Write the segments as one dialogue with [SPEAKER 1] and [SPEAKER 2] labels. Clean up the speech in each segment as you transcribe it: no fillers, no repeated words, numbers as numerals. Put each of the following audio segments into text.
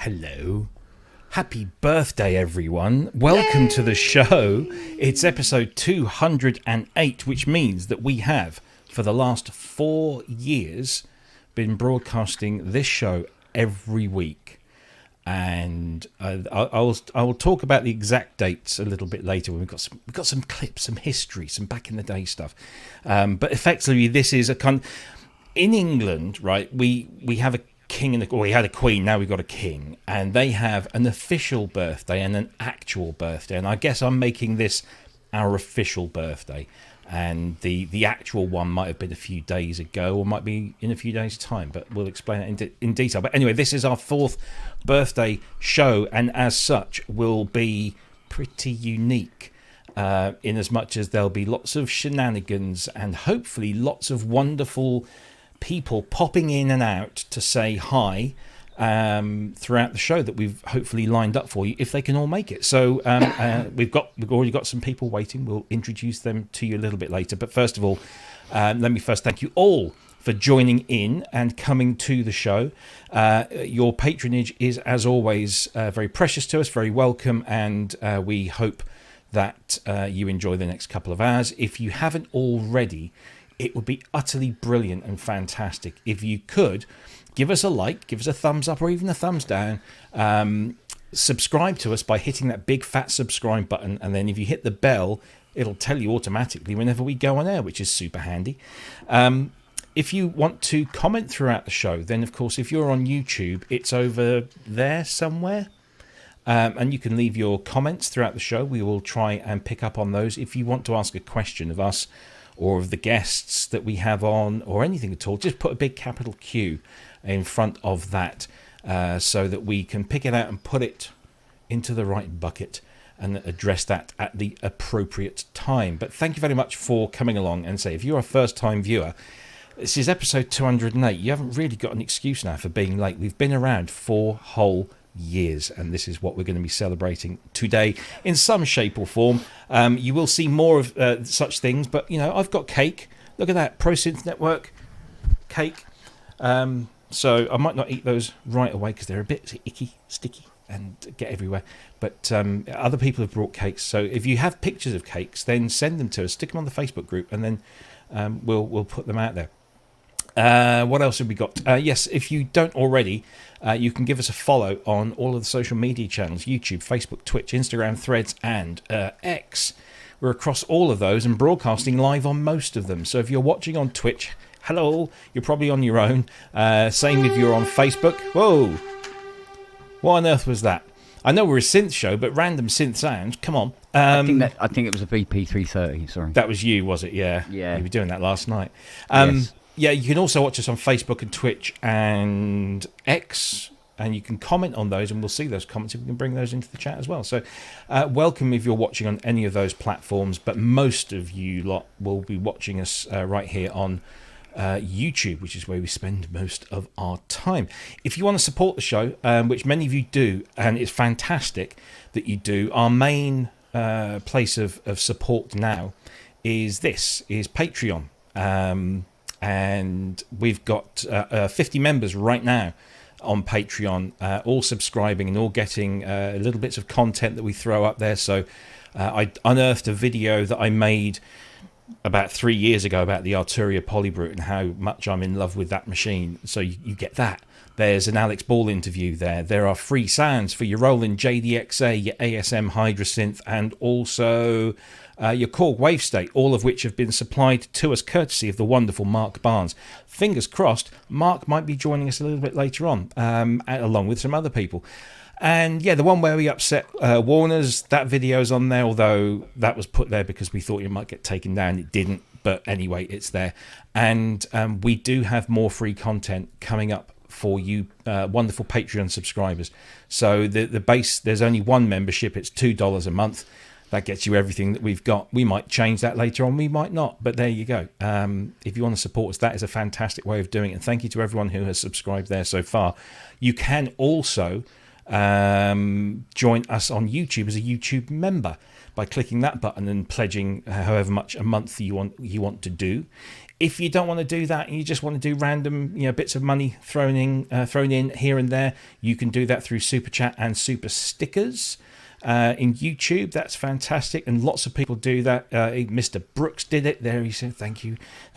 [SPEAKER 1] Hello. Happy birthday, everyone. Welcome to the show. It's episode 208, which means that we have, for the last 4 years, been broadcasting this show every week. And I will talk about the exact dates a little bit later when we've got some clips, some history, some back in the day stuff. But effectively, this is a kind. In England, right? We have a king and we had a queen. Now we've got a king, and they have an official birthday and an actual birthday. And I guess I'm making this our official birthday, and the actual one might have been a few days ago, or might be in a few days' time. But we'll explain it in detail. But anyway, this is our 4th birthday show, and as such, will be pretty unique. In as much as there'll be lots of shenanigans and hopefully lots of wonderful people popping in and out to say hi throughout the show that we've hopefully lined up for you, if they can all make it. So we've already got some people waiting. We'll introduce them to you a little bit later. But first of all, let me first thank you all for joining in and coming to the show. Your patronage is, as always, very precious to us, very welcome, and we hope that you enjoy the next couple of hours. If you haven't already, it would be utterly brilliant and fantastic if you could give us a like, give us a thumbs up, or even a thumbs down. Subscribe to us by hitting that big fat subscribe button, and then if you hit the bell, it'll tell you automatically whenever we go on air, which is super handy. If you want to comment throughout the show, then of course, if you're on YouTube, it's over there somewhere. And you can leave your comments throughout the show. We will try and pick up on those. If you want to ask a question of us or of the guests that we have on, or anything at all, just put a big capital Q in front of that so that we can pick it out and put it into the right bucket and address that at the appropriate time. But thank you very much for coming along. And say, if you're a first-time viewer, this is episode 208. You haven't really got an excuse now for being late. We've been around 4 whole years, and this is what we're going to be celebrating today in some shape or form. You will see more of such things, but you know, I've got cake. Look at that, Pro Synth Network cake. So I might not eat those right away because they're a bit icky, sticky, and get everywhere. But other people have brought cakes, so if you have pictures of cakes, then send them to us, stick them on the Facebook group, and then we'll put them out there. What else have we got? Yes, if you don't already, you can give us a follow on all of the social media channels: YouTube, Facebook, Twitch, Instagram, Threads, and X. We're across all of those and broadcasting live on most of them. So if you're watching on Twitch, hello, you're probably on your own. Same if you're on Facebook. Whoa, what on earth was that? I know we're a synth show, but random synth sounds. Come on.
[SPEAKER 2] I think it was a VP330. Sorry,
[SPEAKER 1] that was you, was it? Yeah.
[SPEAKER 2] Yeah.
[SPEAKER 1] You were doing that last night.
[SPEAKER 2] Yes.
[SPEAKER 1] Yeah, you can also watch us on Facebook and Twitch and X, and you can comment on those, and we'll see those comments if we can bring those into the chat as well. So welcome if you're watching on any of those platforms, but most of you lot will be watching us right here on YouTube, which is where we spend most of our time. If you want to support the show, which many of you do, and it's fantastic that you do, our main place of support now is Patreon. And we've got 50 members right now on Patreon, all subscribing and all getting little bits of content that we throw up there. So I unearthed a video that I made about 3 years ago about the Arturia Polybrute and how much I'm in love with that machine. So you get that. There's an Alex Ball interview there. There are free sounds for your Roland JDXA, your ASM Hydra Synth, and also your Korg Wave State, all of which have been supplied to us courtesy of the wonderful Mark Barnes. Fingers crossed, Mark might be joining us a little bit later on, along with some other people. And yeah, the one where we upset Warner's, that video's on there, although that was put there because we thought it might get taken down. It didn't, but anyway, it's there. And we do have more free content coming up for you wonderful Patreon subscribers. So the base, there's only one membership. It's $2 a month. That gets you everything that we've got. We might change that later on, we might not, but there you go. If you want to support us, that is a fantastic way of doing it. And thank you to everyone who has subscribed there so far. You can also join us on YouTube as a YouTube member. by clicking that button and pledging however much a month you want to do. If you don't want to do that and you just want to do random bits of money thrown in here and there, you can do that through Super Chat and Super Stickers. In YouTube, that's fantastic, and lots of people do that. Mr. Brooks did it there. He said thank you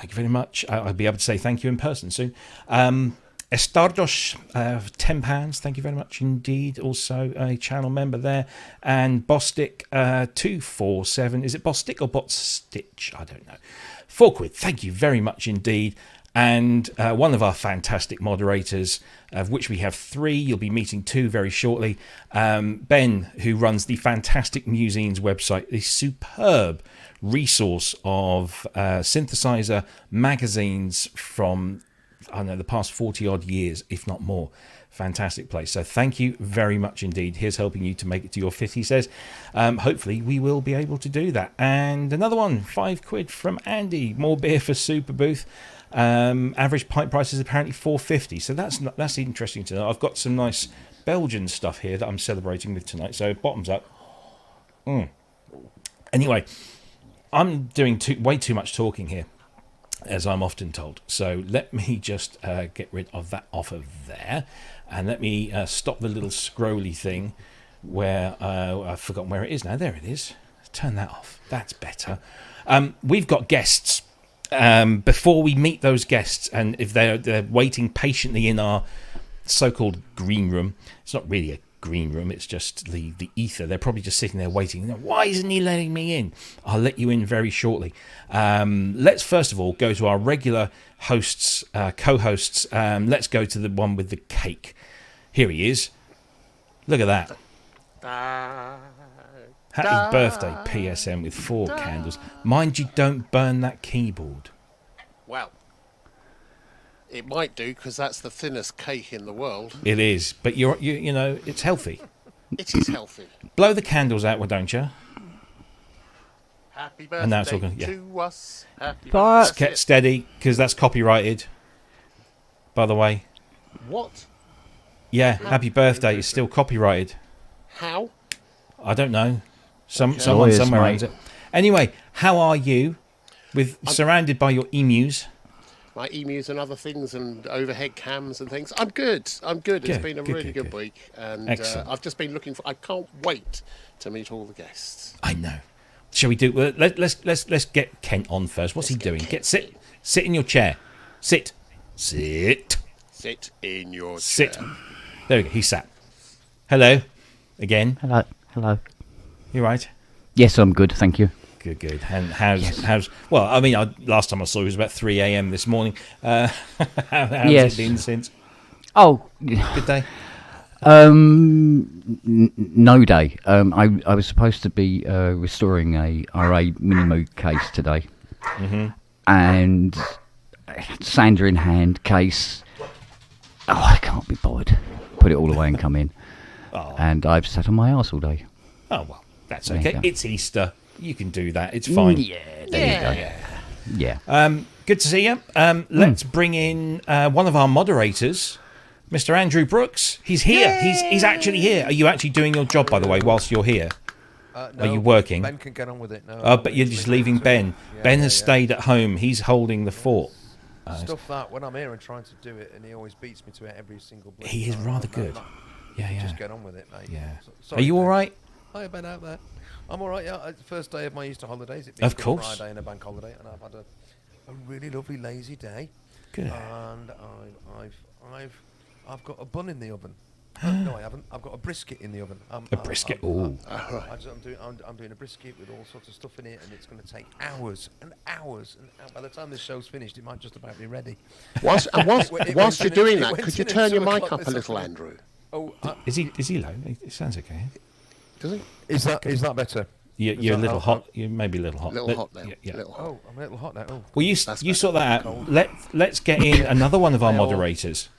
[SPEAKER 1] very much. I'll be able to say thank you in person soon. Estardos, £10, thank you very much indeed, also a channel member there. And Bostic 247, is it Bostic or Botstitch? I don't know. £4, thank you very much indeed. And one of our fantastic moderators, of which we have 3, you'll be meeting 2 very shortly, Ben, who runs the fantastic Musines website, the superb resource of synthesizer magazines from, I don't know, the past 40 odd years, if not more. Fantastic place. So thank you very much indeed. Here's helping you to make it to your 5th, he says. Hopefully we will be able to do that. And another one, £5 from Andy. More beer for Super Booth. Average pint price is apparently £4.50. So that's interesting to know. I've got some nice Belgian stuff here that I'm celebrating with tonight. So bottoms up. Anyway, I'm doing way too much talking here, as I'm often told. So let me just get rid of that off of there. And let me stop the little scrolly thing where I've forgotten where it is now. There it is. Turn that off. That's better. We've got guests. Before we meet those guests, and if they're waiting patiently in our so-called green room, it's not really a green room, it's just the ether. They're probably just sitting there waiting. Why isn't he letting me in? I'll let you in very shortly. Let's first of all go to our regular hosts, co-hosts. Let's go to the one with the cake. Here he is. Look at that. Happy birthday, PSM, with 4 candles. Mind you, don't burn that keyboard.
[SPEAKER 3] Well, it might do, because that's the thinnest cake in the world.
[SPEAKER 1] It is, but you know, it's healthy.
[SPEAKER 3] It is healthy.
[SPEAKER 1] Blow the candles out, why don't you?
[SPEAKER 3] Happy birthday
[SPEAKER 1] And now it's all going,
[SPEAKER 3] to us. Happy
[SPEAKER 2] But-
[SPEAKER 3] birthday.
[SPEAKER 1] Get steady, because that's copyrighted, by the way.
[SPEAKER 3] What?
[SPEAKER 1] Yeah, happy birthday is still copyrighted.
[SPEAKER 3] How?
[SPEAKER 1] I don't know. Someone
[SPEAKER 2] Lawyers,
[SPEAKER 1] somewhere
[SPEAKER 2] mate.
[SPEAKER 1] owns it. Anyway, how are you? Surrounded by your emus.
[SPEAKER 3] My emus and other things and overhead cams and things. I'm good. I'm good. It's
[SPEAKER 1] Good,
[SPEAKER 3] been a
[SPEAKER 1] good,
[SPEAKER 3] really
[SPEAKER 1] good,
[SPEAKER 3] good week. And
[SPEAKER 1] Excellent.
[SPEAKER 3] I've just been looking for... I can't wait to meet all the guests.
[SPEAKER 1] I know. Shall we do? Well, let's get Kent on first. What's he doing? Sit in your chair. Sit.
[SPEAKER 3] Sit in your
[SPEAKER 1] Sit.
[SPEAKER 3] chair.
[SPEAKER 1] There we go. He sat. Hello. Again.
[SPEAKER 2] Hello.
[SPEAKER 1] You right?
[SPEAKER 2] Yes, I'm good, thank you.
[SPEAKER 1] Good. And how's? Well, I mean, last time I saw you was about 3 a.m. this morning. How's
[SPEAKER 2] Yes.
[SPEAKER 1] it been since?
[SPEAKER 2] Oh,
[SPEAKER 1] Good day.
[SPEAKER 2] no day. I was supposed to be restoring a RA Minimoog case today, and sander in hand case. Oh, I can't be bothered. Put it all away and come in.
[SPEAKER 1] Oh.
[SPEAKER 2] And I've sat on my arse all day.
[SPEAKER 1] Oh well, that's
[SPEAKER 2] There you
[SPEAKER 1] okay.
[SPEAKER 2] go.
[SPEAKER 1] It's Easter. You can do that. It's fine.
[SPEAKER 2] Yeah, there you go. Yeah.
[SPEAKER 1] Good to see you. Let's bring in one of our moderators, Mr. Andrew Brooks. He's here. He's actually here. Are you actually doing your job, by the way, whilst you're here?
[SPEAKER 4] No,
[SPEAKER 1] Are you working?
[SPEAKER 4] Ben can get on with it. No,
[SPEAKER 1] Oh, but you're just leaving Ben.
[SPEAKER 4] Yeah,
[SPEAKER 1] Ben has
[SPEAKER 4] yeah.
[SPEAKER 1] stayed at home. He's holding the fort.
[SPEAKER 4] Stuff that when I'm here and trying to do it, and he always beats me to it every single. bloody
[SPEAKER 1] He is
[SPEAKER 4] time.
[SPEAKER 1] rather
[SPEAKER 4] No,
[SPEAKER 1] good.
[SPEAKER 4] no,
[SPEAKER 1] Yeah.
[SPEAKER 4] Just get on with it, mate.
[SPEAKER 1] Yeah.
[SPEAKER 4] Sorry,
[SPEAKER 1] Are you
[SPEAKER 4] Ben.
[SPEAKER 1] all right?
[SPEAKER 4] Hi, Ben out there. I'm all right. Yeah, it's the first day of my Easter holidays. It
[SPEAKER 1] Of
[SPEAKER 4] being Good
[SPEAKER 1] course.
[SPEAKER 4] Friday and a bank holiday, and I've had a really lovely lazy day.
[SPEAKER 1] Good.
[SPEAKER 4] And I've got a bun in the oven. No, I haven't. I've got a brisket in the oven.
[SPEAKER 1] A brisket.
[SPEAKER 4] I'm
[SPEAKER 1] Ooh.
[SPEAKER 4] I'm doing a brisket with all sorts of stuff in it, and it's going to take hours and hours. And by the time this show's finished, it might just about be ready.
[SPEAKER 3] Whilst
[SPEAKER 4] It went
[SPEAKER 3] you're
[SPEAKER 4] in
[SPEAKER 3] doing
[SPEAKER 4] at-
[SPEAKER 3] that,
[SPEAKER 4] it went
[SPEAKER 3] could you
[SPEAKER 4] in at
[SPEAKER 3] turn
[SPEAKER 4] 2
[SPEAKER 3] your mic
[SPEAKER 4] o'clock
[SPEAKER 3] up a
[SPEAKER 4] this
[SPEAKER 3] little,
[SPEAKER 4] afternoon.
[SPEAKER 3] Andrew?
[SPEAKER 4] Oh,
[SPEAKER 1] Is he low? It sounds okay.
[SPEAKER 3] Does he?
[SPEAKER 4] is that better?
[SPEAKER 1] You're a
[SPEAKER 4] that
[SPEAKER 1] little
[SPEAKER 4] how-
[SPEAKER 1] hot. You may be a little hot.
[SPEAKER 3] Little hot now.
[SPEAKER 1] Yeah.
[SPEAKER 3] Little hot.
[SPEAKER 4] Oh, I'm a little hot now. Oh.
[SPEAKER 1] Well, you
[SPEAKER 3] better.
[SPEAKER 1] sort that out. Let's get in another one of our
[SPEAKER 4] Well-
[SPEAKER 1] moderators,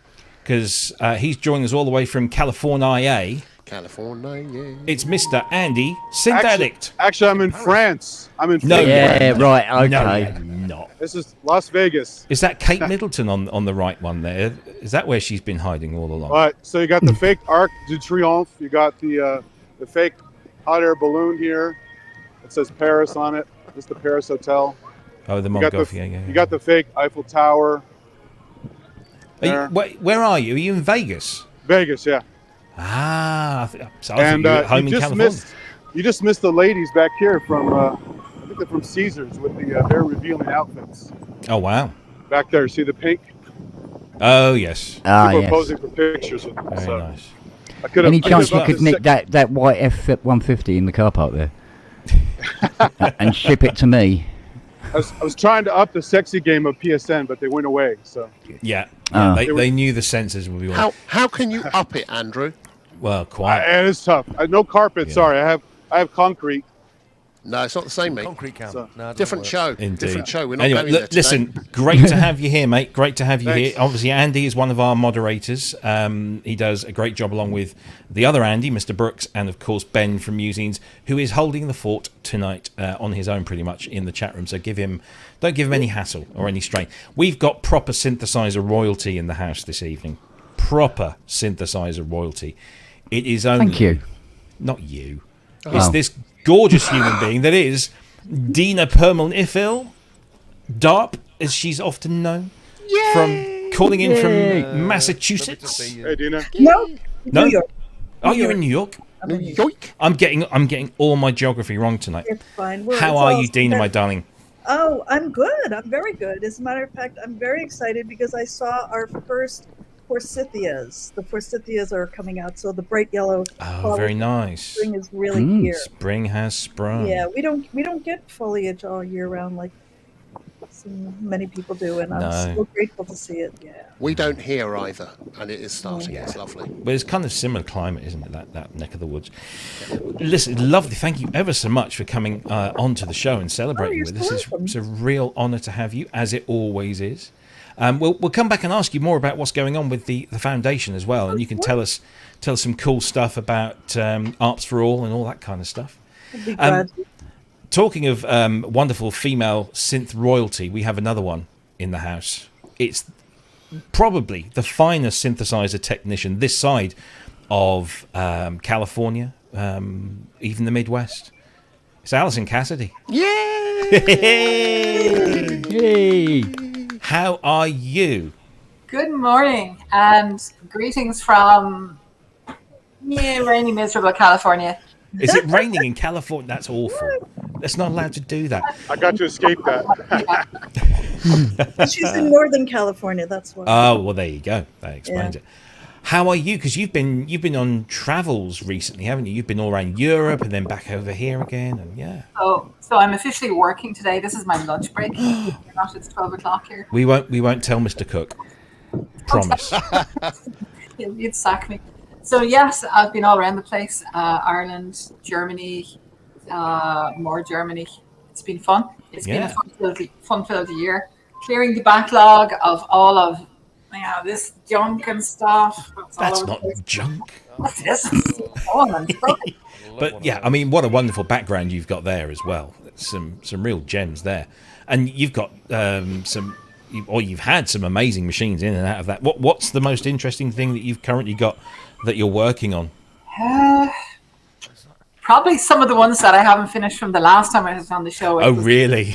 [SPEAKER 1] because he's joining us all the way from California.
[SPEAKER 3] California, yeah.
[SPEAKER 1] It's Mr. Andy, Synth Addict.
[SPEAKER 5] Actually, I'm in France. I'm in
[SPEAKER 1] No,
[SPEAKER 5] France.
[SPEAKER 2] Yeah, right,
[SPEAKER 1] No,
[SPEAKER 2] okay.
[SPEAKER 1] you're not.
[SPEAKER 5] This is Las Vegas.
[SPEAKER 1] Is that Kate Middleton on the right one there? Is that where she's been hiding all along?
[SPEAKER 5] All right, so you got the fake Arc de Triomphe. You got the fake hot air balloon here. It says Paris on it. It's the Paris Hotel.
[SPEAKER 1] Oh, the
[SPEAKER 5] You got
[SPEAKER 1] Montgolfier. Yeah.
[SPEAKER 5] You got the fake Eiffel Tower.
[SPEAKER 1] Where are you? Are you in Vegas?
[SPEAKER 5] Vegas, yeah.
[SPEAKER 1] So I thought you were at home in California.
[SPEAKER 5] You just missed the ladies back here from, I think they're from Caesars with their revealing outfits.
[SPEAKER 1] Oh, wow.
[SPEAKER 5] Back there, see the pink?
[SPEAKER 1] Oh, yes.
[SPEAKER 5] People are
[SPEAKER 2] Yes.
[SPEAKER 5] posing for pictures with them.
[SPEAKER 1] Very
[SPEAKER 5] So
[SPEAKER 1] nice.
[SPEAKER 2] Any chance you could nick that white F-150 in the car park there? And ship it to me?
[SPEAKER 5] I was trying to up the sexy game of PSN, but they went away. So
[SPEAKER 1] Yeah.
[SPEAKER 2] Oh.
[SPEAKER 1] They knew the sensors would be on.
[SPEAKER 3] How can you up it, Andrew?
[SPEAKER 1] Well, quite.
[SPEAKER 5] it is tough. No carpet.
[SPEAKER 1] Yeah.
[SPEAKER 5] Sorry, I have concrete.
[SPEAKER 3] No, it's not the same, mate.
[SPEAKER 4] Concrete count.
[SPEAKER 5] So-
[SPEAKER 4] No, it doesn't
[SPEAKER 3] Different
[SPEAKER 4] work.
[SPEAKER 3] show.
[SPEAKER 1] Indeed.
[SPEAKER 3] Different show. We're not
[SPEAKER 1] Anyway,
[SPEAKER 3] going there today.
[SPEAKER 1] listen, great to have you here, mate. Great to have you
[SPEAKER 5] Thanks.
[SPEAKER 1] here. Obviously, Andy is one of our moderators. He does a great job along with the other Andy, Mr. Brooks, and of course Ben from Musings, who is holding the fort tonight on his own, pretty much in the chat room. So don't give him any hassle or any strain. We've got proper synthesizer royalty in the house this evening. Proper synthesizer royalty. It is only
[SPEAKER 2] Thank you.
[SPEAKER 1] not you. It's this gorgeous human being that is Dina Pearlman, DARP, as she's often known, from calling in from Massachusetts.
[SPEAKER 5] Hey, Dina.
[SPEAKER 6] No,
[SPEAKER 1] No?
[SPEAKER 6] New York.
[SPEAKER 1] Oh, you're in New York.
[SPEAKER 3] Yoink.
[SPEAKER 1] I'm getting all my geography wrong tonight.
[SPEAKER 6] It's fine.
[SPEAKER 1] How are you, Dina, my darling?
[SPEAKER 6] Oh, I'm good. I'm very good. As a matter of fact, I'm very excited because I saw our first forsythias. The forsythias are coming out, so the bright yellow.
[SPEAKER 1] Oh, very nice.
[SPEAKER 6] Spring is really here.
[SPEAKER 1] Spring has sprung.
[SPEAKER 6] Yeah, we don't get foliage all year round like many people do, and I'm
[SPEAKER 1] No.
[SPEAKER 6] so grateful to see it. Yeah.
[SPEAKER 3] We don't hear either, and it is starting.
[SPEAKER 6] Yeah.
[SPEAKER 3] It's lovely.
[SPEAKER 1] But it's kind of similar climate, isn't it? That neck of the woods. Listen, lovely. Thank you ever so much for coming onto the show and celebrating
[SPEAKER 6] you're
[SPEAKER 1] with us.
[SPEAKER 6] so
[SPEAKER 1] It's
[SPEAKER 6] welcome.
[SPEAKER 1] a real honour to have you, as it always is. We'll come back and ask you more about what's going on with the foundation as well, and you can tell us some cool stuff about Arts for All and all that kind of stuff.
[SPEAKER 6] I'd be glad to.
[SPEAKER 1] Talking of wonderful female synth royalty, we have another one in the house. It's probably the finest synthesizer technician this side of California, even the Midwest. It's Alison Cassidy.
[SPEAKER 3] Yay!
[SPEAKER 2] Yay!
[SPEAKER 1] How are you?
[SPEAKER 7] Good morning and greetings from rainy, miserable California.
[SPEAKER 1] Is it raining in California? That's awful. That's not allowed to do that.
[SPEAKER 5] I got to escape that.
[SPEAKER 6] She's in Northern California. That's why.
[SPEAKER 1] Oh, well, there you go. That explains it. How are you? Because you've been on travels recently, haven't you? You've been all around Europe and then back over here again, and yeah.
[SPEAKER 7] So I'm officially working today. This is my lunch break. Not it's 12 o'clock here.
[SPEAKER 1] We won't tell Mr. Cook. Promise.
[SPEAKER 7] You'd sack me. So yes, I've been all around the place. Ireland, Germany, more Germany. It's been fun. It's been a fun-filled year. Clearing the backlog of all of this junk and stuff.
[SPEAKER 1] That's not junk.
[SPEAKER 7] This is fun and stuff.
[SPEAKER 1] But yeah, I mean, what a wonderful background you've got there as well. Some real gems there, and you've got you've had some amazing machines in and out of that. What's the most interesting thing that you've currently got that you're working on?
[SPEAKER 7] Probably some of the ones that I haven't finished from the last time I was on the show.
[SPEAKER 1] Oh, really?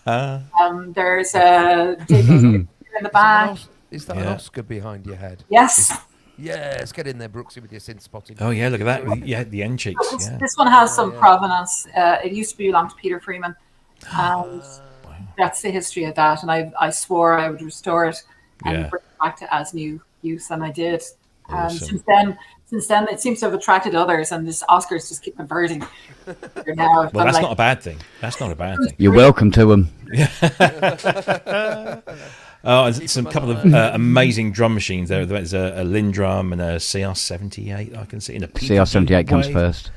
[SPEAKER 7] There's a in the back.
[SPEAKER 4] Is that an Oscar behind your head?
[SPEAKER 7] Yes.
[SPEAKER 4] Yes, get in there, Brooksy, with your synth spotting.
[SPEAKER 1] Oh yeah, look at that. Yeah, the end cheeks. Yeah.
[SPEAKER 7] This one has some provenance. It used to belong to Peter Freeman, and that's the history of that. And I swore I would restore it and bring it back to as new use, and I did.
[SPEAKER 1] Awesome.
[SPEAKER 7] Since then, it seems to have attracted others, and this Oscars just keep converting. Now,
[SPEAKER 1] Well, that's not a bad thing. That's not a bad thing.
[SPEAKER 2] You're welcome to them.
[SPEAKER 1] Oh, and some couple of amazing drum machines there. There's a Lin drum and a CR78. I can see in a
[SPEAKER 2] CR78 comes
[SPEAKER 1] wave.
[SPEAKER 2] first.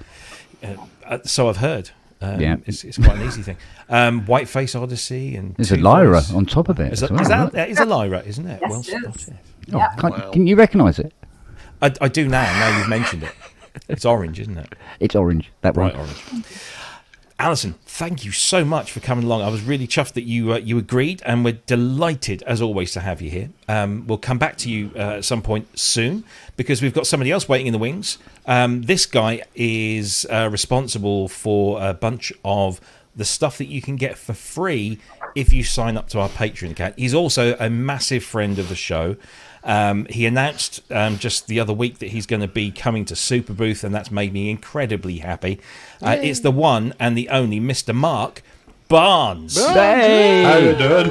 [SPEAKER 1] So I've heard.
[SPEAKER 2] Yeah.
[SPEAKER 1] It's quite an easy thing. Whiteface Odyssey and
[SPEAKER 2] There's a
[SPEAKER 1] Two
[SPEAKER 2] lyra
[SPEAKER 1] Voice.
[SPEAKER 2] on top of it.
[SPEAKER 1] Is
[SPEAKER 2] as
[SPEAKER 1] that
[SPEAKER 2] well,
[SPEAKER 1] is a lyra, isn't it?
[SPEAKER 7] Yes,
[SPEAKER 1] Well
[SPEAKER 7] it is.
[SPEAKER 1] spotted.
[SPEAKER 7] Yeah.
[SPEAKER 2] Can you recognise it?
[SPEAKER 1] I do now. Now you've mentioned it. It's orange, isn't it?
[SPEAKER 2] It's orange. That
[SPEAKER 1] Bright
[SPEAKER 2] one.
[SPEAKER 1] orange. Alison, thank you so much for coming along. I was really chuffed that you agreed, and we're delighted, as always, to have you here. We'll come back to you at some point soon, because we've got somebody else waiting in the wings. This guy is responsible for a bunch of the stuff that you can get for free if you sign up to our Patreon account. He's also a massive friend of the show. He announced just the other week that he's going to be coming to Super Booth, and that's made me incredibly happy. It's the one and the only Mr. Mark Barnes.
[SPEAKER 2] Hey!
[SPEAKER 8] How you doing?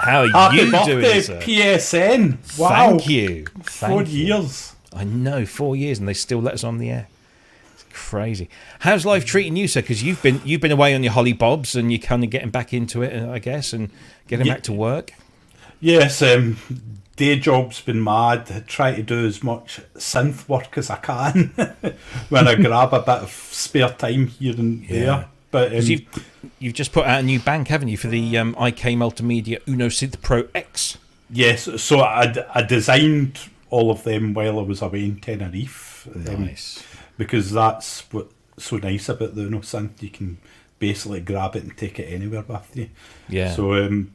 [SPEAKER 1] How are
[SPEAKER 8] Happy
[SPEAKER 1] you
[SPEAKER 8] birthday,
[SPEAKER 1] doing, sir?
[SPEAKER 8] PSN. Wow.
[SPEAKER 1] Thank you.
[SPEAKER 8] 4 years.
[SPEAKER 1] I know, 4 years, and they still let us on the air. It's crazy. How's life treating you, sir? Because you've been away on your holly bobs, and you're kind of getting back into it, I guess, and getting back to work.
[SPEAKER 8] Yes, day job's been mad. I try to do as much synth work as I can when I grab a bit of spare time here and there. But
[SPEAKER 1] you've just put out a new bank, haven't you, for the IK Multimedia Uno Synth Pro X?
[SPEAKER 8] Yes, so I designed all of them while I was away in Tenerife.
[SPEAKER 1] Nice.
[SPEAKER 8] Because that's what's so nice about the Uno Synth. You can basically grab it and take it anywhere with you.
[SPEAKER 1] Yeah.
[SPEAKER 8] So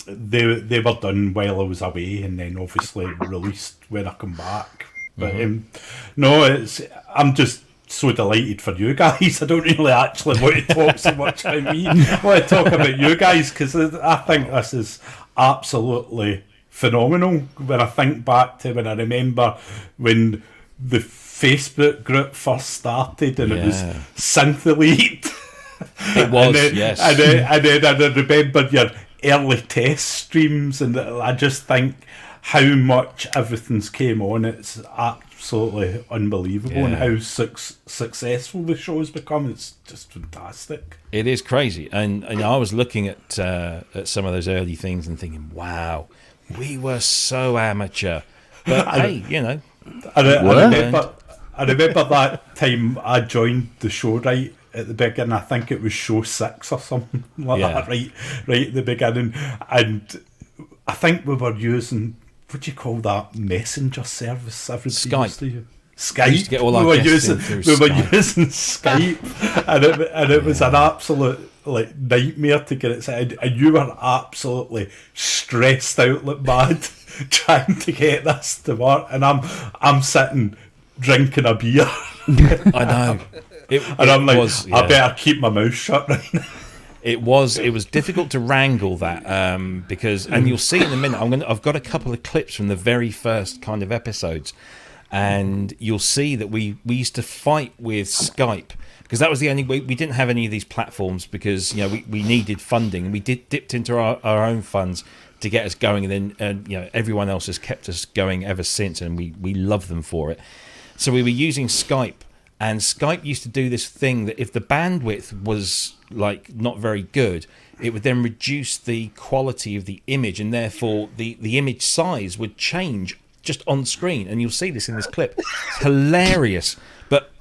[SPEAKER 8] they were done while I was away, and then obviously released when I come back. But no, I'm just so delighted for you guys. I don't really actually want to talk so much about me. I want to talk about you guys, because I think this is absolutely phenomenal. When I think back to when I remember when the Facebook group first started, and it was Synth Elite.
[SPEAKER 1] It was,
[SPEAKER 8] and then,
[SPEAKER 1] yes.
[SPEAKER 8] And then I remember your early test streams, and I just think how much everything's came on. It's absolutely unbelievable, and how successful the show's become. It's just fantastic.
[SPEAKER 1] It is crazy, and I was looking at some of those early things and thinking, wow, we were so amateur. But hey, you know, I remember that time I joined the show right at the beginning. I think it was show 6 or something like that, right at the beginning. And I think we were using, what do you call that messenger service everybody Skype.
[SPEAKER 8] used to use? Skype.
[SPEAKER 1] Used to get all our guests in through Skype.
[SPEAKER 8] We were using Skype, and it was an absolute nightmare to get it set. And you were absolutely stressed out like mad trying to get this to work, and I'm sitting drinking a beer.
[SPEAKER 1] I know.
[SPEAKER 8] And I'm like,
[SPEAKER 1] was,
[SPEAKER 8] I better keep my mouth shut right now.
[SPEAKER 1] It was difficult to wrangle that because, and you'll see in a minute. I've got a couple of clips from the very first kind of episodes, and you'll see that we used to fight with Skype, because that was the only way. We didn't have any of these platforms because we needed funding, and we dipped into our own funds to get us going, and then everyone else has kept us going ever since, and we love them for it. So we were using Skype. And Skype used to do this thing that if the bandwidth was not very good, it would then reduce the quality of the image, and therefore the image size would change just on screen. And you'll see this in this clip. It's hilarious, but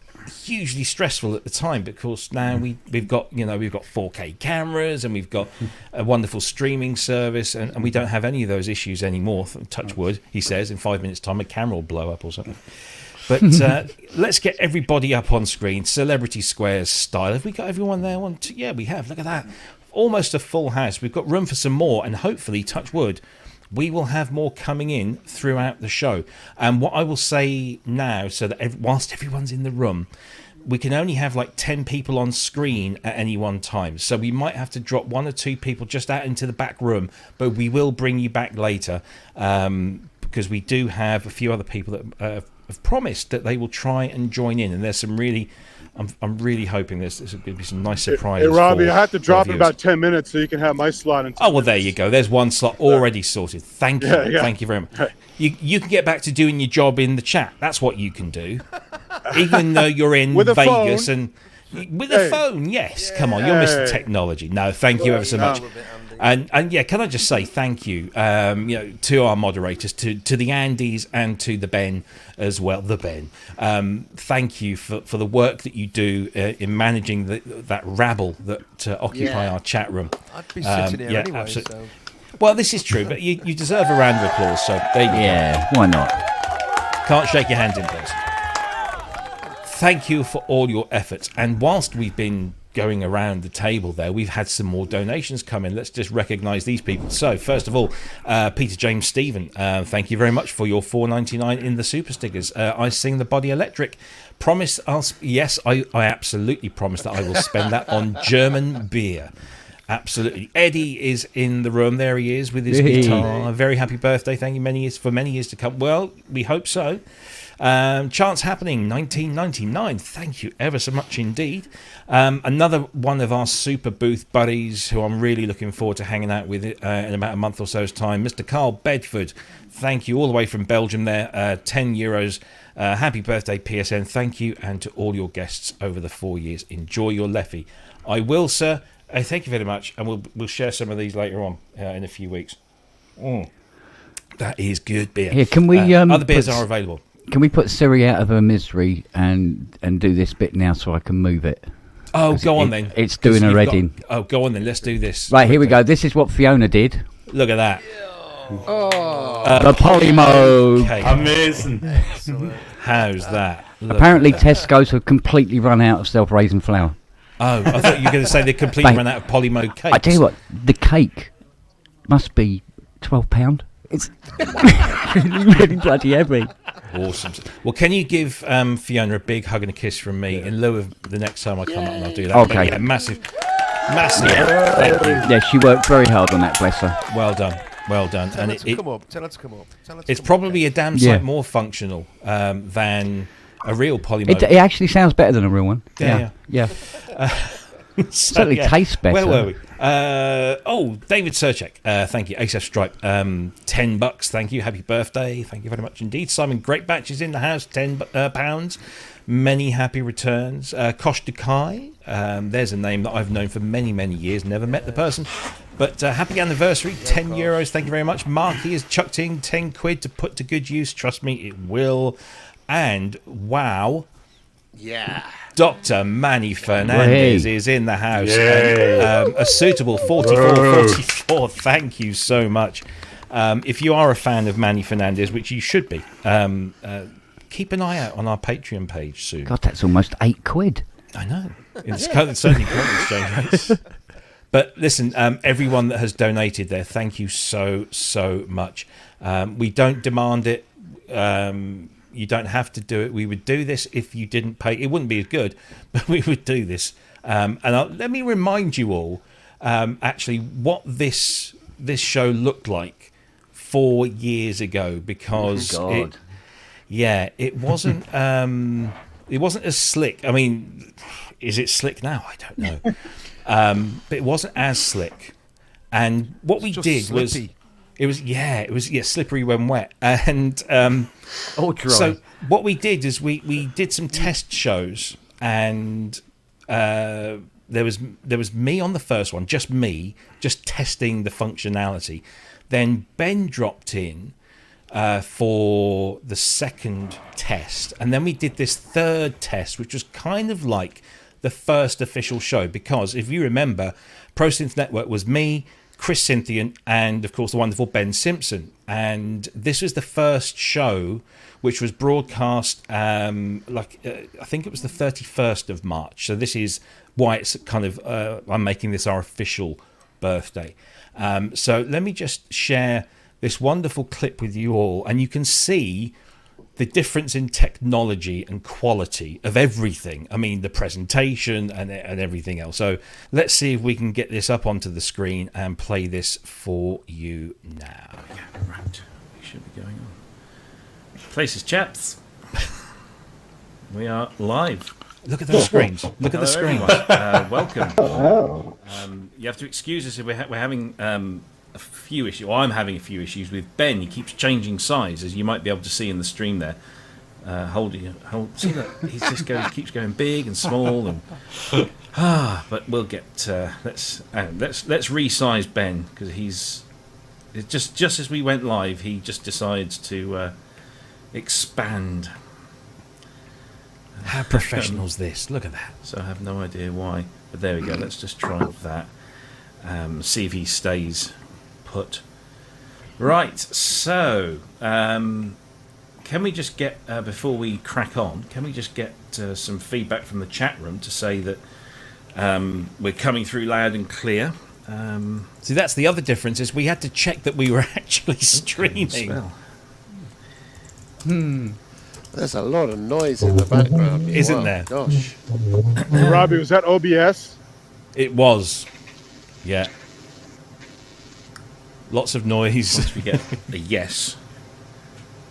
[SPEAKER 1] hugely stressful at the time, because now we've got 4K cameras, and we've got a wonderful streaming service, and we don't have any of those issues anymore. Touch wood, he says. In 5 minutes' time, a camera will blow up or something. But let's get everybody up on screen, Celebrity Squares style. Have we got everyone there? Yeah, we have. Look at that. Almost a full house. We've got room for some more, and hopefully, touch wood, we will have more coming in throughout the show. And what I will say now, so that whilst everyone's in the room, we can only have 10 people on screen at any one time. So we might have to drop 1 or 2 people just out into the back room, but we will bring you back later, because we do have a few other people that have promised that they will try and join in, and there's some really, I'm really hoping there's going to be some nice surprises.
[SPEAKER 5] Hey, Robbie, I have to drop in
[SPEAKER 1] viewers.
[SPEAKER 5] about 10 minutes so you can have my slot in 10
[SPEAKER 1] Oh, well, there you go. There's one slot already sorted. Thank you.
[SPEAKER 5] Yeah.
[SPEAKER 1] Thank you very much. You can get back to doing your job in the chat. That's what you can do. Even though you're in
[SPEAKER 5] With a
[SPEAKER 1] Vegas
[SPEAKER 5] phone.
[SPEAKER 1] and with a phone, yes. Come on, you're Mr. Technology. No, thank you ever so much. And yeah, can I just say thank you, to our moderators, to the Andys and to the Ben as well. The Ben, thank you for the work that you do in managing that rabble that occupy our chat room.
[SPEAKER 4] I'd be sitting here anyway.
[SPEAKER 1] Absolutely.
[SPEAKER 4] So.
[SPEAKER 1] Well, this is true, but you deserve a round of applause. So there you go.
[SPEAKER 2] Yeah, why not?
[SPEAKER 1] Can't shake your hands in person. Thank you for all your efforts. And whilst we've been going around the table there, we've had some more donations come in. Let's just recognise these people. So, first of all, Peter James Stephen, thank you very much for your $4.99 in the super stickers. I Sing the Body Electric. Promise yes, I absolutely promise that I will spend that on German beer. Absolutely. Eddie is in the room. There he is with his guitar. Very happy birthday. Thank you for many years to come. Well, we hope so. Chance Happening 1999. Thank you ever so much indeed. Another one of our super booth buddies who I'm really looking forward to hanging out with in about a month or so's time, Mr. Carl Bedford. Thank you all the way from Belgium there. €10. Happy birthday, PSN. Thank you, and to all your guests over the 4 years. Enjoy your Leffy. I will, sir. Thank you very much, and we'll share some of these later on in a few weeks. That is good beer.
[SPEAKER 2] Here, can we?
[SPEAKER 1] Other beers are available.
[SPEAKER 2] Can we put Siri out of her misery and do this bit now so I can move it?
[SPEAKER 1] Oh, go on then.
[SPEAKER 2] It's doing a reading.
[SPEAKER 1] Oh, go on then. Let's do this.
[SPEAKER 2] Right, here we go. This is what Fiona did.
[SPEAKER 1] Look at that.
[SPEAKER 2] The Polymo.
[SPEAKER 1] Okay.
[SPEAKER 8] Amazing.
[SPEAKER 1] How's that? Look
[SPEAKER 2] Apparently,
[SPEAKER 1] at that.
[SPEAKER 2] Tesco's have completely run out of self-raising flour.
[SPEAKER 1] Oh, I thought you were going to say they completely ran out of Polymo cakes.
[SPEAKER 2] I tell you what, the cake must be £12. It's really bloody heavy.
[SPEAKER 1] Awesome. Well, can you give Fiona a big hug and a kiss from me in lieu of the next time I come up, and I'll do that.
[SPEAKER 2] Okay.
[SPEAKER 1] But yeah, massive. Thank you.
[SPEAKER 2] Yeah, she worked very hard on that, bless her.
[SPEAKER 1] Well done.
[SPEAKER 4] Tell
[SPEAKER 1] And
[SPEAKER 4] her to come up. Tell her to come up.
[SPEAKER 1] it's probably a damn sight more functional than a real Polymo.
[SPEAKER 2] It actually sounds better than a real one.
[SPEAKER 1] Yeah.
[SPEAKER 2] Certainly tastes better.
[SPEAKER 1] Where were we? David Serchek, thank you. ASF Stripe, $10. Thank you. Happy birthday. Thank you very much indeed. Simon Greatbatch is in the house. £10. Many happy returns. Kosh Dukai, there's a name that I've known for many, many years. Never met the person, but happy anniversary. €10. Thank you very much. Marky has chucked in £10 to put to good use. Trust me, it will. And wow.
[SPEAKER 3] Yeah.
[SPEAKER 1] Dr. Manny Fernandez is in the house. A suitable 44. Thank you so much. If you are a fan of Manny Fernandez, which you should be, keep an eye out on our Patreon page soon.
[SPEAKER 2] God, that's almost £8.
[SPEAKER 1] I know. It's certainly current exchange rates. But listen, everyone that has donated there, thank you so much. We don't demand it. You don't have to do it. We would do this if you didn't pay. It wouldn't be as good, but we would do this. Let me remind you all, actually, what this show looked like 4 years ago, because it wasn't as slick. I mean, is it slick now? I don't know. But it wasn't as slick. And what we did was. It was slippery when wet, and dry. So what we did is we did some test shows, and there was me on the first one, just testing the functionality. Then Ben dropped in for the second test, and then we did this third test, which was kind of like the first official show, because if you remember, Pro Synth Network was me, Chris Cynthian, and of course the wonderful Ben Simpson. And this was the first show which was broadcast I think it was the 31st of March. So this is why it's kind of I'm making this our official birthday. So let me just share this wonderful clip with you all, and you can see the difference in technology and quality of everything. I mean, the presentation and everything else. So let's see if we can get this up onto the screen and play this for you now. Yeah, right. We should be going on. Places, chaps. We are live. Look at those screens. Look at the screens. Welcome. You have to excuse us if we're having a few issues. Well, I'm having a few issues with Ben. He keeps changing size, as you might be able to see in the stream there. See that he keeps going big and small, and but we'll get let's resize Ben, because he's just as we went live, he just decides to expand. How professional's this? Look at that. So I have no idea why, but there we go. Let's just try that. See if he stays put. Right, so can we just get before we crack on, can we just get some feedback from the chat room to say that We're coming through loud and clear. See, that's the other difference, is we had to check that we were actually streaming.
[SPEAKER 3] There's a lot of noise in the background.
[SPEAKER 1] Isn't
[SPEAKER 3] Wow,
[SPEAKER 1] there?
[SPEAKER 3] Gosh.
[SPEAKER 5] Robbie, was that OBS?
[SPEAKER 1] It was. Yeah. Lots of noise.
[SPEAKER 9] Once we get a yes.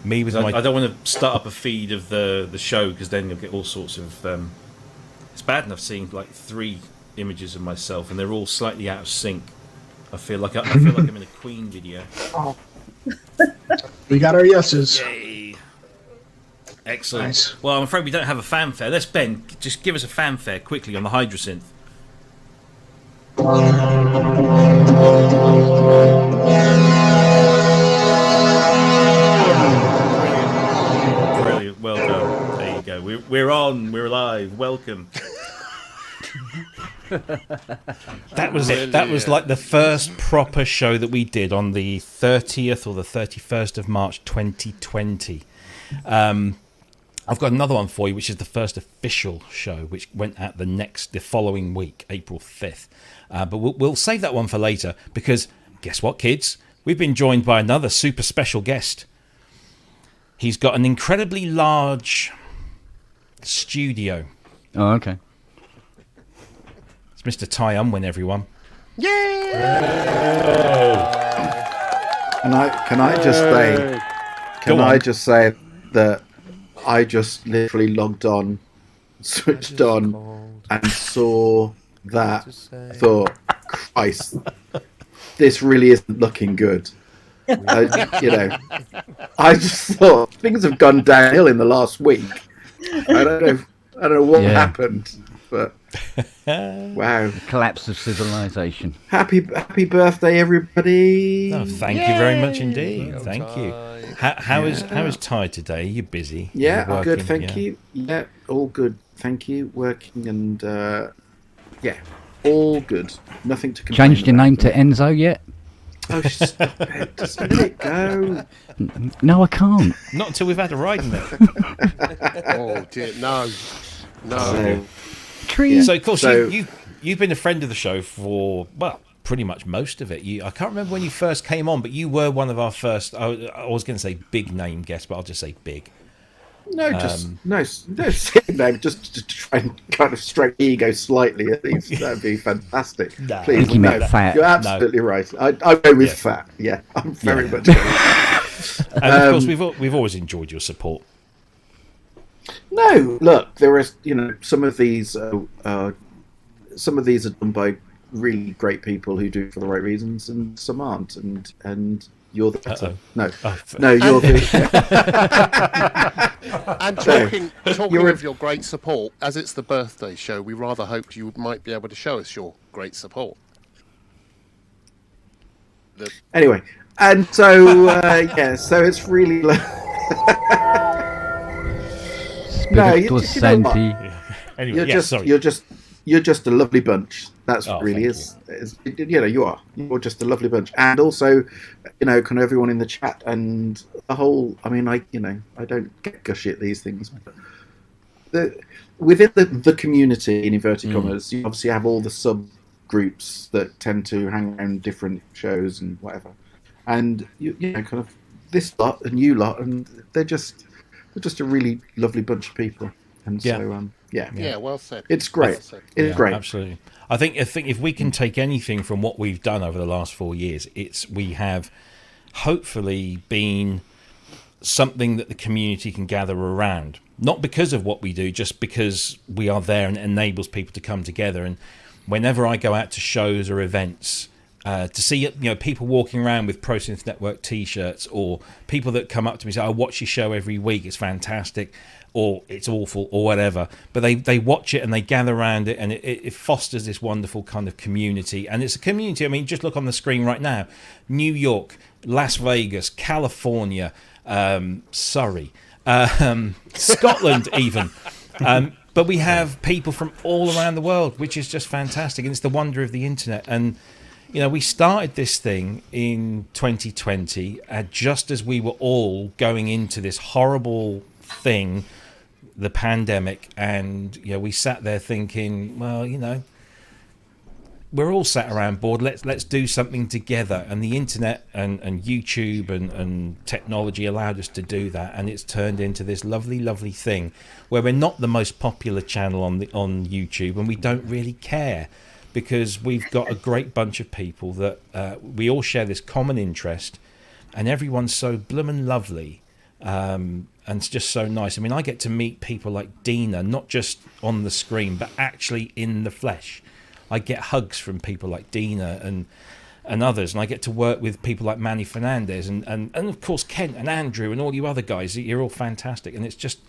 [SPEAKER 1] Me with
[SPEAKER 9] I
[SPEAKER 1] my...
[SPEAKER 9] don't want to start up a feed of the show, because then you'll get all sorts of... it's bad enough seeing like 3 images of myself, and they're all slightly out of sync. I feel like I'm in a Queen video.
[SPEAKER 10] We got our yeses.
[SPEAKER 9] Yay! Excellent.
[SPEAKER 10] Nice.
[SPEAKER 9] Well, I'm afraid we don't have a fanfare. Let's, Ben, just give us a fanfare quickly on the Hydrosynth. Brilliant. Well done. There you go. We're on. We're live. Welcome.
[SPEAKER 1] That was it. That was like the first proper show that we did on the 30th or the 31st of March 2020. I've got another one for you, which is the first official show, which went out the following week, April 5th. But we'll save that one for later, because guess what, kids? We've been joined by another super special guest. He's got an incredibly large studio.
[SPEAKER 2] Oh, okay.
[SPEAKER 1] It's Mr. Ty Unwin, everyone.
[SPEAKER 3] Yay!
[SPEAKER 11] Can I just say? Can I just say that I just literally logged on, switched on, and saw that. Thought, Christ, this really isn't looking good. I just thought things have gone downhill in the last week. I don't know what happened, but wow!
[SPEAKER 2] Collapse of civilization.
[SPEAKER 11] Happy birthday, everybody!
[SPEAKER 1] Oh, thank you very much indeed. Thank you. How is Ty today? Are you busy?
[SPEAKER 11] Yeah,
[SPEAKER 1] Are you
[SPEAKER 11] good.
[SPEAKER 1] working?
[SPEAKER 11] Thank you. Yeah, all good. Thank you. Working and all good. Nothing to complain
[SPEAKER 2] Changed your
[SPEAKER 11] about.
[SPEAKER 2] name to Enzo yet?
[SPEAKER 11] Oh, stop it. Just let it go.
[SPEAKER 2] No, I can't.
[SPEAKER 1] Not until we've had a ride in it.
[SPEAKER 3] Oh dear, no.
[SPEAKER 11] So,
[SPEAKER 2] Tree.
[SPEAKER 1] So, of course, you've been a friend of the show for, well, pretty much most of it. I can't remember when you first came on, but you were one of our first, I was going to say big name guests, but I'll just say big.
[SPEAKER 11] no, silly name, just to try and kind of stroke ego slightly at least. That'd be fantastic.
[SPEAKER 1] No.
[SPEAKER 11] Please,
[SPEAKER 2] I think you meant fat.
[SPEAKER 11] You're absolutely right. I go with fat. Yeah, I'm very much.
[SPEAKER 1] And of course, we've always enjoyed your support.
[SPEAKER 11] No, look, there is, some of these are done by really great people who do it for the right reasons, and some aren't, and you're the better. No, you're the.
[SPEAKER 3] And talking of your great support, as it's the birthday show, we rather hoped you might be able to show us your great support.
[SPEAKER 11] Anyway, and so so it's really. No, you know what?
[SPEAKER 1] Anyway,
[SPEAKER 11] You're just a lovely bunch. That's what really
[SPEAKER 1] thank
[SPEAKER 11] is. You are. You're just a lovely bunch, and also, kind of everyone in the chat and the whole. I mean, I don't get gushy at these things. But within the community, in inverted commas, you obviously have all the subgroups that tend to hang around different shows and whatever, and you know, kind of this lot and you lot, and they're just a really lovely bunch of people, and so
[SPEAKER 3] yeah, well said.
[SPEAKER 11] It's great.
[SPEAKER 3] Well said.
[SPEAKER 11] It's great.
[SPEAKER 1] Absolutely. I think if we can take anything from what we've done over the last 4 years, we have hopefully been something that the community can gather around. Not because of what we do, just because we are there and it enables people to come together. And whenever I go out to shows or events, to see people walking around with Pro Synth Network T-shirts, or people that come up to me and say, "I watch your show every week. It's fantastic," or "It's awful," or whatever. But they watch it and they gather around it, and it fosters this wonderful kind of community. And it's a community. I mean, just look on the screen right now: New York, Las Vegas, California, Surrey, Scotland, even. But we have people from all around the world, which is just fantastic, and it's the wonder of the internet. And we started this thing in 2020, just as we were all going into this horrible thing, the pandemic, and we sat there thinking, well, we're all sat around board. Let's do something together. And the internet and YouTube and technology allowed us to do that. And it's turned into this lovely, lovely thing where we're not the most popular channel on YouTube, and we don't really care because we've got a great bunch of people that we all share this common interest, and everyone's so bloomin' lovely. And it's just so nice. I mean, I get to meet people like Dina, not just on the screen, but actually in the flesh. I get hugs from people like Dina and others, and I get to work with people like Manny Fernandez and of course Kent and Andrew and all you other guys. You're all fantastic, and it's just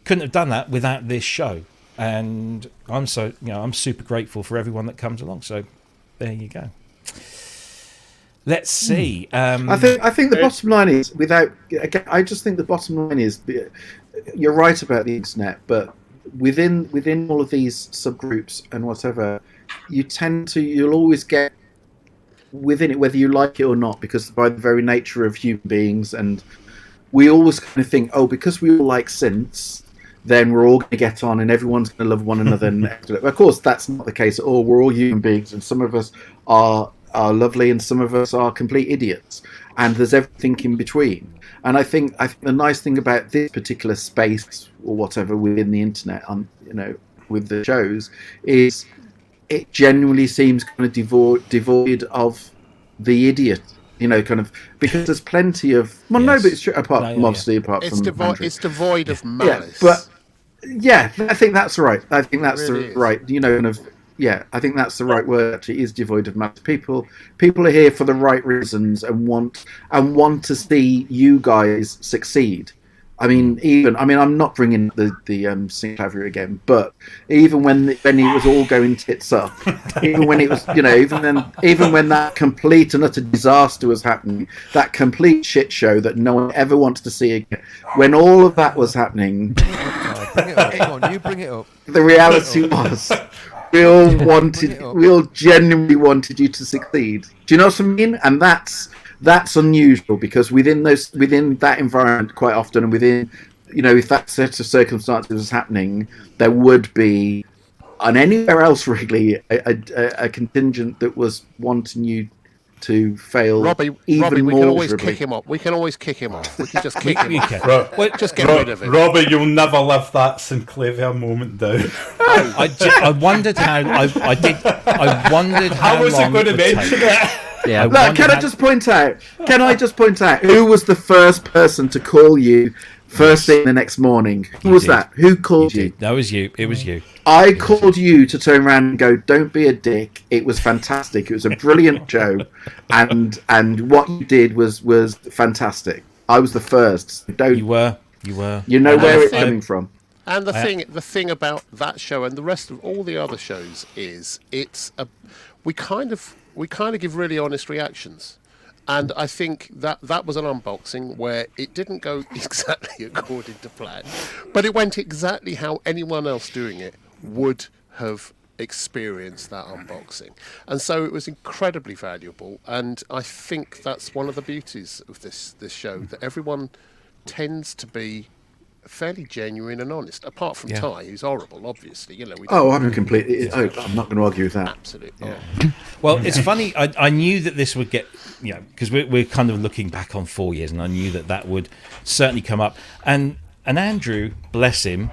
[SPEAKER 1] couldn't have done that without this show. And I'm super grateful for everyone that comes along. So there you go. Let's see.
[SPEAKER 11] I think the bottom line is I just think the bottom line is you're right about the internet, but within all of these subgroups and whatever, you'll always get within it whether you like it or not, because by the very nature of human beings, and we always kind of think, because we all like synths, then we're all going to get on and everyone's going to love one another. And of course, that's not the case at all. We're all human beings, and some of us are lovely and some of us are complete idiots, and there's everything in between. And I think the nice thing about this particular space or whatever within the internet, with the shows, is it genuinely seems kind of devoid of the idiot, kind of, because there's plenty of but it's true, apart from Andrew.
[SPEAKER 3] It's devoid of malice.
[SPEAKER 11] I think that's right. I think that's right. I think that's the right word. Actually, is devoid of malice. People are here for the right reasons and want to see you guys succeed. I'm not bringing the Sclavia again, but even when it was all going tits up, even when it was, even when that complete and utter disaster was happening, that complete shit show that no one ever wants to see again, when all of that was happening,
[SPEAKER 4] bring it up. Come on, you bring it up.
[SPEAKER 11] The reality was, we all genuinely wanted you to succeed. Do you know what I mean? And that's unusual, because within that environment, quite often, and within, if that set of circumstances was happening, there would be, and anywhere else really, a contingent that was wanting you to fail.
[SPEAKER 3] Robbie, we can always kick him off. We can just kick him off. Just get rid of it.
[SPEAKER 8] Robbie, you'll never live that Sclavia moment down.
[SPEAKER 1] I wondered how. I wondered how
[SPEAKER 8] was it going to mention it?
[SPEAKER 11] Yeah. Can I just point out who was the first person to call you first thing the next morning? Who was that? Who called you?
[SPEAKER 1] That was you. It was you.
[SPEAKER 11] I called you to turn around and go, "Don't be a dick. It was fantastic. It was a brilliant show, and what you did was fantastic." I was the first.
[SPEAKER 1] You were.
[SPEAKER 11] You know where it's coming from.
[SPEAKER 3] And the thing about that show and the rest of all the other shows is we kind of give really honest reactions. And I think that was an unboxing where it didn't go exactly according to plan, but it went exactly how anyone else doing it would have experienced that unboxing. And so it was incredibly valuable, and I think that's one of the beauties of this show, that everyone tends to be fairly genuine and honest, apart from Ty, who's horrible, obviously. I'm not going to argue with that. Absolutely.
[SPEAKER 1] Well, it's funny. I knew that this would get, because we're kind of looking back on 4 years, and I knew that would certainly come up. And Andrew, bless him,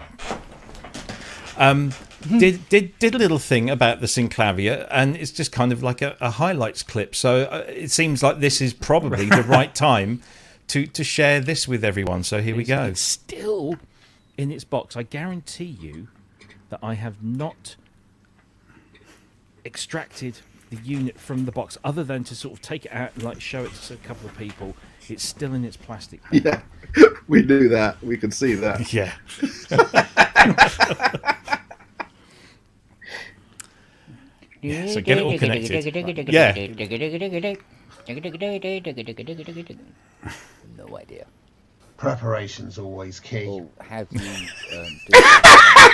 [SPEAKER 1] did a little thing about the Sclavia, and it's just kind of like a highlights clip. So it seems like this is probably the right time to share this with everyone. So here we go. It's still in its box. I guarantee you that I have not extracted the unit from the box, other than to sort of take it out and show it to a couple of people. It's still in its plastic bag.
[SPEAKER 11] Yeah, we knew that. We could see that.
[SPEAKER 1] Yeah. So get it all connected. Yeah.
[SPEAKER 2] No idea.
[SPEAKER 3] Preparation's always key.
[SPEAKER 2] Well, how do you do it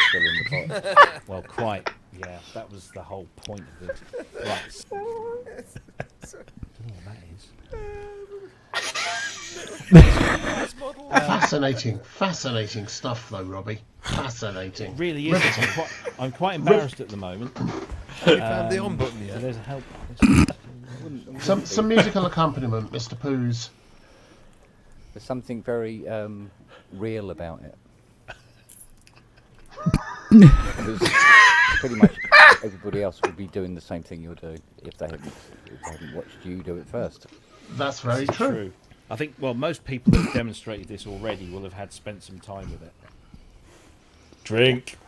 [SPEAKER 2] still in the box?
[SPEAKER 1] Well, quite. Yeah, that was the whole point of it. Right. I don't know what that is.
[SPEAKER 3] Fascinating stuff, though, Robbie. Fascinating.
[SPEAKER 1] It really is. I'm quite embarrassed at the moment.
[SPEAKER 4] found the on button yet?
[SPEAKER 1] There's a help.
[SPEAKER 3] Some musical accompaniment, Mr. Poos.
[SPEAKER 2] There's something very real about it. Because pretty much everybody else would be doing the same thing you're doing if they hadn't watched you do it first.
[SPEAKER 3] That's very true.
[SPEAKER 1] I think, well, most people that have demonstrated this already will have spent some time with it. Drink.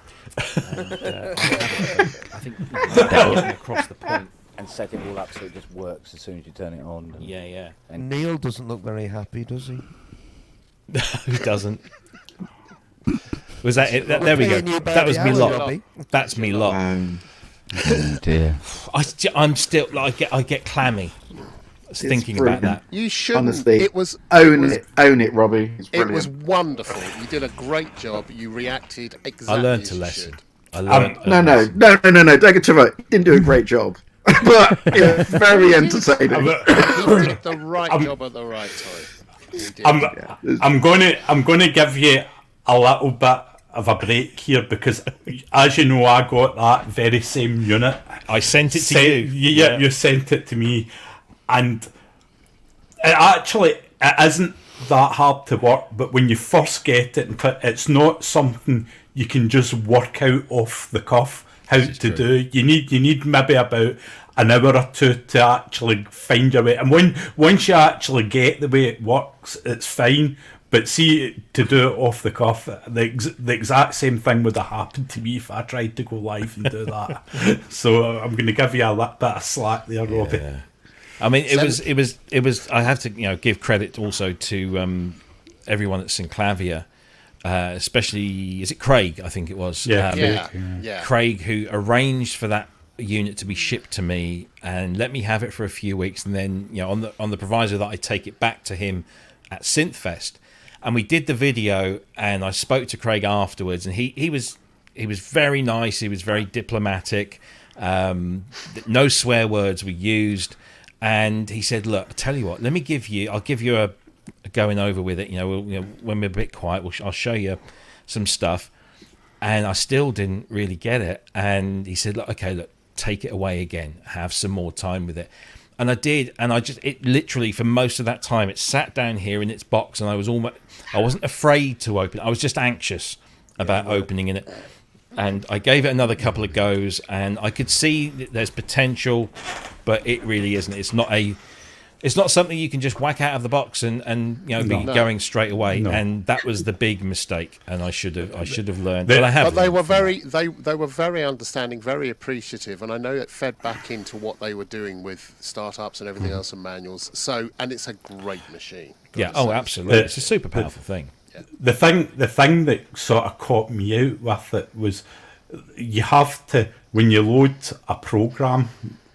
[SPEAKER 1] And, I think getting across the point.
[SPEAKER 2] And set it all up so it just works as soon as you turn it on.
[SPEAKER 1] Yeah.
[SPEAKER 4] And Neil doesn't look very happy, does he?
[SPEAKER 1] Who doesn't? Was that it? There we go. That was me lot. That's me lot.
[SPEAKER 2] Oh dear.
[SPEAKER 1] I'm still. I get clammy. Thinking about that.
[SPEAKER 3] You should.
[SPEAKER 11] Honestly,
[SPEAKER 3] It was
[SPEAKER 11] own it, Robbie. It's
[SPEAKER 3] It
[SPEAKER 11] brilliant.
[SPEAKER 3] was wonderful. You did a great job. You reacted exactly.
[SPEAKER 1] I learned
[SPEAKER 3] as
[SPEAKER 1] a
[SPEAKER 3] you
[SPEAKER 1] lesson.
[SPEAKER 3] should.
[SPEAKER 1] I learned.
[SPEAKER 11] No. Don't get too right. He didn't do a great job, but yeah, very entertaining.
[SPEAKER 3] He did the right job at the right time. He did.
[SPEAKER 8] I'm going to give you a little bit of a break here because, as you know, I got that very same unit.
[SPEAKER 1] I sent it to you.
[SPEAKER 8] Yeah, you sent it to me, and it isn't that hard to work. But when you first get it, it's not something you can just work out off the cuff how to do. You need maybe about an hour or two to actually find your way. And once you actually get the way it works, it's fine. But see, to do it off the cuff, the exact same thing would have happened to me if I tried to go live and do that. So I'm going to give you a little bit of slack there, Robbie.
[SPEAKER 1] Yeah. I mean, it was. I have to, give credit also to everyone at Sclavia, especially is it Craig? I think it was.
[SPEAKER 3] Yeah.
[SPEAKER 1] Craig, who arranged for that unit to be shipped to me and let me have it for a few weeks, and then on the proviso that I take it back to him at Synthfest. And we did the video, and I spoke to Craig afterwards, and he was very nice. He was very diplomatic. No swear words were used, and he said, "Look, I tell you what. I'll give you a going over with it. When we're a bit quiet, I'll show you some stuff." And I still didn't really get it. And he said, "Look, take it away again. Have some more time with it." And I did, and it literally for most of that time, it sat down here in its box, and I wasn't afraid to open it. I was just anxious about opening it. And I gave it another couple of goes, and I could see that there's potential, but it really isn't. It's not something you can just whack out of the box and be going straight away. No. And that was the big mistake, and I should have learned. But I have.
[SPEAKER 3] But they were very understanding, very appreciative, and I know it fed back into what they were doing with startups and everything else and manuals. And it's a great machine.
[SPEAKER 1] Yeah. Oh, absolutely. It's a super powerful thing.
[SPEAKER 8] Yeah. The thing that sort of caught me out with it was you have to, when you load a program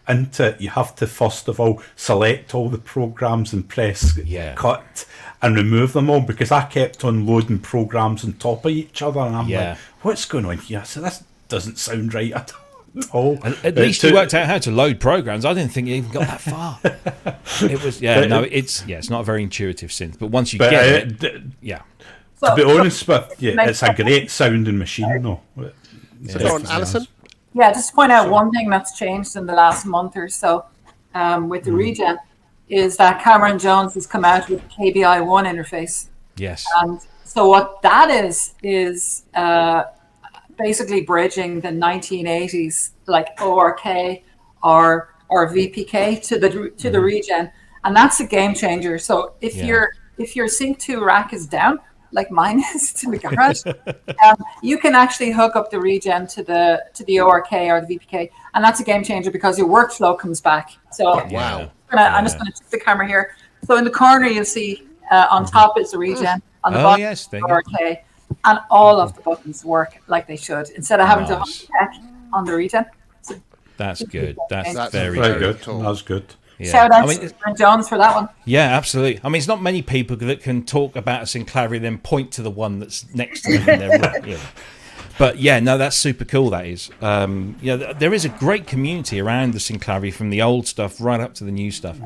[SPEAKER 8] into it, you have to first of all select all the programs and press cut and remove them all, because I kept on loading programs on top of each other, and I'm like, what's going on here? So this doesn't sound right at all.
[SPEAKER 1] At least you worked out how to load programs. I didn't think you even got that far. It was it's not a very intuitive synth, but once you get it,
[SPEAKER 8] to be honest with you, it's a great sounding machine though.
[SPEAKER 3] So go on, Alison.
[SPEAKER 7] Yeah, just to point out one thing that's changed in the last month or so with the regen is that Cameron Jones has come out with KBI1 interface.
[SPEAKER 1] Yes.
[SPEAKER 7] And so what that is basically bridging the 1980s like ORK or VPK to the regen, and that's a game changer. So if your Sync 2 rack is down, like mine is in the garage, you can actually hook up the regen to the ORK or the VPK, and that's a game changer because your workflow comes back. So
[SPEAKER 3] wow,
[SPEAKER 7] I'm just going to tip the camera here. So in the corner you'll see on top is the regen, on the bottom is the ORK, and all of the buttons work like they should instead of having to check on the regen. So
[SPEAKER 1] that's good. That's very
[SPEAKER 8] good.
[SPEAKER 3] Cool.
[SPEAKER 8] That's good.
[SPEAKER 1] Yeah.
[SPEAKER 7] Shout out to Cameron Jones for that one.
[SPEAKER 1] Yeah, absolutely. I mean, it's not many people that can talk about a Sclavia then point to the one that's next to them. But yeah, no, that's super cool. That is, there is a great community around the Synclavi, from the old stuff right up to the new stuff,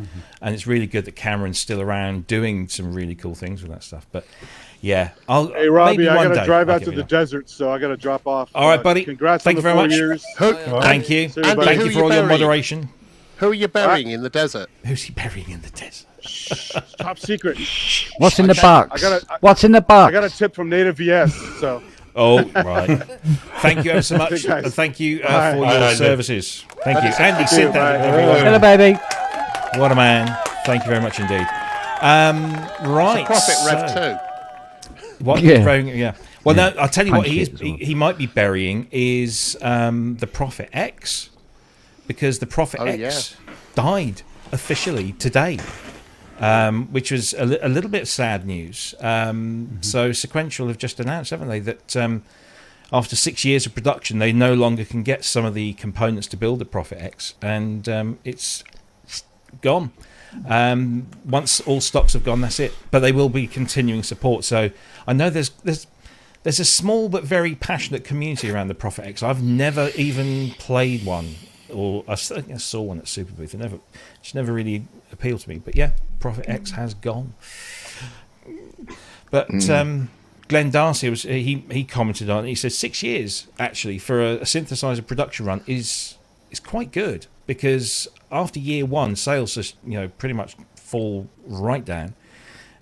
[SPEAKER 1] and it's really good that Cameron's still around doing some really cool things with that stuff. But yeah,
[SPEAKER 5] Hey Robbie, I got to drive out to the desert, so I got to drop off.
[SPEAKER 1] All right, buddy.
[SPEAKER 5] Congrats.
[SPEAKER 1] Thank
[SPEAKER 5] on
[SPEAKER 1] you very
[SPEAKER 5] the 4
[SPEAKER 1] much.
[SPEAKER 5] years.
[SPEAKER 1] Thank you.
[SPEAKER 3] Andy,
[SPEAKER 1] Thank
[SPEAKER 3] who
[SPEAKER 1] you
[SPEAKER 3] are
[SPEAKER 1] for all your
[SPEAKER 3] burying?
[SPEAKER 1] moderation.
[SPEAKER 3] Who are you burying in the desert?
[SPEAKER 1] Who's he burying in the desert?
[SPEAKER 5] Top secret.
[SPEAKER 2] What's in the box?
[SPEAKER 5] I
[SPEAKER 2] What's in the box?
[SPEAKER 5] I got a tip from Native VS, so.
[SPEAKER 1] Oh, right. Thank you ever so much.
[SPEAKER 5] Guys.
[SPEAKER 1] And thank you
[SPEAKER 5] Bye.
[SPEAKER 1] for
[SPEAKER 5] Bye,
[SPEAKER 1] your
[SPEAKER 5] Andy.
[SPEAKER 1] services. Thank you. Andy
[SPEAKER 5] Thank you.
[SPEAKER 1] Synth,
[SPEAKER 5] Bye.
[SPEAKER 1] everyone.
[SPEAKER 2] Hello, baby.
[SPEAKER 1] What a man. Thank you very much indeed. Right.
[SPEAKER 3] Profit
[SPEAKER 1] so-
[SPEAKER 3] Rev 2.
[SPEAKER 1] What?
[SPEAKER 2] Yeah.
[SPEAKER 1] Well,
[SPEAKER 2] Yeah.
[SPEAKER 1] no, I'll tell you what
[SPEAKER 2] Punch it as well.
[SPEAKER 1] he might be burying is the Prophet X, because the Prophet X died officially today, which was a little bit sad news. So Sequential have just announced, haven't they, that after 6 years of production, they no longer can get some of the components to build the Prophet X, and it's gone. Once all stocks have gone, that's it. But they will be continuing support. So I know there's a small but very passionate community around the Prophet X. I've never even played one, or I think I saw one at Super Booth. It's never really appealed to me. But yeah, Prophet X has gone. But Glenn Darcy he commented on it. He said 6 years actually for a synthesizer production run is quite good, because after year one, sales just pretty much fall right down,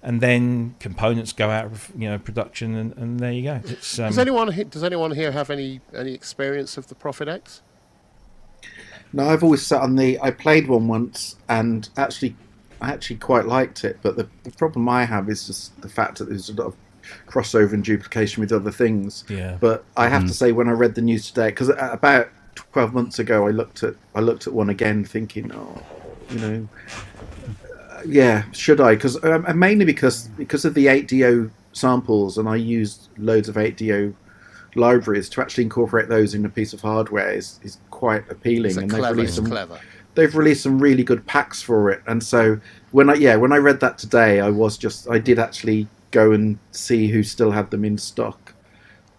[SPEAKER 1] and then components go out of production, and there you go. It's,
[SPEAKER 3] Does anyone here have any experience of the Prophet X?
[SPEAKER 11] No, I've always sat on I played one once, and I actually quite liked it. But the problem I have is just the fact that there's a lot of crossover and duplication with other things.
[SPEAKER 1] Yeah.
[SPEAKER 11] But I have to say, when I read the news today, because about 12 months ago, I looked at one again, thinking, should I? Because mainly because of the 8DO samples, and I used loads of 8DO libraries to actually incorporate those in a piece of hardware is quite appealing. And
[SPEAKER 3] Clever.
[SPEAKER 11] They've released some really good packs for it. And so when I read that today, I did actually go and see who still had them in stock,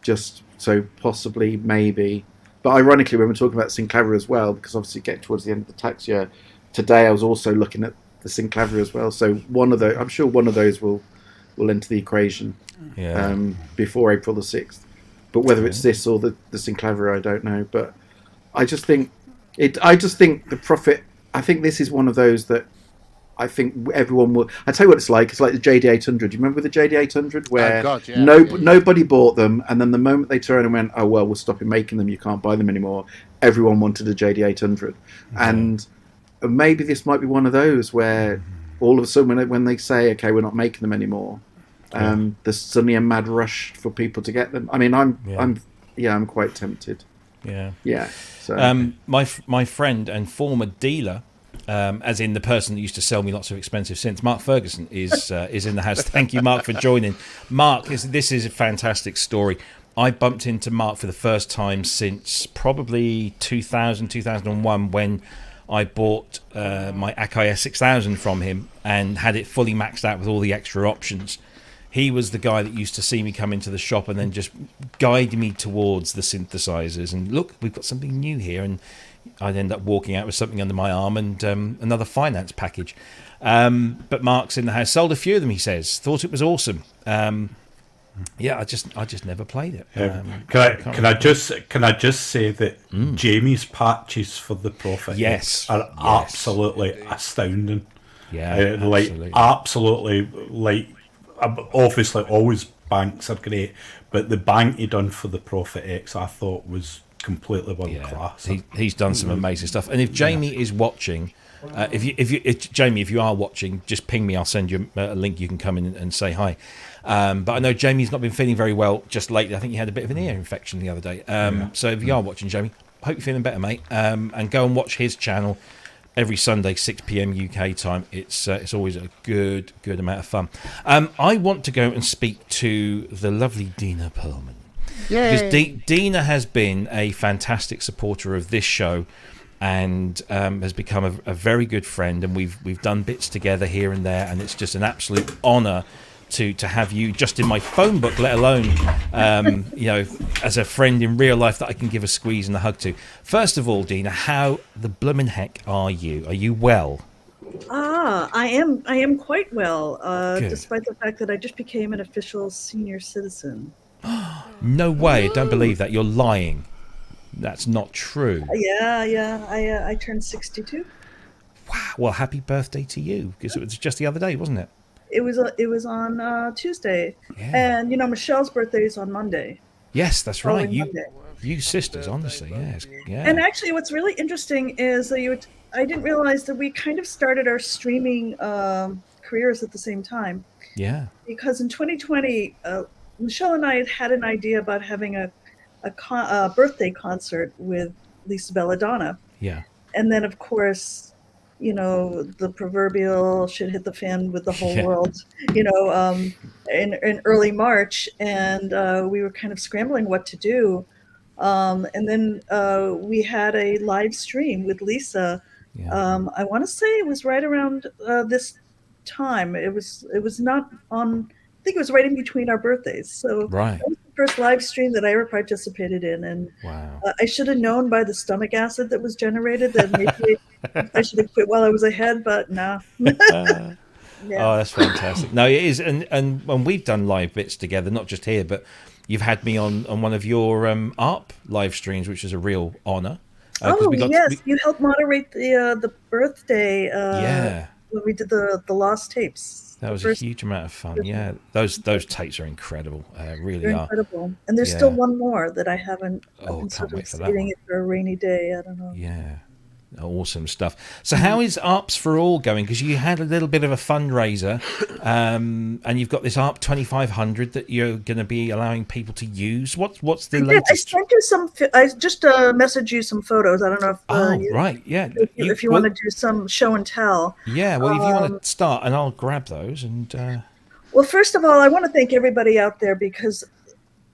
[SPEAKER 11] just so possibly maybe. But ironically, when we're talking about Synclavier as well, because obviously getting towards the end of the tax year, today I was also looking at the Synclavier as well. So I'm sure one of those will enter the equation before April the 6th. But whether it's this or the Synclavier, I don't know. But I just think the Prophet. I think this is one of those that I think everyone will. I tell you what it's like. It's like the JD800. Do you remember the JD800 where nobody bought them, and then the moment they turned and went, "Oh well, we're stopping making them. You can't buy them anymore." Everyone wanted a JD800, and maybe this might be one of those where all of a sudden, when they say, "Okay, we're not making them anymore," there's suddenly a mad rush for people to get them. I mean, I'm quite tempted. Yeah. So
[SPEAKER 1] my friend and former dealer, as in the person that used to sell me lots of expensive synths, Mark Ferguson is in the house. Thank you, Mark, for joining. Mark, this is a fantastic story. I bumped into Mark for the first time since probably 2001 when I bought my Akai S6000 from him and had it fully maxed out with all the extra options. He was the guy that used to see me come into the shop and then just guide me towards the synthesizers and look, we've got something new here, and I'd end up walking out with something under my arm and another finance package. But Mark's in the house, sold a few of them, he says, thought it was awesome. I just never played it.
[SPEAKER 8] Can I just say that Jamie's patches for the Prophet are absolutely astounding. Absolutely, obviously always banks are great, but the bank he done for the Prophet X I thought was completely world class.
[SPEAKER 1] He's done some amazing stuff. And if Jamie is watching, Jamie, if you are watching, just ping me. I'll send you a link. You can come in and say hi. But I know Jamie's not been feeling very well just lately. I think he had a bit of an ear infection the other day. So if you are watching, Jamie, hope you're feeling better, mate. And go and watch his channel every Sunday, 6 p.m. UK time. It's always a good amount of fun. I want to go and speak to the lovely Dina Pearlman. Because Dina has been a fantastic supporter of this show and has become a very good friend, and we've done bits together here and there, and it's just an absolute honour to have you just in my phone book, let alone as a friend in real life that I can give a squeeze and a hug to. First of all, Dina, how the bloomin' heck are you? Are you well?
[SPEAKER 6] I am quite well, despite the fact that I just became an official senior citizen.
[SPEAKER 1] No way! I don't believe that. You're lying. That's not true.
[SPEAKER 6] Yeah. I turned 62.
[SPEAKER 1] Wow. Well, happy birthday to you, because it was just the other day, wasn't it?
[SPEAKER 6] It was on Tuesday,
[SPEAKER 1] Yeah.
[SPEAKER 6] and Michelle's birthday is on Monday.
[SPEAKER 1] Yes, that's right.
[SPEAKER 6] Monday.
[SPEAKER 1] You sisters, honestly, yes. Yeah.
[SPEAKER 6] And actually, what's really interesting is that I didn't realize that we kind of started our streaming careers at the same time.
[SPEAKER 1] Yeah.
[SPEAKER 6] Because in 2020, Michelle and I had an idea about having a birthday concert with Lisa Belladonna.
[SPEAKER 1] Yeah.
[SPEAKER 6] And then, of course, the proverbial shit hit the fan with the whole world, in early March. And we were kind of scrambling what to do. And then we had a live stream with Lisa. Yeah. I want to say it was right around this time. It was not on. I think it was right in between our birthdays. So
[SPEAKER 1] right.
[SPEAKER 6] That was the first live stream that I ever participated in, and
[SPEAKER 1] wow.
[SPEAKER 6] I should have known by the stomach acid that was generated that maybe I should have quit while I was ahead, but no.
[SPEAKER 1] Yeah. Oh, that's fantastic. No, it is, and when we've done live bits together, not just here, but you've had me on one of your ARP live streams, which is a real honour.
[SPEAKER 6] You helped moderate the birthday. When we did the lost tapes.
[SPEAKER 1] That was a huge amount of fun. Yeah, those tapes are incredible. Really
[SPEAKER 6] They're
[SPEAKER 1] are
[SPEAKER 6] incredible. And there's still one more that I haven't.
[SPEAKER 1] Oh, can't wait for that
[SPEAKER 6] saving it for a rainy day. I don't know.
[SPEAKER 1] Yeah. Awesome stuff. So how is ARPS for All going? Because you had a little bit of a fundraiser, and you've got this ARP 2500 that you're going to be allowing people to use. What's the latest?
[SPEAKER 6] I sent you some. I just messaged you some photos. I don't know if.
[SPEAKER 1] Right. Yeah.
[SPEAKER 6] If you want to do some show and tell.
[SPEAKER 1] Yeah. Well, if you want to start, and I'll grab those. And
[SPEAKER 6] well, first of all, I want to thank everybody out there because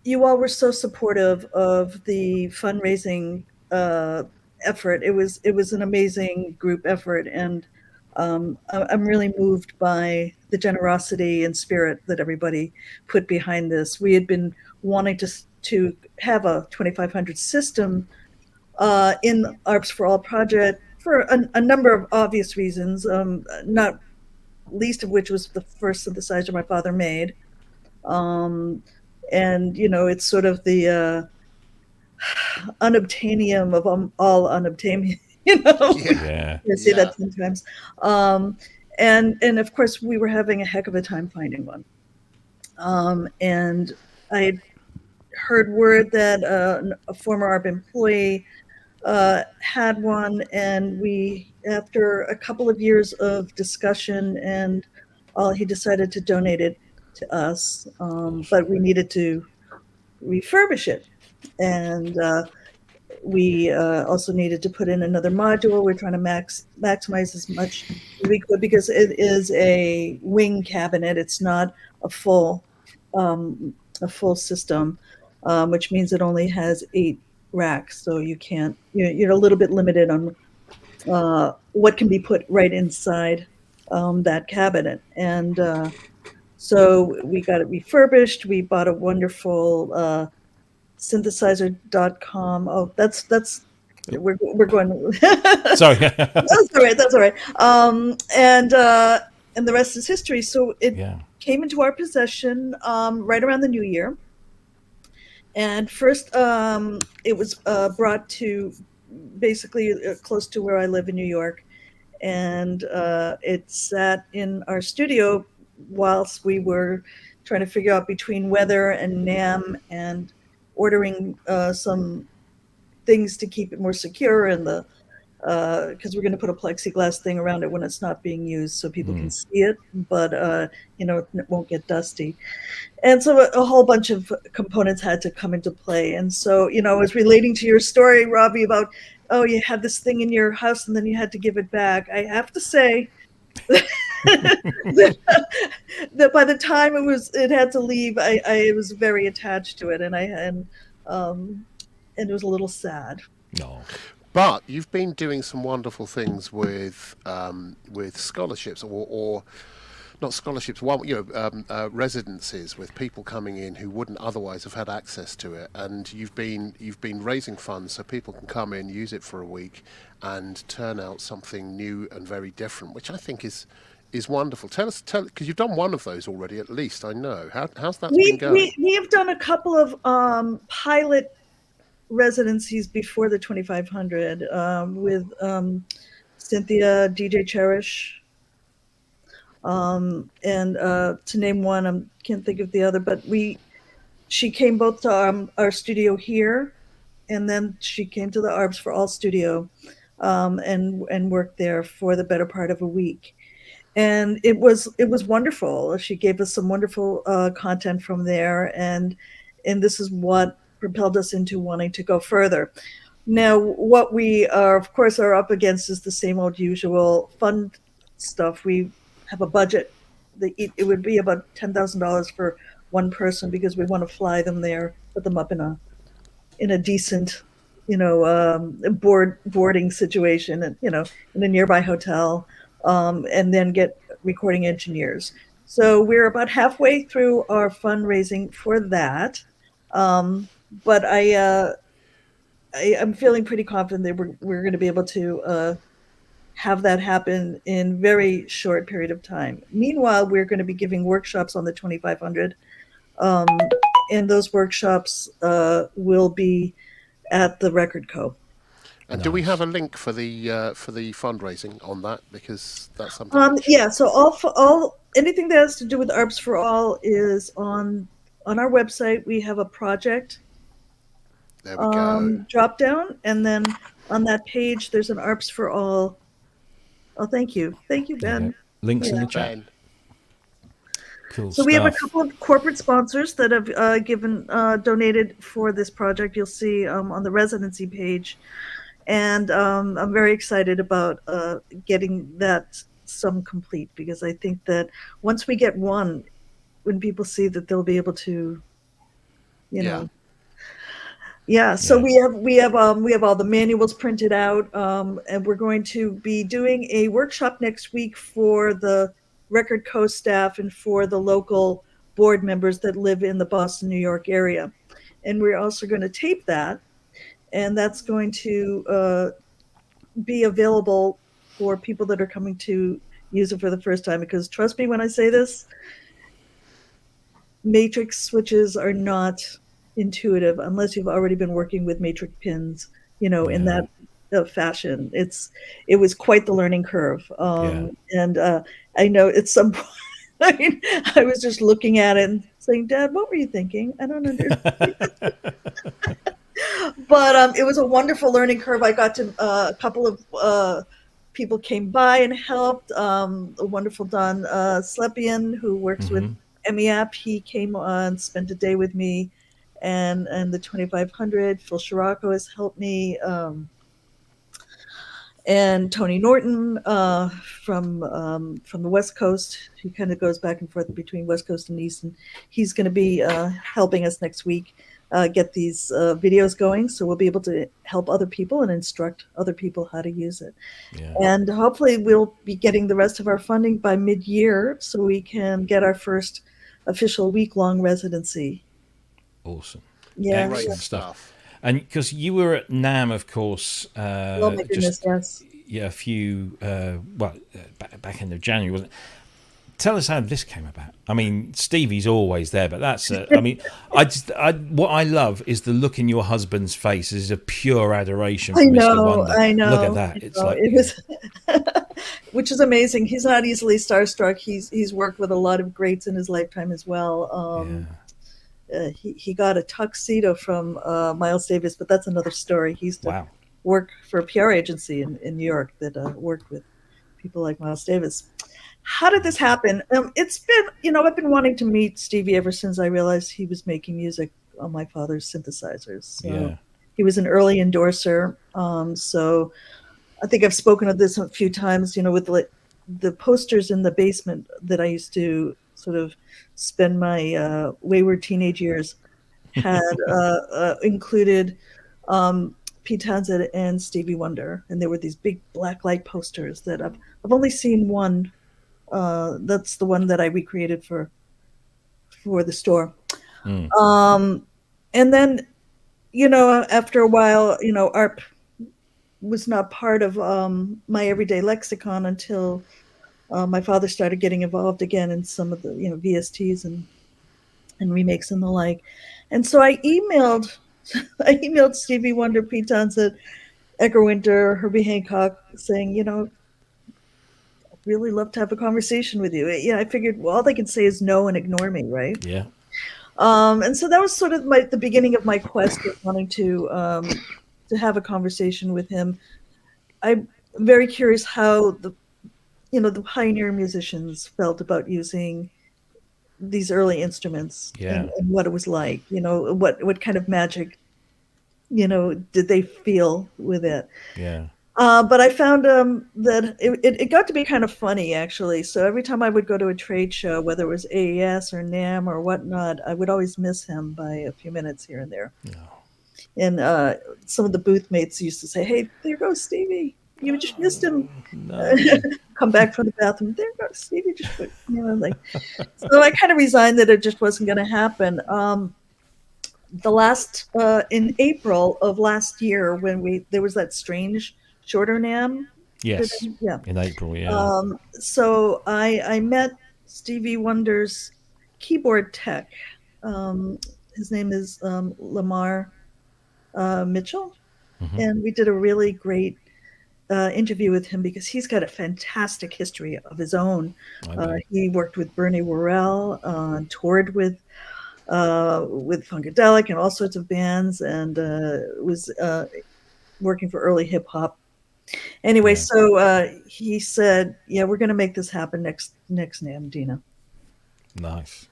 [SPEAKER 6] you all were so supportive of the fundraising effort. It was an amazing group effort, and I'm really moved by the generosity and spirit that everybody put behind this. We had been wanting to have a 2500 system in ARPS for All project for a number of obvious reasons, not least of which was the first synthesizer my father made, and it's sort of the unobtainium of all unobtainium,
[SPEAKER 1] Yeah.
[SPEAKER 6] I say that 10 times. And of course we were having a heck of a time finding one. And I had heard word that a former ARP employee had one, and we, after a couple of years of discussion and he decided to donate it to us, but we needed to refurbish it. And we also needed to put in another module. We're trying to maximize as much as we could because it is a wing cabinet. It's not a full system, which means it only has 8 racks. So you can't. You're a little bit limited on what can be put right inside that cabinet. And so we got it refurbished. We bought a wonderful. Synthesizer.com. Oh, that's we're going.
[SPEAKER 1] Sorry.
[SPEAKER 6] That's all right. And the rest is history. So it came into our possession right around the New Year. And first, it was brought to basically close to where I live in New York, and it sat in our studio whilst we were trying to figure out between weather and NAMM and ordering some things to keep it more secure, and the because we're going to put a plexiglass thing around it when it's not being used so people can see it, but it won't get dusty. And so a whole bunch of components had to come into play. And so I was relating to your story, Robbie, about you had this thing in your house and then you had to give it back. I have to say that by the time it had to leave, I was very attached to it, and it was a little sad.
[SPEAKER 1] No.
[SPEAKER 3] But you've been doing some wonderful things with scholarships, or not scholarships, residencies with people coming in who wouldn't otherwise have had access to it, and you've been raising funds so people can come in, use it for a week, and turn out something new and very different, which I think is wonderful. Tell because you've done one of those already, at least I know. How's that been going?
[SPEAKER 6] We have done a couple of pilot residencies before the 2500 with Cynthia, DJ Cherish. And to name one, I can't think of the other, but she came both to our studio here, and then she came to the Arbs for All studio, and worked there for the better part of a week, and it was wonderful. She gave us some wonderful content from there, and this is what propelled us into wanting to go further. Now, what we are, of course, are up against is the same old usual fund stuff. We have a budget. It would be about $10,000 for one person because we want to fly them there, put them up in a decent, boarding situation, and in a nearby hotel, and then get recording engineers. So we're about halfway through our fundraising for that, but I'm feeling pretty confident that we're going to be able to have that happen in very short period of time. Meanwhile, we're going to be giving workshops on the 2500, and those workshops will be at the Record Co.
[SPEAKER 3] And do we have a link for the fundraising on that? Because that's something.
[SPEAKER 6] Yeah. So all anything that has to do with Arbs for All is on our website. We have a project.
[SPEAKER 3] There we go.
[SPEAKER 6] Drop down, and then on that page, there's an Arbs for All. Oh, thank you, Ben.
[SPEAKER 1] Yeah. Links in the chat. Cool.
[SPEAKER 6] So we have a couple of corporate sponsors that have donated for this project. You'll see on the residency page, and I'm very excited about getting that sum complete, because I think that once we get one, when people see that, they'll be able to, Yeah, so we have all the manuals printed out, and we're going to be doing a workshop next week for the Record Co staff and for the local board members that live in the Boston, New York area. And we're also going to tape that, and that's going to be available for people that are coming to use it for the first time, because trust me when I say this, matrix switches are not intuitive unless you've already been working with matrix pins, in that fashion. It was quite the learning curve, and I know at some point I was just looking at it and saying, "Dad, what were you thinking? I don't understand." But it was a wonderful learning curve. I got to a couple of people came by and helped. A wonderful Don Slepian, who works with MEAP, he came on, spent a day with me. And the 2500, Phil Scirocco has helped me, and Tony Norton from the West Coast. He kind of goes back and forth between West Coast and East, and he's going to be helping us next week get these videos going, so we'll be able to help other people and instruct other people how to use it. Yeah. And hopefully we'll be getting the rest of our funding by mid-year, so we can get our first official week-long residency.
[SPEAKER 1] Awesome.
[SPEAKER 6] Yeah.
[SPEAKER 1] Excellent stuff. And because you were at NAMM, of course,
[SPEAKER 6] oh my goodness, yes.
[SPEAKER 1] Yeah, a few, back end of January, wasn't it? Tell us how this came about. I mean, Stevie's always there, but that's, what I love is the look in your husband's face is a pure adoration for Mr. Wonder.
[SPEAKER 6] I know.
[SPEAKER 1] Look at that. It's like,
[SPEAKER 6] it was, which is amazing. He's not easily starstruck. He's worked with a lot of greats in his lifetime as well. He got a tuxedo from Miles Davis, but that's another story. He used to work for a PR agency in New York that worked with people like Miles Davis. How did this happen? It's been, I've been wanting to meet Stevie ever since I realized he was making music on my father's synthesizers. So he was an early endorser. So I think I've spoken of this a few times, with the posters in the basement that I used to sort of spend my wayward teenage years had included Pete Townsend and Stevie Wonder, and there were these big black light posters that I've only seen one That's the one that I recreated for the store. And then, after a while, ARP was not part of my everyday lexicon until my father started getting involved again in some of the VSTs and remakes and the like. And so I emailed Stevie Wonder, Pete Townsend, Edgar Winter, Herbie Hancock, saying, I'd really love to have a conversation with you. I figured, well, all they can say is no and ignore me, right?
[SPEAKER 1] Yeah.
[SPEAKER 6] And so that was sort of the beginning of my quest of wanting to have a conversation with him. I'm very curious how the pioneer musicians felt about using these early instruments and what it was like, what kind of magic, did they feel with it?
[SPEAKER 1] Yeah.
[SPEAKER 6] But I found that it got to be kind of funny, actually. So every time I would go to a trade show, whether it was AES or NAMM or whatnot, I would always miss him by a few minutes here and there.
[SPEAKER 1] No.
[SPEAKER 6] And some of the booth mates used to say, "Hey, there goes Stevie. You just missed him."
[SPEAKER 1] No.
[SPEAKER 6] Come back from the bathroom. There goes Stevie. Just So I kind of resigned that it just wasn't going to happen. The last in April of last year, when there was that strange shorter NAMM.
[SPEAKER 1] Yes.
[SPEAKER 6] Yeah.
[SPEAKER 1] In April. Yeah.
[SPEAKER 6] So I met Stevie Wonder's keyboard tech. His name is Lamar Mitchell, and we did a really great interview with him because he's got a fantastic history of his own. He worked with Bernie Worrell, toured with Funkadelic and all sorts of bands, and was working for early hip hop. Anyway, so he said, "Yeah, we're going to make this happen next NAMM, Dina."
[SPEAKER 1] Nice.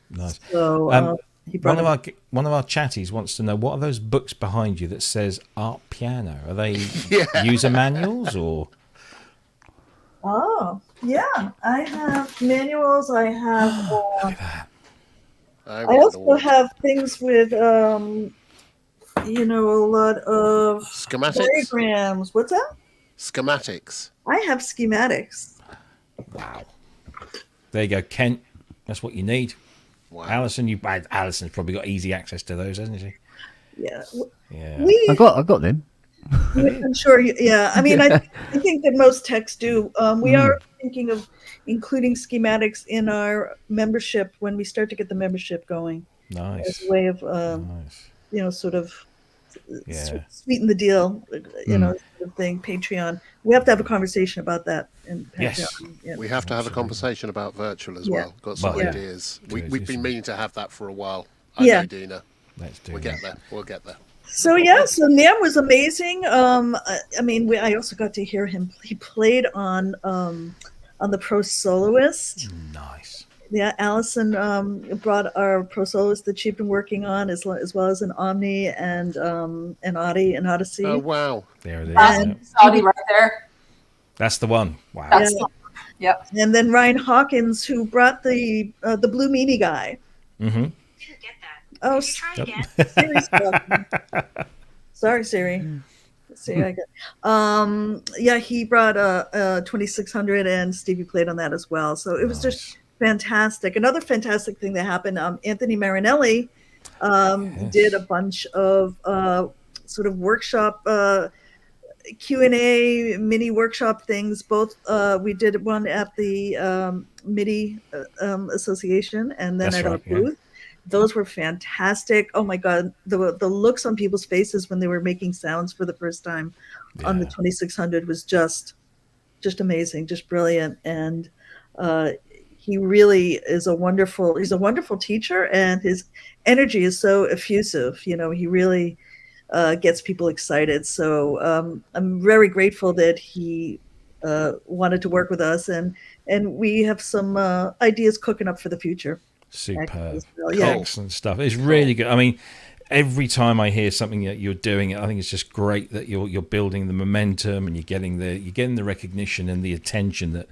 [SPEAKER 6] So he brought
[SPEAKER 1] one of our chatties wants to know, what are those books behind you that says Art Piano? Are they user manuals or?
[SPEAKER 6] Oh yeah, I have manuals. I have.
[SPEAKER 1] Look at that.
[SPEAKER 6] I also have things with a lot of
[SPEAKER 3] schematics.
[SPEAKER 6] Diagrams. What's that?
[SPEAKER 3] Schematics.
[SPEAKER 6] I have schematics.
[SPEAKER 1] Wow. There you go, Kent. That's what you need.
[SPEAKER 3] Wow.
[SPEAKER 1] Alison's probably got easy access to those, hasn't she?
[SPEAKER 6] Yeah.
[SPEAKER 1] Yeah.
[SPEAKER 2] I got them.
[SPEAKER 6] I'm sure. Yeah. I mean, I think that most techs do. We are thinking of including schematics in our membership when we start to get the membership going.
[SPEAKER 1] Nice.
[SPEAKER 6] As a way of, sort of sweeten the deal, sort of thing. Patreon. We have to have a conversation about that. In Patreon.
[SPEAKER 1] Yes.
[SPEAKER 6] Yeah.
[SPEAKER 3] We have to have a conversation about virtual as well. Got some ideas. We've been meaning to have that for a while. I know, Dina.
[SPEAKER 1] Let's do
[SPEAKER 3] We'll
[SPEAKER 1] that.
[SPEAKER 3] get there. We'll get there.
[SPEAKER 6] So so NAMM was amazing. I mean, I also got to hear him. He played on the Pro Soloist.
[SPEAKER 1] Nice.
[SPEAKER 6] Yeah, Allison brought our Pro Soloist that she'd been working on, as well as an Omni and an Odyssey.
[SPEAKER 3] Oh wow!
[SPEAKER 1] There it is.
[SPEAKER 6] And
[SPEAKER 7] Audi right there.
[SPEAKER 1] That's the one. Wow.
[SPEAKER 7] That's yep.
[SPEAKER 6] And then Ryan Hawkins, who brought the Blue Meanie guy.
[SPEAKER 1] Mm-hmm.
[SPEAKER 6] Oh, Siri's talking. Sorry, Siri. Let's see, I get. He brought a 2600, and Stevie played on that as well. So it was just fantastic. Another fantastic thing that happened. Anthony Marinelli did a bunch of sort of workshop Q&A mini workshop things. Both we did one at the MIDI Association, and then at our booth. Those were fantastic. Oh my God, the looks on people's faces when they were making sounds for the first time on the 2600 was just amazing, just brilliant. And he really is he's a wonderful teacher, and his energy is so effusive. He really gets people excited. So I'm very grateful that he wanted to work with us, and we have some ideas cooking up for the future.
[SPEAKER 1] Superb. Excellent stuff. It's really good. I mean, every time I hear something that you're doing, I think it's just great that you're building the momentum, and you're getting the recognition and the attention that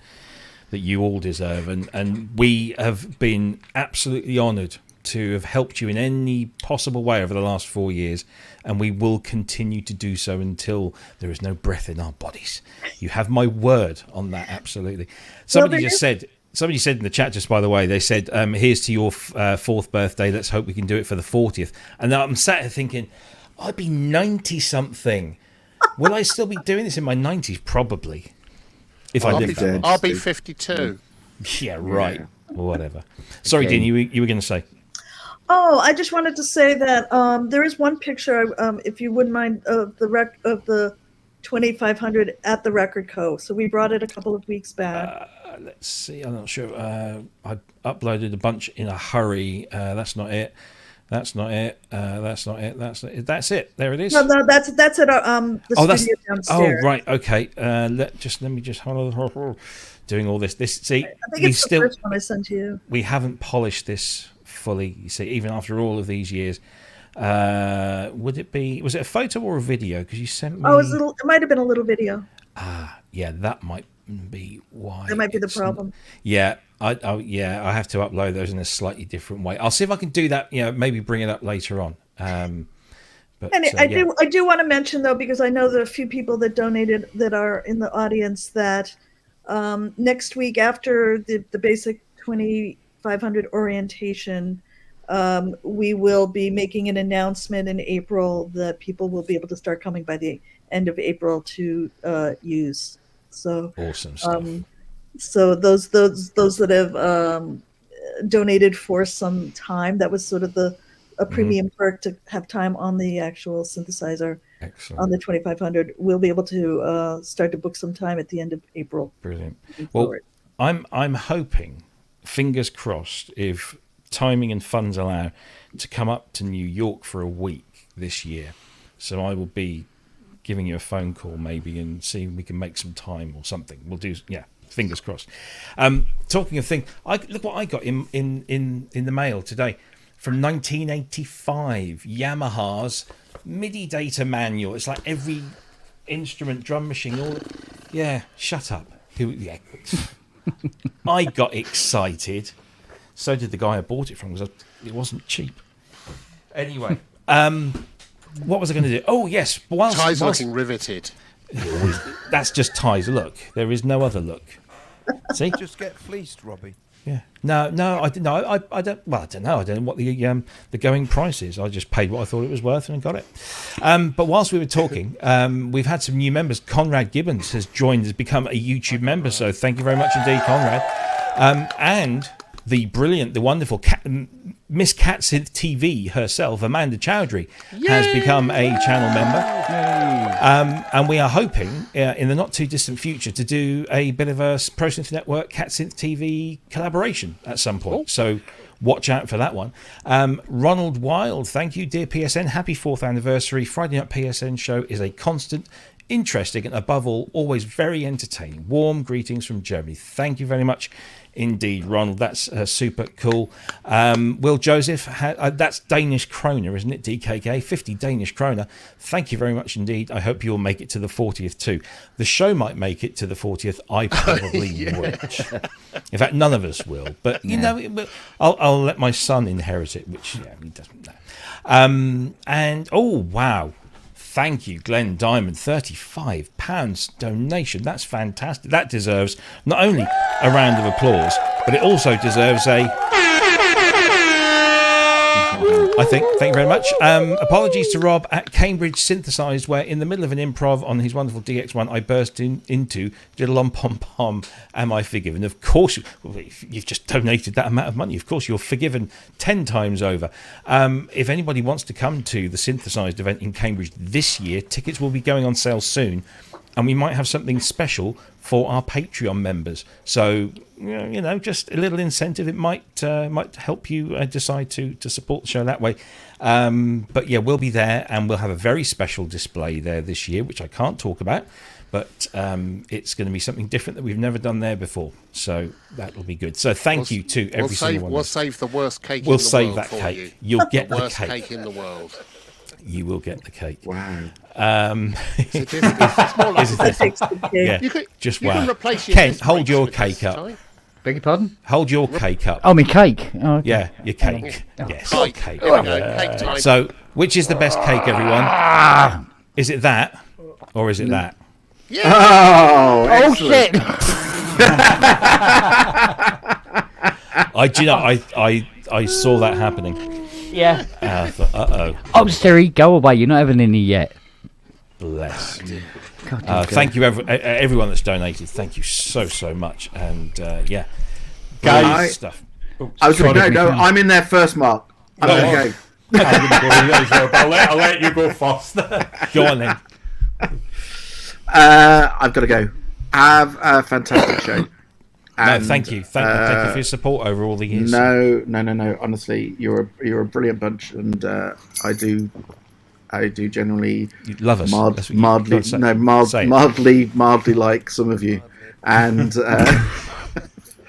[SPEAKER 1] you all deserve. And we have been absolutely honoured to have helped you in any possible way over the last 4 years, and we will continue to do so until there is no breath in our bodies. You have my word on that. Absolutely. Somebody just said, somebody said in the chat, just by the way, they said, here's to your 4th birthday. Let's hope we can do it for the 40th. And I'm sat here thinking, I'd be 90-something. Will I still be doing this in my 90s? Probably. If I live that long.
[SPEAKER 3] I'll be 52.
[SPEAKER 1] Yeah, right. Or whatever. Sorry, Dean, you were going to say.
[SPEAKER 6] Oh, I just wanted to say that there is one picture, if you wouldn't mind, of the 2500 at the Record Co. So we brought it a couple of weeks back.
[SPEAKER 1] Let's see. I'm not sure. I uploaded a bunch in a hurry. That's not it. That's not it. That's not it. That's it. There it is.
[SPEAKER 6] No, that's at the studio downstairs.
[SPEAKER 1] Oh, right. Okay. Let me just hold on. Doing all this. See,
[SPEAKER 6] I think it's the first one I sent to you.
[SPEAKER 1] We haven't polished this fully. You see, even after all of these years. Was it a photo or a video? Because you sent me.
[SPEAKER 6] Oh, it might have been a little video.
[SPEAKER 1] Yeah, that might be why.
[SPEAKER 6] That might be the problem.
[SPEAKER 1] Yeah, I have to upload those in a slightly different way. I'll see if I can do that. Maybe bring it up later on. But
[SPEAKER 6] I do want to mention though, because I know there are a few people that donated that are in the audience that next week after the basic 2500 orientation. We will be making an announcement in April that people will be able to start coming by the end of April to use. So
[SPEAKER 1] awesome stuff.
[SPEAKER 6] So those that have donated for some time, that was sort of a premium perk to have time on the actual synthesizer.
[SPEAKER 1] Excellent.
[SPEAKER 6] On the 2500. We'll be able to start to book some time at the end of April.
[SPEAKER 1] Brilliant. Well, I'm hoping, fingers crossed, if timing and funds allow, to come up to New York for a week this year. So I will be giving you a phone call maybe and seeing if we can make some time or something. We'll do, fingers crossed. Talking of things, look what I got in the mail today from 1985, Yamaha's MIDI data manual. It's like every instrument, drum machine, shut up. I got excited. So did the guy I bought it from, because it wasn't cheap. Anyway, what was I going to do? Oh, yes.
[SPEAKER 3] Ty's looking riveted.
[SPEAKER 1] That's just Ty's look. There is no other look. See?
[SPEAKER 4] Just get fleeced, Robbie.
[SPEAKER 1] Yeah. No, I don't know. I don't. Well, I don't know. I don't know what the going price is. I just paid what I thought it was worth and got it. But whilst we were talking, we've had some new members. Conrad Gibbons has become a YouTube member. So thank you very much indeed, Conrad. And the brilliant, the wonderful Miss Cat Synth TV herself, Amanda Chowdhury, has become a channel member. And we are hoping in the not too distant future to do a bit of a Pro Synth Network Cat Synth TV collaboration at some point. So watch out for that one. Ronald Wild, thank you, dear PSN. Happy 4th anniversary. Friday Night PSN show is a constant, interesting, and above all, always very entertaining. Warm greetings from Germany. Thank you very much indeed, Ronald. That's super cool. Will Joseph, that's Danish kroner, isn't it? DKK, 50 Danish kroner. Thank you very much indeed. I hope you'll make it to the 40th too. The show might make it to the 40th. I probably won't. In fact, none of us will. But, you know, I'll let my son inherit it, which he doesn't know. And, oh, wow. Thank you, Glenn Diamond. £35 donation. That's fantastic. That deserves not only a round of applause, but it also deserves a... I think. Thank you very much. Apologies to Rob at Cambridge Synthesized, where in the middle of an improv on his wonderful DX1, I burst into diddle pom pom. Am I forgiven? Of course, you've just donated that amount of money. Of course, you're forgiven 10 times over. If anybody wants to come to the Synthesized event in Cambridge this year, tickets will be going on sale soon. And we might have something special for our Patreon members. So, you know, just a little incentive. It might help you decide to support the show that way. But yeah, we'll be there, and we'll have a very special display there this year, which I can't talk about. But it's going to be something different that we've never done there before. So that will be good. So thank you to every single one.
[SPEAKER 3] We'll save the worst cake
[SPEAKER 1] We'll
[SPEAKER 3] in the
[SPEAKER 1] save
[SPEAKER 3] world
[SPEAKER 1] that
[SPEAKER 3] for
[SPEAKER 1] cake.
[SPEAKER 3] you.
[SPEAKER 1] You'll get
[SPEAKER 3] the
[SPEAKER 1] the
[SPEAKER 3] worst
[SPEAKER 1] cake.
[SPEAKER 3] cake in the world.
[SPEAKER 1] You will get the cake.
[SPEAKER 11] Wow.
[SPEAKER 3] It's more like
[SPEAKER 1] yeah.
[SPEAKER 3] You can
[SPEAKER 1] replace
[SPEAKER 3] your
[SPEAKER 1] Kent, hold your cake up.
[SPEAKER 2] Beg your pardon?
[SPEAKER 1] Hold your cake up.
[SPEAKER 2] Oh, my cake. Oh, okay.
[SPEAKER 1] Yeah, your cake. Yes,
[SPEAKER 3] Cake.
[SPEAKER 1] cake.
[SPEAKER 3] There we go. Cake time.
[SPEAKER 1] So, which is the best cake, everyone? Is it that, or is it that?
[SPEAKER 3] Yeah.
[SPEAKER 2] Oh shit!
[SPEAKER 1] I saw that happening.
[SPEAKER 2] Yeah.
[SPEAKER 1] I thought, uh-oh.
[SPEAKER 2] Oh, Siri, go away. You're not having any yet.
[SPEAKER 1] Bless.
[SPEAKER 2] God,
[SPEAKER 1] thank you, everyone that's donated. Thank you so much. And yeah,
[SPEAKER 11] Guys,
[SPEAKER 1] stuff.
[SPEAKER 11] I was going to go. No, I'm in there first, Mark. I'm going to go.
[SPEAKER 8] I'm going to go in as well, but I'll let you go first.
[SPEAKER 1] Go on then.
[SPEAKER 11] I've got to go. Have a fantastic show.
[SPEAKER 1] And, no, thank you for your support over all the years.
[SPEAKER 11] No. Honestly, you're a brilliant bunch, and I do generally
[SPEAKER 1] you love us.
[SPEAKER 11] Mildly like some of you, and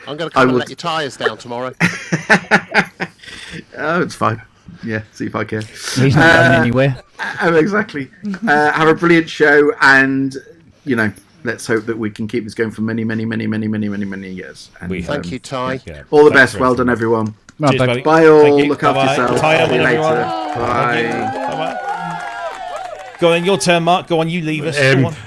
[SPEAKER 3] I'm going to come and let your tyres down tomorrow.
[SPEAKER 11] Oh, it's fine. Yeah, see if I can.
[SPEAKER 2] He's not going anywhere.
[SPEAKER 11] Exactly. Have a brilliant show, and let's hope that we can keep this going for many years. And,
[SPEAKER 3] thank you, Ty.
[SPEAKER 11] All the best. Well done, everyone.
[SPEAKER 1] Cheers,
[SPEAKER 11] bye all. Look after yourselves.
[SPEAKER 1] Ty,
[SPEAKER 11] See you later.
[SPEAKER 1] Bye. Go on, your turn, Mark. Go on, you leave us.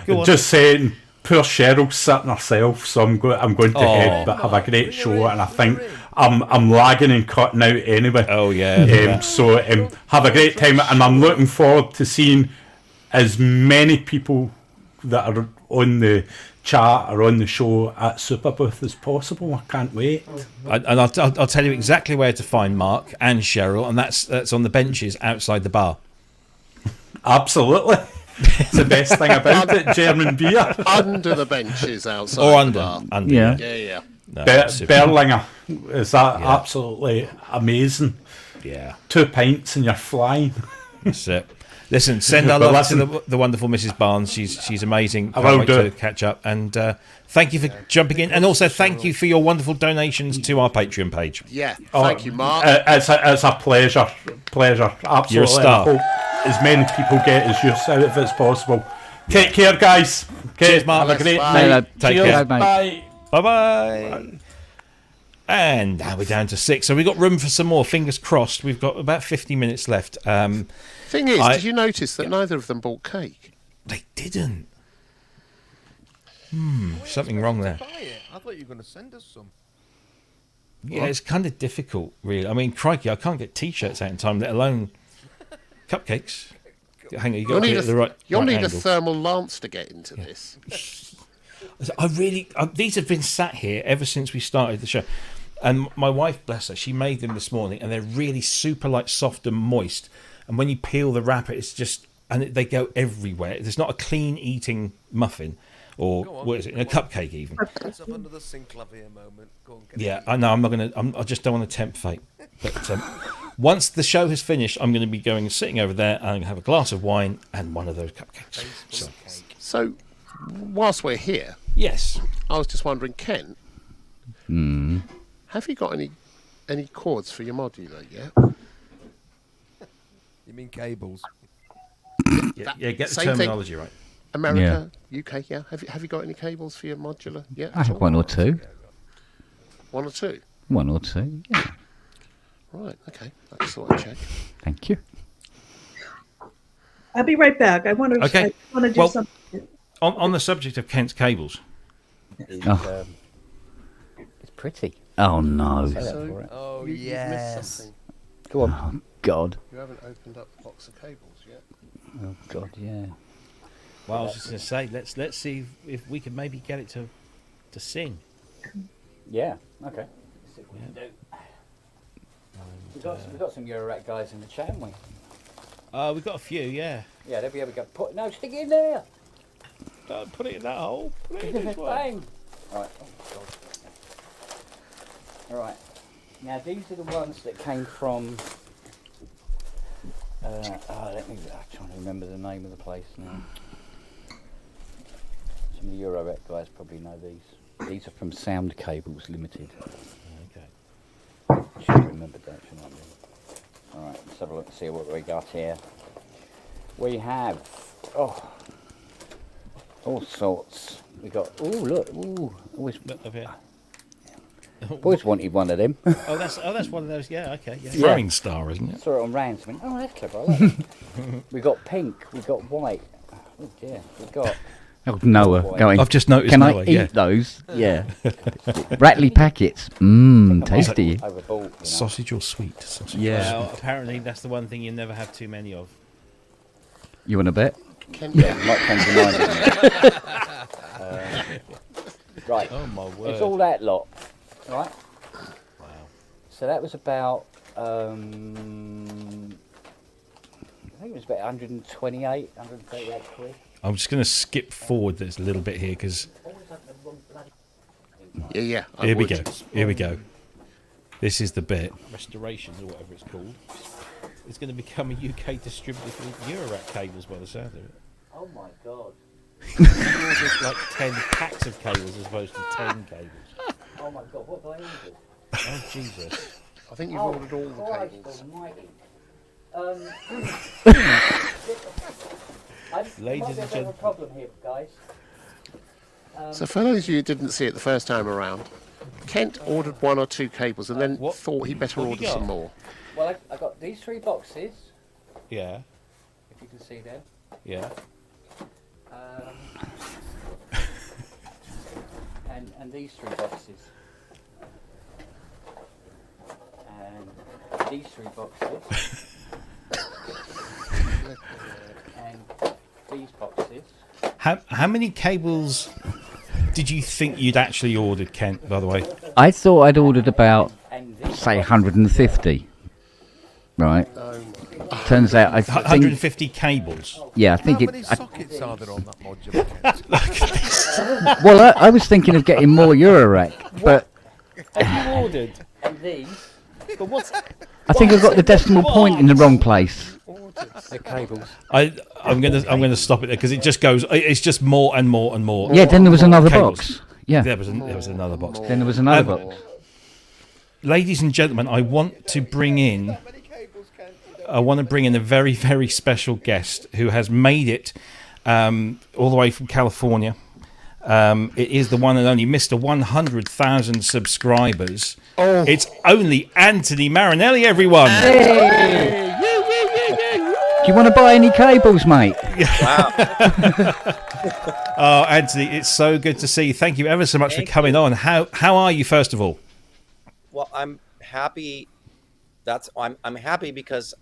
[SPEAKER 1] Go on.
[SPEAKER 8] Just saying, poor Cheryl's sitting herself, so I'm going to head, but have a great show, and I think I'm lagging and cutting out anyway.
[SPEAKER 1] Oh yeah.
[SPEAKER 8] So have a great time, and I'm looking forward to seeing as many people that are on the chat or on the show at Superbooth as possible. I can't wait.
[SPEAKER 1] And I'll tell you exactly where to find Mark and Cheryl, and that's on the benches outside the bar.
[SPEAKER 8] Absolutely. It's the best thing about it. German beer.
[SPEAKER 3] Under the benches outside.
[SPEAKER 1] Or
[SPEAKER 3] the
[SPEAKER 1] under.
[SPEAKER 3] bar.
[SPEAKER 1] Yeah.
[SPEAKER 3] Yeah.
[SPEAKER 1] No,
[SPEAKER 8] Berlinger. Is that absolutely amazing?
[SPEAKER 1] Yeah.
[SPEAKER 8] 2 pints and you're flying.
[SPEAKER 1] That's it. Listen, send our love to the wonderful Mrs. Barnes. She's amazing. Can't wait to catch up. And thank you for jumping in. And also thank you for your wonderful donations to our Patreon page.
[SPEAKER 3] Yeah, thank you, Mark.
[SPEAKER 8] It's a pleasure. Absolutely.
[SPEAKER 1] You're a star.
[SPEAKER 8] I hope as many people get as use out of it as possible. Take care, guys.
[SPEAKER 1] Cheers, Mark.
[SPEAKER 8] Have a great
[SPEAKER 3] Bye.
[SPEAKER 8] night.
[SPEAKER 1] Take
[SPEAKER 8] Cheers.
[SPEAKER 1] care.
[SPEAKER 8] Bye.
[SPEAKER 1] Bye-bye. And now we're down to 6. So we've got room for some more. Fingers crossed. We've got about 50 minutes left.
[SPEAKER 3] Thing is, did you notice that neither of them bought cake?
[SPEAKER 1] They didn't. Something wrong there.
[SPEAKER 4] I thought you were going to send us some.
[SPEAKER 1] Yeah, it's kind of difficult, really. I mean, crikey, I can't get T-shirts out in time, let alone cupcakes. Hang on, you've got to get the right
[SPEAKER 3] You'll need
[SPEAKER 1] angle.
[SPEAKER 3] a thermal lance to get into this.
[SPEAKER 1] These have been sat here ever since we started the show. And my wife, bless her, she made them this morning, and they're really super soft and moist. And when you peel the wrapper, it's just, and they go everywhere. There's not a clean eating muffin, or what is it, a cupcake even.
[SPEAKER 4] It's up under the Sclavia moment. Go on,
[SPEAKER 1] Yeah, I know. I'm not going to. I just don't want to tempt fate. But once the show has finished, I'm going to be going and sitting over there, and I'm going to have a glass of wine and one of those cupcakes.
[SPEAKER 3] So, whilst we're here,
[SPEAKER 1] yes,
[SPEAKER 3] I was just wondering, Ken, have you got any cords for your modular yet?
[SPEAKER 4] You mean cables?
[SPEAKER 1] Yeah, get the terminology right.
[SPEAKER 3] America, UK, yeah. Have you got any cables for your modular yet?
[SPEAKER 2] I have one or two.
[SPEAKER 3] One or two?
[SPEAKER 2] One or two, yeah.
[SPEAKER 3] Right, okay. I just thought I'd check.
[SPEAKER 2] Thank you.
[SPEAKER 6] I'll be right back. I want to do something.
[SPEAKER 1] On the subject of Kent's cables.
[SPEAKER 2] It's
[SPEAKER 10] pretty.
[SPEAKER 2] Oh, no.
[SPEAKER 3] So, you've missed something.
[SPEAKER 10] Go on.
[SPEAKER 2] Oh, God.
[SPEAKER 3] You haven't opened up the box of cables yet.
[SPEAKER 2] Oh, God, yeah.
[SPEAKER 1] Well, I was just going to say, let's see if we can maybe get it to sing.
[SPEAKER 10] Yeah, okay. Let's see what we can do. We've got some Eurorack guys in the chat, haven't we?
[SPEAKER 1] We've got a few, yeah.
[SPEAKER 10] Yeah, there we go. Stick it in there.
[SPEAKER 1] Don't put it in that hole. Put it in this way.
[SPEAKER 10] Bang. Right. Oh, God. All right. Now, these are the ones that came from... I'm trying to remember the name of the place now. Some of the Eurorack guys probably know these. These are from Sound Cables Limited.
[SPEAKER 1] Okay.
[SPEAKER 10] Should have remembered that, shouldn't I? Alright, let's have a look and see what we got here. We have, all sorts. We got, always wanted one of them.
[SPEAKER 1] That's one of those, yeah, okay. Yeah. Throwing star, isn't it?
[SPEAKER 10] Saw it on Rams. I went, that's clever, I like that. We got pink, we got white. Oh dear, we got
[SPEAKER 2] Oh, Noah going.
[SPEAKER 1] I've just noticed.
[SPEAKER 2] Can
[SPEAKER 1] Noah,
[SPEAKER 2] I eat those? Yeah. Rattly packets. Mmm, tasty.
[SPEAKER 10] Overbought, you know.
[SPEAKER 1] Sausage or sweet sausage?
[SPEAKER 2] Yeah.
[SPEAKER 9] Well, apparently that's the one thing you never have too many of.
[SPEAKER 2] You want to bet?
[SPEAKER 10] Yeah, like Tanzania. Right.
[SPEAKER 9] Oh my word!
[SPEAKER 10] It's all that lot, right?
[SPEAKER 9] Wow.
[SPEAKER 10] So that was about, I think it was about 128, 138 quid.
[SPEAKER 1] I'm just going to skip forward this a little bit here because
[SPEAKER 3] Yeah.
[SPEAKER 1] here we go. Here we go. This is the bit.
[SPEAKER 9] Restorations or whatever it's called. It's going to become a UK distributor for Eurorack cables by the sound of it.
[SPEAKER 10] Oh my god.
[SPEAKER 9] Just like 10 packs of cables as opposed to 10 cables.
[SPEAKER 10] Oh my god, what have I ordered?
[SPEAKER 9] Oh Jesus!
[SPEAKER 3] I think you've ordered all the cables.
[SPEAKER 9] Ladies and gentlemen.
[SPEAKER 10] Problem here, guys.
[SPEAKER 3] So for those of you who didn't see it the first time around, Kent ordered 1 or 2 cables and then thought he better
[SPEAKER 9] what have
[SPEAKER 3] order
[SPEAKER 9] you got?
[SPEAKER 3] some more.
[SPEAKER 10] Well, I got these 3 boxes,
[SPEAKER 9] Yeah.
[SPEAKER 10] if you can see them.
[SPEAKER 9] Yeah.
[SPEAKER 10] And these 3 boxes. And these 3 boxes. And these boxes.
[SPEAKER 1] How many cables did you think you'd actually ordered, Kent? By the way,
[SPEAKER 2] I thought I'd ordered about, say, 150. Right. Turns out I think
[SPEAKER 1] 150 cables.
[SPEAKER 2] Yeah, I think
[SPEAKER 4] How
[SPEAKER 2] it.
[SPEAKER 4] many
[SPEAKER 2] I,
[SPEAKER 4] sockets are there on that modular?
[SPEAKER 2] well, I was thinking of getting more Eurorack, but
[SPEAKER 9] Have you ordered?
[SPEAKER 10] And these.
[SPEAKER 9] But what's?
[SPEAKER 2] I think I've got the decimal point in the wrong place.
[SPEAKER 10] The cables.
[SPEAKER 1] I'm gonna stop it there because it just goes. It's just more and more and more.
[SPEAKER 2] Yeah. Then there was another
[SPEAKER 1] cables.
[SPEAKER 2] box. Yeah.
[SPEAKER 1] There was another box.
[SPEAKER 2] Then there was another box.
[SPEAKER 1] Ladies and gentlemen, I want to bring in a very, very special guest who has made it all the way from California. It is the one and only Mr. 100,000 subscribers.
[SPEAKER 3] Oh.
[SPEAKER 1] It's only Anthony Marinelli, everyone.
[SPEAKER 2] Hey. Do you want to buy any cables, mate?
[SPEAKER 1] Oh, Anthony, it's so good to see you. Thank you ever so much for coming on. How are you, first of all?
[SPEAKER 12] Well, I'm happy. I'm happy because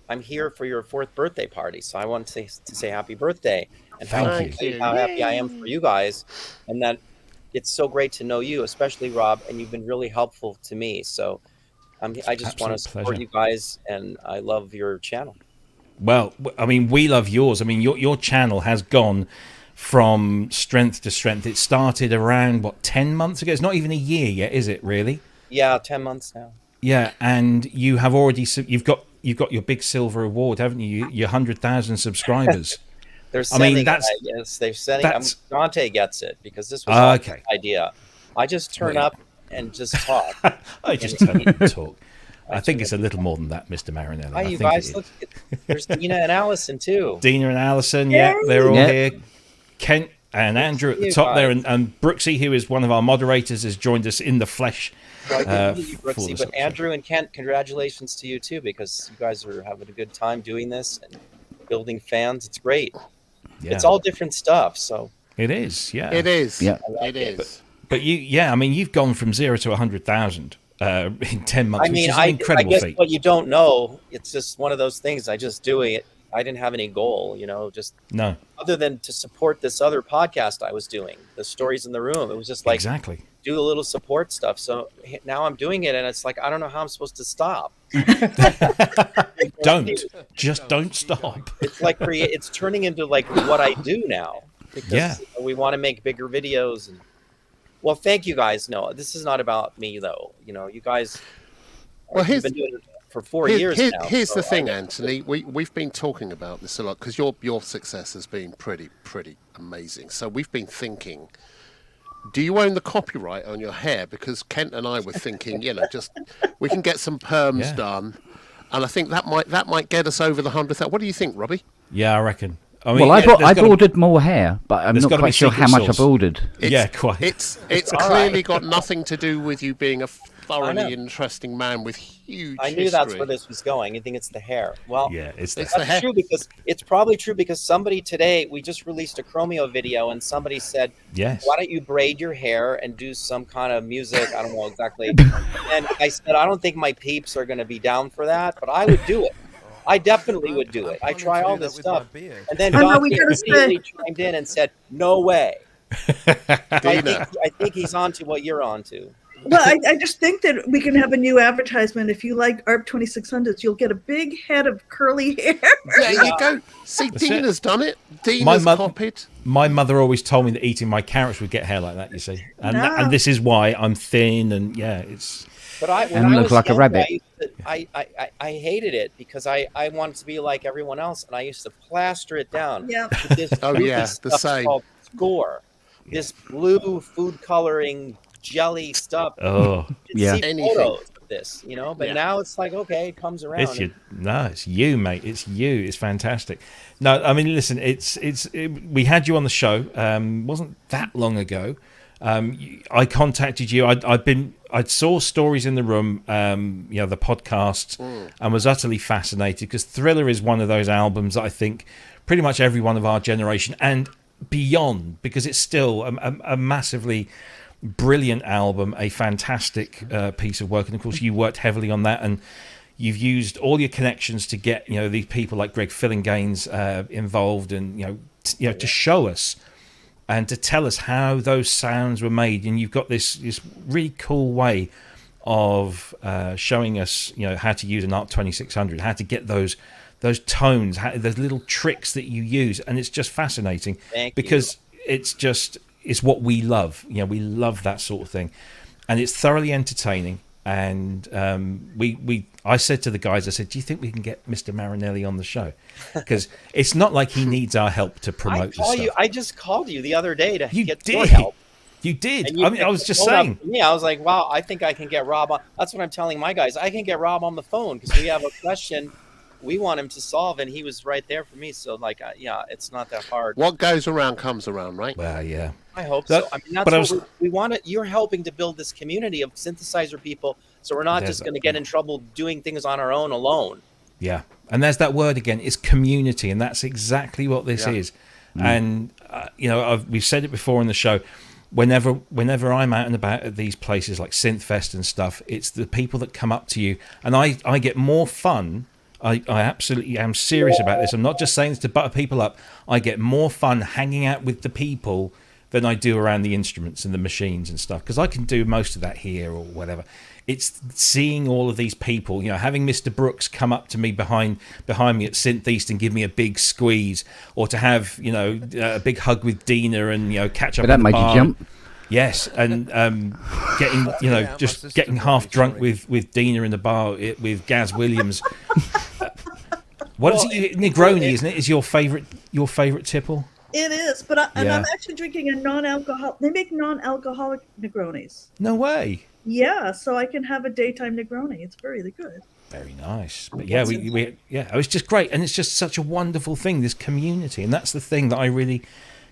[SPEAKER 12] I'm here for your 4th birthday party. So I want to say happy birthday and how happy I am for you guys, and that it's so great to know you, especially Rob, and you've been really helpful to me. So I just want to support you guys, and I love your channel.
[SPEAKER 1] Well, I mean, we love yours. I mean, your channel has gone from strength to strength. It started around 10 months ago. It's not even a year yet, is it? Really?
[SPEAKER 12] Yeah, 10 months now.
[SPEAKER 1] Yeah, and you have already you've got your big silver award, haven't you? Your 100,000 subscribers.
[SPEAKER 12] They're sending yes, they're sending. Dante gets it because this was my idea. I just turn up and just talk.
[SPEAKER 1] I just turn up and talk. I think it's a little more than that, Mr. Marinelli.
[SPEAKER 12] Hi, you guys. Look, there's Dina and Allison too.
[SPEAKER 1] Dina and Allison, yeah, they're all here. Kent and Andrew at the top there, and Brooksy, who is one of our moderators, has joined us in the flesh.
[SPEAKER 12] Brooksy, but Andrew and Kent, congratulations to you too, because you guys are having a good time doing this and building fans. It's great. Yeah. It's all different stuff, so
[SPEAKER 1] it is. Yeah,
[SPEAKER 3] it is.
[SPEAKER 2] Yeah,
[SPEAKER 3] it is.
[SPEAKER 1] But I mean, you've gone from 0 to 100,000 in 10 months.
[SPEAKER 12] I mean,
[SPEAKER 1] which is an incredible
[SPEAKER 12] I guess
[SPEAKER 1] feat.
[SPEAKER 12] what you don't know, it's just one of those things. I just do it. I didn't have any goal, just other than to support this other podcast I was doing, the Stories in the Room. It was just like do a little support stuff. So now I'm doing it, and it's like I don't know how I'm supposed to stop.
[SPEAKER 1] Don't stop.
[SPEAKER 12] It's like it's turning into like what I do now because we want to make bigger videos. And well, thank you guys. No, this is not about me though. You guys. Well, you've been doing it for 4 years now.
[SPEAKER 3] Here's the thing, Anthony. We've been talking about this a lot because your success has been pretty amazing. So we've been thinking, do you own the copyright on your hair? Because Kent and I were thinking, just we can get some perms done, and I think that might get us over the 100,000. What do you think, Robbie?
[SPEAKER 1] Yeah, I reckon. I mean,
[SPEAKER 2] I've ordered more hair, but I'm not quite sure how much I've ordered.
[SPEAKER 3] Quite. It's clearly got nothing to do with you being thoroughly interesting man with huge
[SPEAKER 12] I knew
[SPEAKER 3] history.
[SPEAKER 12] that's where this was going. I think it's the hair. Well,
[SPEAKER 1] yeah, it's
[SPEAKER 3] the hair.
[SPEAKER 12] True because it's probably true because somebody today, we just released a Chromeo video and somebody said,
[SPEAKER 1] yes,
[SPEAKER 12] why don't you braid your hair and do some kind of music? I don't know exactly. And I said, I don't think my peeps are going to be down for that, but I would do it. I definitely would do it. I try all this stuff. And then Doc immediately chimed in and said, no way. I think he's on to what you're on to.
[SPEAKER 6] Well, I just think that we can have a new advertisement. If you like ARP 2600s, you'll get a big head of curly hair.
[SPEAKER 3] There you go. See, Dina's done it. Dina's copied.
[SPEAKER 1] My mother always told me that eating my carrots would get hair like that, you see. And this is why I'm thin and, yeah, it's...
[SPEAKER 12] But I
[SPEAKER 2] look like a rabbit.
[SPEAKER 12] I hated it because I wanted to be like everyone else, and I used to plaster it down.
[SPEAKER 6] Yeah.
[SPEAKER 12] This
[SPEAKER 3] the same.
[SPEAKER 12] Called Score. This blue food coloring jelly stuff.
[SPEAKER 1] Oh,
[SPEAKER 12] yeah. See photos of this, you know. But now it's like, okay, it comes around.
[SPEAKER 1] It's you, mate. It's you. It's fantastic. No, I mean, listen. We had you on the show. Wasn't that long ago. I contacted you. I saw Stories in the Room, the podcast, and was utterly fascinated because Thriller is one of those albums that I think pretty much everyone of our generation and beyond, because it's still a massively brilliant album, a fantastic piece of work. And of course, you worked heavily on that, and you've used all your connections to get these people like Greg Fillinganes involved, and to show us and to tell us how those sounds were made. And you've got this really cool way of showing us, how to use an ARP 2600, how to get those tones, those little tricks that you use. And it's just fascinating because it's what we love. We love that sort of thing. And it's thoroughly entertaining. And I said to the guys, do you think we can get Mr. Marinelli on the show? Because it's not like he needs our help to promote this stuff.
[SPEAKER 12] I just called you the other day to get your
[SPEAKER 1] help.
[SPEAKER 12] help.
[SPEAKER 1] You did. I was just saying.
[SPEAKER 12] I was like, wow, I think I can get Rob on. That's what I'm telling my guys. I can get Rob on the phone because we have a question we want him to solve, and he was right there for me. So, it's not that hard.
[SPEAKER 3] What goes around comes around, right?
[SPEAKER 1] Well, yeah.
[SPEAKER 12] I hope so. I mean, that's what we want to. You're helping to build this community of synthesizer people, so we're not just going to get in trouble doing things on our own alone.
[SPEAKER 1] Yeah, and there's that word again. It's community, and that's exactly what this is. And we've said it before in the show. Whenever I'm out and about at these places like Synthfest and stuff, it's the people that come up to you, and I get more fun. I absolutely am serious about this. I'm not just saying this to butter people up. I get more fun hanging out with the people than I do around the instruments and the machines and stuff, because I can do most of that here or whatever. It's seeing all of these people, having Mr. Brooks come up to me behind me at Synth East and give me a big squeeze, or to have a big hug with Dina and catch up.
[SPEAKER 2] But that made you jump.
[SPEAKER 1] Yes, and getting half drunk with Dina in the bar with Gaz Williams. Is it? Negroni, isn't it? Is your favorite tipple?
[SPEAKER 6] It is, but I'm actually drinking a non-alcoholic. They make non-alcoholic Negronis.
[SPEAKER 1] No way.
[SPEAKER 6] Yeah, so I can have a daytime Negroni. It's really good.
[SPEAKER 1] Very nice. But it's just great, and it's just such a wonderful thing, this community, and that's the thing that I really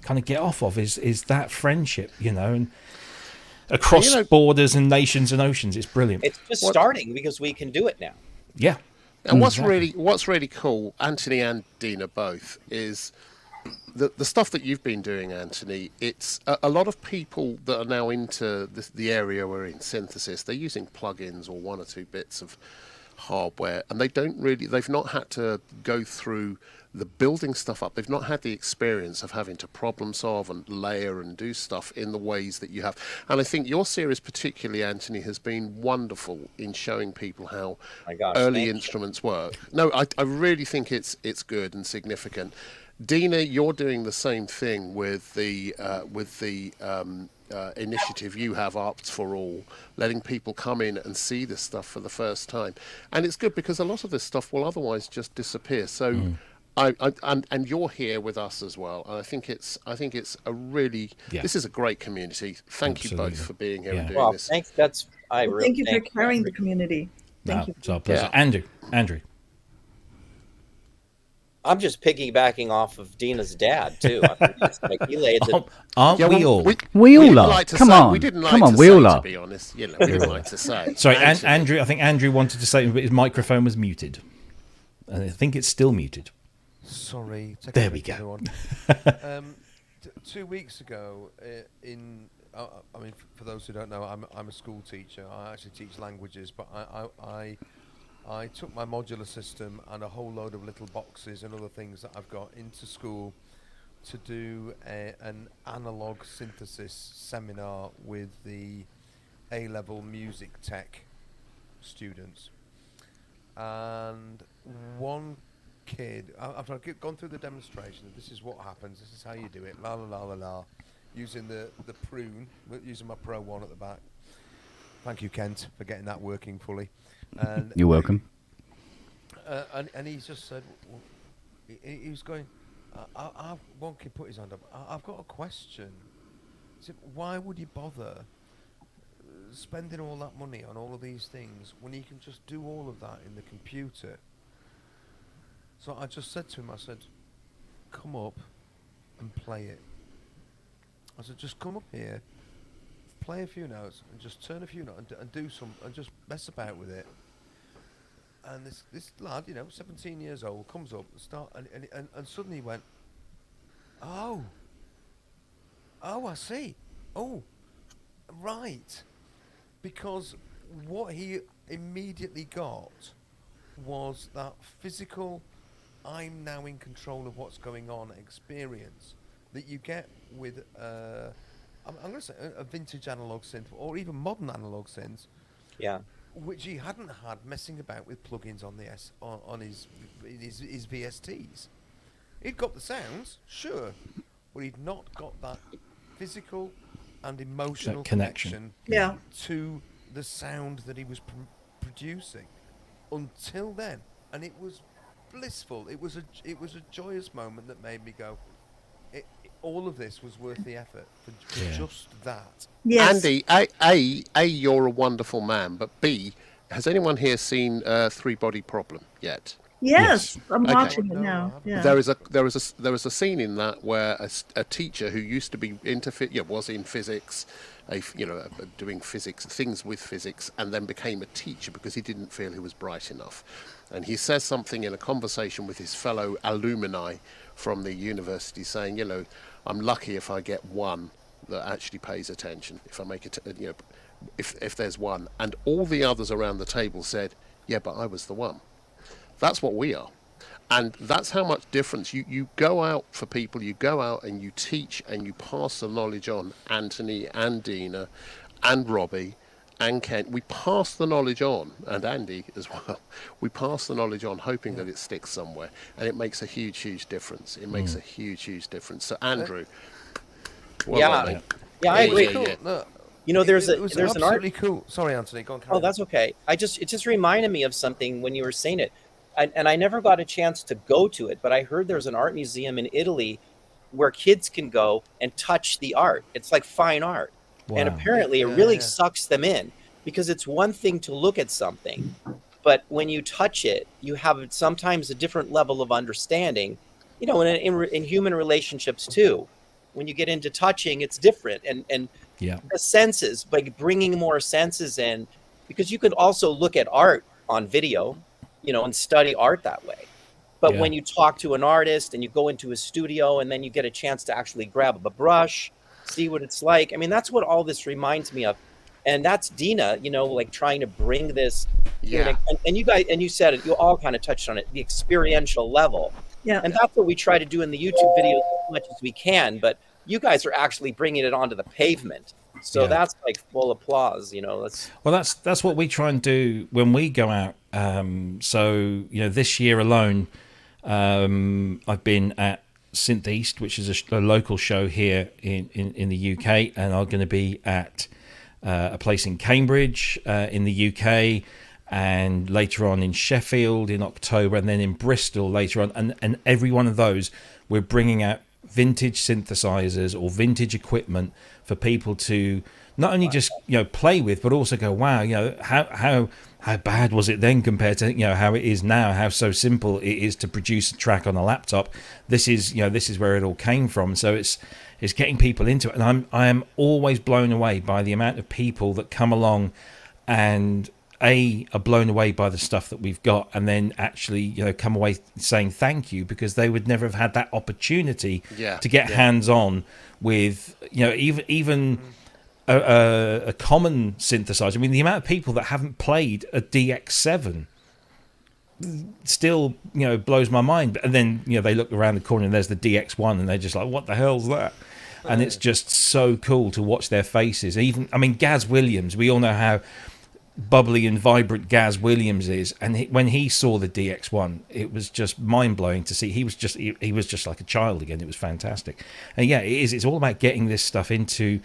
[SPEAKER 1] kind of get off of is that friendship, and across borders and nations and oceans. It's brilliant.
[SPEAKER 12] It's just starting because we can do it now.
[SPEAKER 1] Yeah.
[SPEAKER 3] And what's really cool, Anthony and Dina both, is the stuff that you've been doing, Anthony. It's a lot of people that are now into the area we're in, synthesis. They're using plugins or one or two bits of hardware, and they've not had to go through the building stuff up. They've not had the experience of having to problem solve and layer and do stuff in the ways that you have. And I think your series, particularly, Anthony, has been wonderful in showing people how early instruments work. No, I really think it's good and significant. Dina, you're doing the same thing with the initiative you have, Arps for All, letting people come in and see this stuff for the first time. And it's good because a lot of this stuff will otherwise just disappear. So and you're here with us as well, and I think it's a really this is a great community. Thank you both for being here and doing this.
[SPEAKER 12] Thanks.
[SPEAKER 6] Thank you for carrying the community. Thank you.
[SPEAKER 1] It's our pleasure. Andrew.
[SPEAKER 12] I'm just piggybacking off of Dina's dad too. I mean, it's like he laid the.
[SPEAKER 1] Aren't we all?
[SPEAKER 2] We all are.
[SPEAKER 3] Like
[SPEAKER 2] Come
[SPEAKER 3] say,
[SPEAKER 2] on.
[SPEAKER 3] We didn't like
[SPEAKER 2] Come on,
[SPEAKER 3] to
[SPEAKER 2] we
[SPEAKER 3] say,
[SPEAKER 2] all are.
[SPEAKER 3] To be honest, you know, we didn't like to say.
[SPEAKER 1] Sorry, Andrew. I think Andrew wanted to say, but his microphone was muted. And I think it's still muted.
[SPEAKER 4] Sorry.
[SPEAKER 1] There we go.
[SPEAKER 4] 2 weeks ago, I mean, for those who don't know, I'm a school teacher. I actually teach languages, but I took my modular system and a whole load of little boxes and other things that I've got into school to do an analog synthesis seminar with the A-level music tech students. And one kid, after I've gone through the demonstration, this is what happens, this is how you do it, la la la la la, using the prune, using my Pro 1 at the back. Thank you, Kent, for getting that working fully. And
[SPEAKER 2] You're welcome.
[SPEAKER 4] And he just said, well, he was going, one kid put his hand up, I've got a question. He said, why would you bother spending all that money on all of these things when you can just do all of that in the computer? So I just said to him, I said, come up and play it. I said, just come up here, play a few notes, and just turn a few notes and do some, and just mess about with it. And this lad, 17 years old, comes up and suddenly went, oh, I see. Oh, right. Because what he immediately got was that physical, I'm now in control of what's going on experience that you get with, I'm going to say a vintage analog synth or even modern analog synths.
[SPEAKER 12] Yeah.
[SPEAKER 4] Which he hadn't had messing about with plugins on the on his VSTs. He'd got the sounds, sure, but he'd not got that physical and emotional connection to the sound that he was producing until then, and it was blissful. It was a joyous moment that made me go, all of this was worth the effort for just that.
[SPEAKER 6] Yes.
[SPEAKER 3] Andy, A, you're a wonderful man, but B, has anyone here seen Three Body Problem yet?
[SPEAKER 6] Yes, I'm watching it now. Yeah.
[SPEAKER 3] There is a scene in that where a teacher who used to be was in physics, doing things with physics, and then became a teacher because he didn't feel he was bright enough. And he says something in a conversation with his fellow alumni from the university, saying, I'm lucky if I get one that actually pays attention. If I make it, if there's one, and all the others around the table said, yeah, but I was the one. That's what we are. And that's how much difference you go out for people, you go out and you teach and you pass the knowledge on. Anthony and Dina and Robbie and Kent, we pass the knowledge on, and Andy as well. We pass the knowledge on, hoping that it sticks somewhere, and it makes a huge, huge difference. It makes a huge, huge difference. So Andrew,
[SPEAKER 12] I agree. There's
[SPEAKER 4] it was
[SPEAKER 12] an art.
[SPEAKER 4] Cool. Sorry, Anthony. Go on.
[SPEAKER 12] Oh, that's okay. It just reminded me of something when you were saying it, and I never got a chance to go to it, but I heard there's an art museum in Italy where kids can go and touch the art. It's like fine art. Wow. And apparently it really sucks them in, because it's one thing to look at something, but when you touch it, you have sometimes a different level of understanding, in human relationships too. When you get into touching, it's different. And the senses, by bringing more senses in, because you could also look at art on video, and study art that way. But when you talk to an artist and you go into a studio and then you get a chance to actually grab a brush, see what it's like. I mean, that's what all this reminds me of. And that's Dina, like trying to bring this. And you guys, and you said it, you all kind of touched on it, the experiential level.
[SPEAKER 6] Yeah.
[SPEAKER 12] And that's what we try to do in the YouTube videos as much as we can. But you guys are actually bringing it onto the pavement. So that's like full applause,
[SPEAKER 1] That's what we try and do when we go out. This year alone, I've been at Synth East, which is a local show here in the UK, and I'm going to be at a place in Cambridge in the UK, and later on in Sheffield in October, and then in Bristol later on. And every one of those, we're bringing out vintage synthesizers or vintage equipment for people to not only just play with, but also go, wow, how bad was it then compared to how it is now? How so simple it is to produce a track on a laptop. This is where it all came from. So it's getting people into it, and I am always blown away by the amount of people that come along and are blown away by the stuff that we've got, and then actually come away saying thank you, because they would never have had that opportunity to get hands on with even a common synthesizer. I mean, the amount of people that haven't played a DX7 still blows my mind. And then they look around the corner and there's the DX1 and they're just like, what the hell's that? And it's just so cool to watch their faces. Even, I mean, Gaz Williams, we all know how bubbly and vibrant Gaz Williams is, and when he saw the DX1, it was just mind-blowing to see. He was just like a child again. It was fantastic. And it's all about getting this stuff into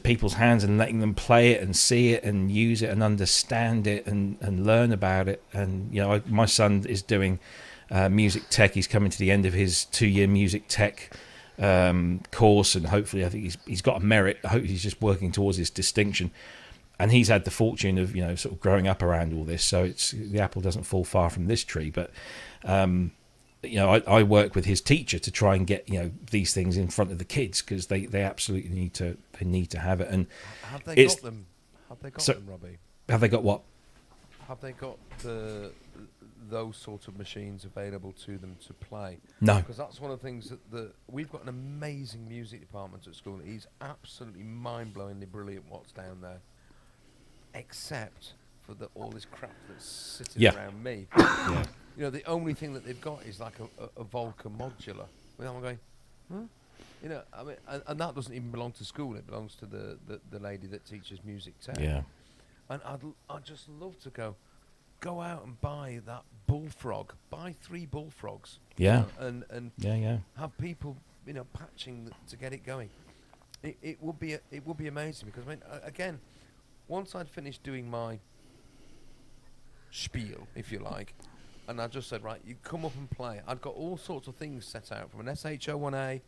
[SPEAKER 1] people's hands and letting them play it and see it and use it and understand it and learn about it. And my son is doing music tech. He's coming to the end of his 2-year music tech course, and hopefully I think he's got a merit. I hope he's just working towards his distinction. And he's had the fortune of sort of growing up around all this, so the apple doesn't fall far from this tree. But I work with his teacher to try and get these things in front of the kids, because they absolutely need to have it. And
[SPEAKER 4] have they got them? Have they got them, Robbie?
[SPEAKER 1] Have they got what?
[SPEAKER 4] Have they got those sort of machines available to them to play?
[SPEAKER 1] No,
[SPEAKER 4] because that's one of the things that we've got an amazing music department at school. He's absolutely mind-blowingly brilliant what's down there, except for all this crap that's sitting around me. The only thing that they've got is like a Volca Modular. I'm going, huh? I mean, and that doesn't even belong to school. It belongs to the lady that teaches music tech.
[SPEAKER 1] Yeah.
[SPEAKER 4] And I'd just love to go out and buy that bullfrog. Buy 3 bullfrogs.
[SPEAKER 1] Yeah.
[SPEAKER 4] And have people patching to get it going. It would be amazing, because I mean, again, once I'd finished doing my spiel, if you like, and I just said, right, you come up and play. I'd got all sorts of things set out, from an SH01A,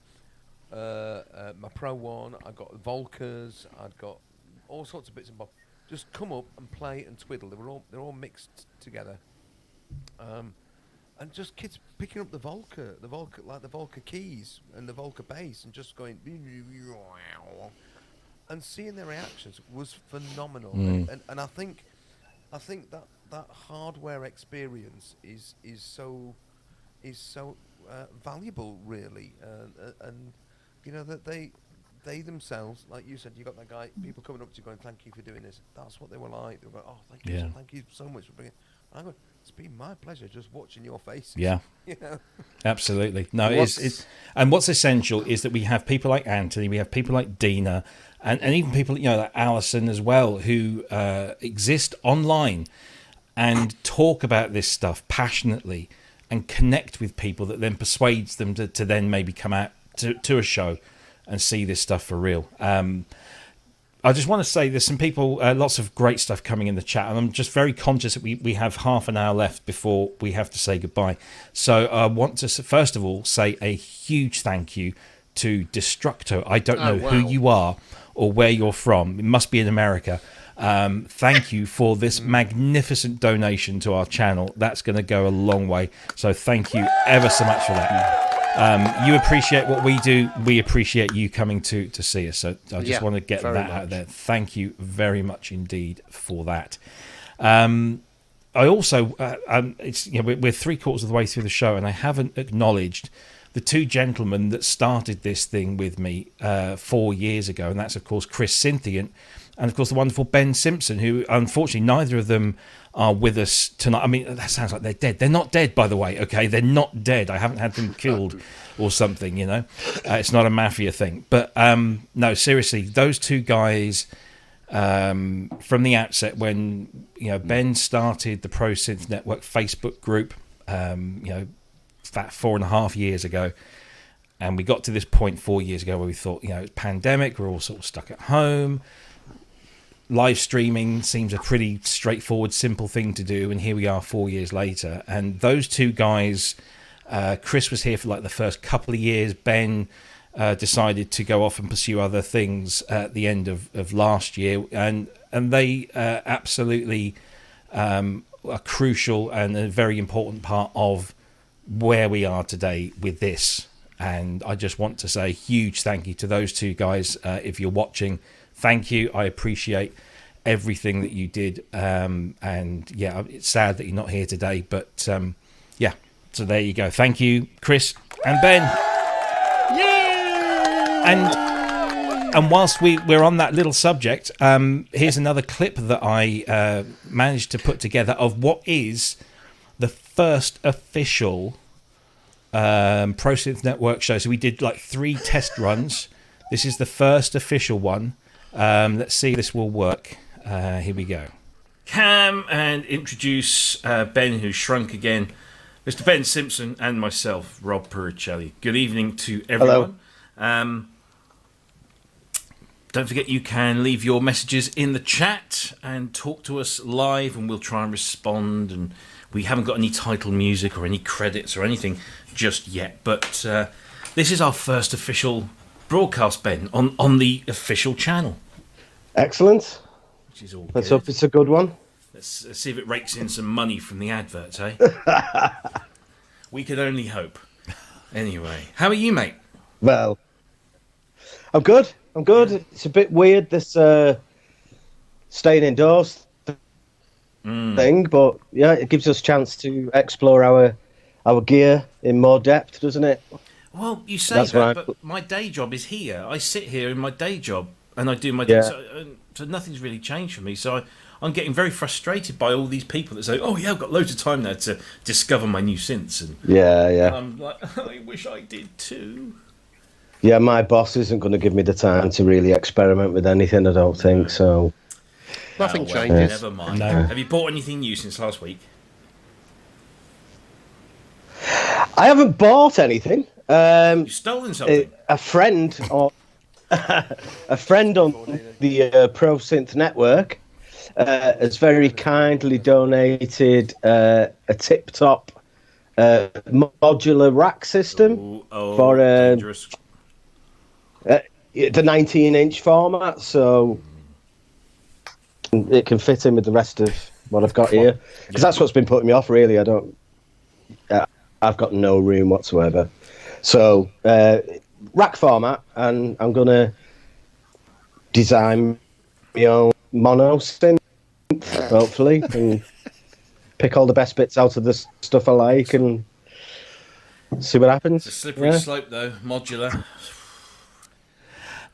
[SPEAKER 4] my Pro 1, I'd got Volcas, I'd got all sorts of bits and bobs. Just come up and play and twiddle. They're all mixed together. And just kids picking up the Volca, like the Volca keys and the Volca bass, and just going, and seeing their reactions was phenomenal. And I think that hardware experience is so valuable, really, and that they themselves, like you said, you got that guy, people coming up to you going, thank you for doing this. That's what they were like. They were going, oh, thank you so much for bringing. I'm going, it's been my pleasure just watching your faces.
[SPEAKER 1] Yeah, absolutely. No, it's and what's essential is that we have people like Anthony, we have people like Dina, and even people like Alison as well, who exist online and talk about this stuff passionately and connect with people that then persuades them to then maybe come out to a show and see this stuff for real. I just want to say there's some people, lots of great stuff coming in the chat, and I'm just very conscious that we have half an hour left before we have to say goodbye. So I want to first of all say a huge thank you to Destructo. I don't know who you are or where you're from. It must be in America. Thank you for this magnificent donation to our channel. That's going to go a long way. So thank you ever so much for that. You appreciate what we do. We appreciate you coming to see us. So I just want to get that out there. Thank you very much indeed for that. I also, we're 3/4 of the way through the show, and I haven't acknowledged the 2 gentlemen that started this thing with me 4 years ago, and that's of course Chris Synthient, and of course the wonderful Ben Simpson, who unfortunately neither of them are with us tonight. I mean, that sounds like they're dead. They're not dead, by the way, okay? They're not dead. I haven't had them killed or something, It's not a mafia thing. But no, seriously, those 2 guys, from the outset, when Ben started the Pro Synth Network Facebook group, about 4.5 years ago, and we got to this point 4 years ago where we thought, it's pandemic, we're all sort of stuck at home. Live streaming seems a pretty straightforward, simple thing to do, and here we are 4 years later. And those 2 guys, Chris was here for like the first couple of years. Ben decided to go off and pursue other things at the end of last year, and they absolutely are crucial and a very important part of where we are today with this. And I just want to say a huge thank you to those two guys. If you're watching, thank you. I appreciate everything that you did. And yeah, it's sad that you're not here today, but yeah, so there you go. Thank you, Chris and Ben. And whilst we're on that little subject, here's another clip that I managed to put together of what is the first official Pro Synth Network show. So we did like 3 test runs. This is the first official one. Let's see if this will work. Here we go. Cam and introduce Ben, who shrunk again, Mr. Ben Simpson, and myself, Rob Puricelli. Good evening to everyone. Hello. Don't forget you can leave your messages in the chat and talk to us live, and we'll try and respond. And we haven't got any title music or any credits or anything just yet, but this is our first official broadcast, Ben, on the official channel.
[SPEAKER 13] Excellent.
[SPEAKER 1] Which is all
[SPEAKER 13] Let's
[SPEAKER 1] good.
[SPEAKER 13] hope it's a good one.
[SPEAKER 1] Let's see if it rakes in some money from the adverts, eh? We could only hope. Anyway, how are you, mate?
[SPEAKER 13] Well, I'm good. It's a bit weird, this staying indoors thing, but yeah, it gives us a chance to explore our gear in more depth, doesn't it?
[SPEAKER 1] Well, you say that, but my day job is here. I sit here in my day job and I do my day, so nothing's really changed for me. So I'm getting very frustrated by all these people that say, "Oh yeah, I've got loads of time now to discover my new synths." And and I'm like, I wish I did too.
[SPEAKER 13] Yeah, my boss isn't going to give me the time to really experiment with anything, I don't think, so...
[SPEAKER 3] Nothing changes.
[SPEAKER 1] Never mind.
[SPEAKER 13] No.
[SPEAKER 1] Have you bought anything new since last week?
[SPEAKER 13] I haven't bought anything.
[SPEAKER 1] You've stolen something?
[SPEAKER 13] A friend on the Pro Synth Network has very kindly donated a tip-top modular rack system for
[SPEAKER 1] dangerous.
[SPEAKER 13] The 19-inch format, so it can fit in with the rest of what I've got here. Because that's what's been putting me off, really. I've got no room whatsoever. So, rack format, and I'm going to design my own mono synth, hopefully, and pick all the best bits out of the stuff I like and see what happens.
[SPEAKER 1] It's a slippery slope, though. Modular.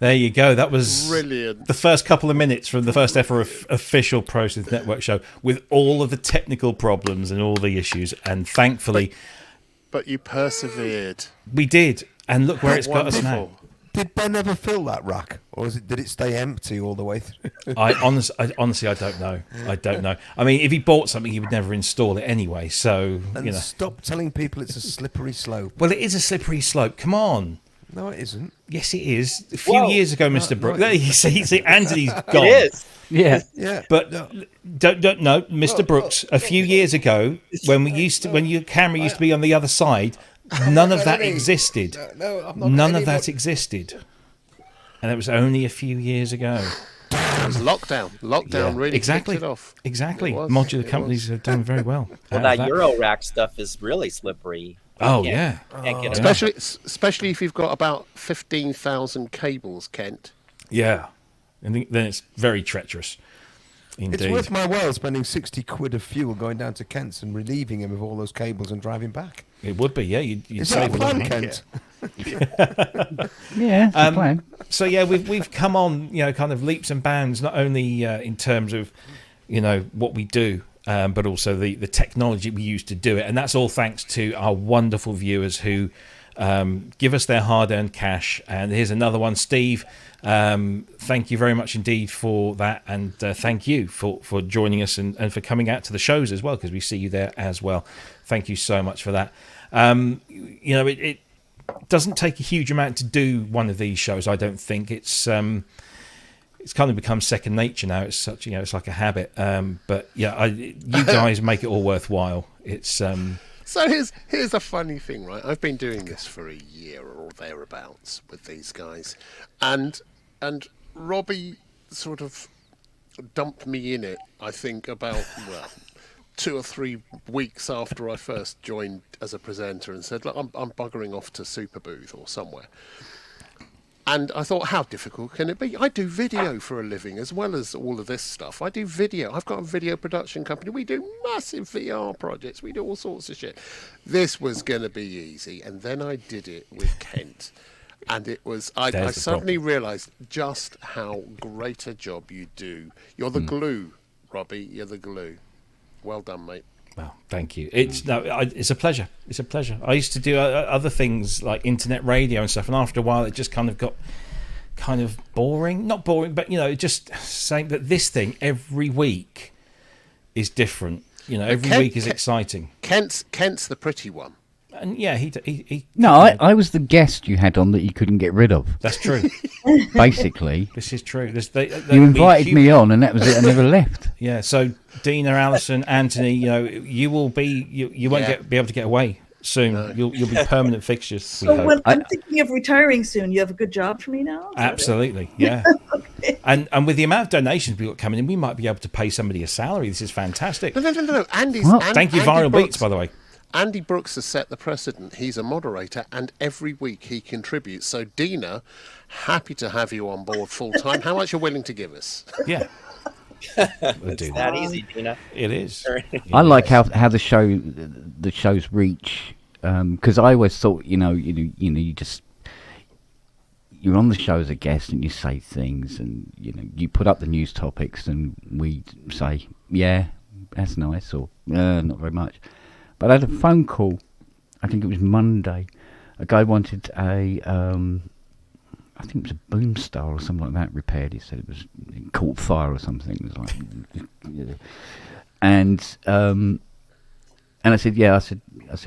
[SPEAKER 1] There you go. That was
[SPEAKER 3] brilliant.
[SPEAKER 1] The first couple of minutes from the first ever official Pro Synth Network show, with all of the technical problems and all the issues, and thankfully,
[SPEAKER 3] but you persevered.
[SPEAKER 1] We did, and look where it's got us now.
[SPEAKER 4] Did Ben ever fill that rack, or did it stay empty all the way through?
[SPEAKER 1] Honestly, I don't know. I don't know. I mean, if he bought something, he would never install it anyway. So
[SPEAKER 4] and stop telling people it's a slippery slope.
[SPEAKER 1] Well, it is a slippery slope. Come on.
[SPEAKER 4] No, it isn't.
[SPEAKER 1] Yes, it is. A few years ago, Mr. Brooks. You see, Anthony's gone.
[SPEAKER 13] It is.
[SPEAKER 1] Yeah. But don't know, Mr. Brooks. A few years ago, when your camera used to be on the other side, none of that existed. None of that existed, and it was only a few years ago.
[SPEAKER 3] It was lockdown. Lockdown really kicked it off.
[SPEAKER 1] Exactly. Modular companies have done very well.
[SPEAKER 12] Well, that Euro rack stuff is really slippery.
[SPEAKER 1] Oh yeah,
[SPEAKER 3] especially if you've got about 15,000 cables, Kent.
[SPEAKER 1] Yeah, and then it's very treacherous. Indeed.
[SPEAKER 4] It's worth my while spending 60 quid of fuel going down to Kent's and relieving him of all those cables and driving back.
[SPEAKER 1] It would be, yeah. You'd
[SPEAKER 4] save a lot, Kent.
[SPEAKER 2] Yeah, it's a plan.
[SPEAKER 1] So yeah, we've come on, kind of leaps and bounds, not only in terms of, what we do. But also the technology we use to do it. And that's all thanks to our wonderful viewers who give us their hard-earned cash. And here's another one, Steve. Thank you very much indeed for that. And thank you for joining us and for coming out to the shows as well, because we see you there as well. Thank you so much for that. It doesn't take a huge amount to do one of these shows, I don't think. It's kind of become second nature now. It's it's like a habit. But yeah, you guys make it all worthwhile. It's
[SPEAKER 3] So here's a funny thing, right? I've been doing this for a year or thereabouts with these guys, and Robbie sort of dumped me in it. I think about 2 or 3 weeks after I first joined as a presenter, and said, "Look, I'm buggering off to Superbooth or somewhere." And I thought, how difficult can it be? I do video for a living as well as all of this stuff. I do video. I've got a video production company. We do massive VR projects. We do all sorts of shit. This was going to be easy. And then I did it with Kent. And it was, I suddenly realised just how great a job you do. You're the glue, Robbie. You're the glue. Well done, mate.
[SPEAKER 1] Well, thank you. It's a pleasure. It's a pleasure. I used to do other things like internet radio and stuff, and after a while, it just kind of got kind of boring. Not boring, but just saying that this thing every week is different. Every week is exciting.
[SPEAKER 3] Kent's the pretty one.
[SPEAKER 1] And yeah, he
[SPEAKER 2] No, I was the guest you had on that you couldn't get rid of.
[SPEAKER 1] That's true.
[SPEAKER 2] Basically,
[SPEAKER 1] this is true.
[SPEAKER 2] You invited me on, and that was it. I never left.
[SPEAKER 1] Yeah. So Dina, Alison, Anthony, you will be. You won't be able to get away soon. No. You'll be permanent fixtures.
[SPEAKER 6] So when I'm thinking of retiring soon, you have a good job for me now.
[SPEAKER 1] Absolutely. Yeah. Okay. And with the amount of donations we've got coming in, we might be able to pay somebody a salary. This is fantastic.
[SPEAKER 3] No.
[SPEAKER 1] Thank you, Viral Beats, by the way.
[SPEAKER 3] Andy Brooks has set the precedent. He's a moderator, and every week he contributes. So, Dina, happy to have you on board full time. How much you're willing to give us?
[SPEAKER 1] Yeah,
[SPEAKER 12] we'll do that. Easy, Dina.
[SPEAKER 1] It is.
[SPEAKER 2] I like how the show's reach, because I always thought you're on the show as a guest and you say things, and you put up the news topics, and we say, yeah, that's nice, or not very much. But I had a phone call, I think it was Monday. A guy wanted I think it was a boom star or something like that repaired. He said it caught fire or something. It was like, and I said, yeah. I said,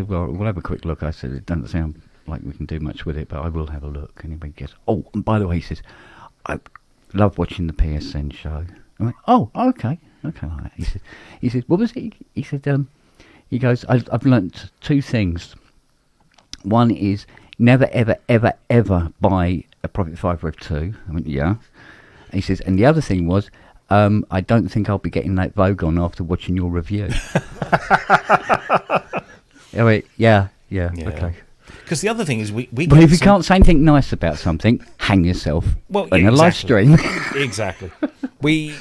[SPEAKER 2] well, we'll have a quick look. I said, it doesn't sound like we can do much with it, but I will have a look. And he goes, oh, and by the way, he says, I love watching the PSN show. I went, oh, okay. Like that. He said, what was it? He said, he goes, I've learnt 2 things. One is never, ever, ever, ever buy a Profit 5 Rev 2. I went, yeah. And he says, and the other thing was, I don't think I'll be getting that Vogue on after watching your review. I went, yeah, okay.
[SPEAKER 1] Because the other thing is, we
[SPEAKER 2] but if you can't say anything nice about something, hang yourself in a live stream.
[SPEAKER 1] Exactly. We're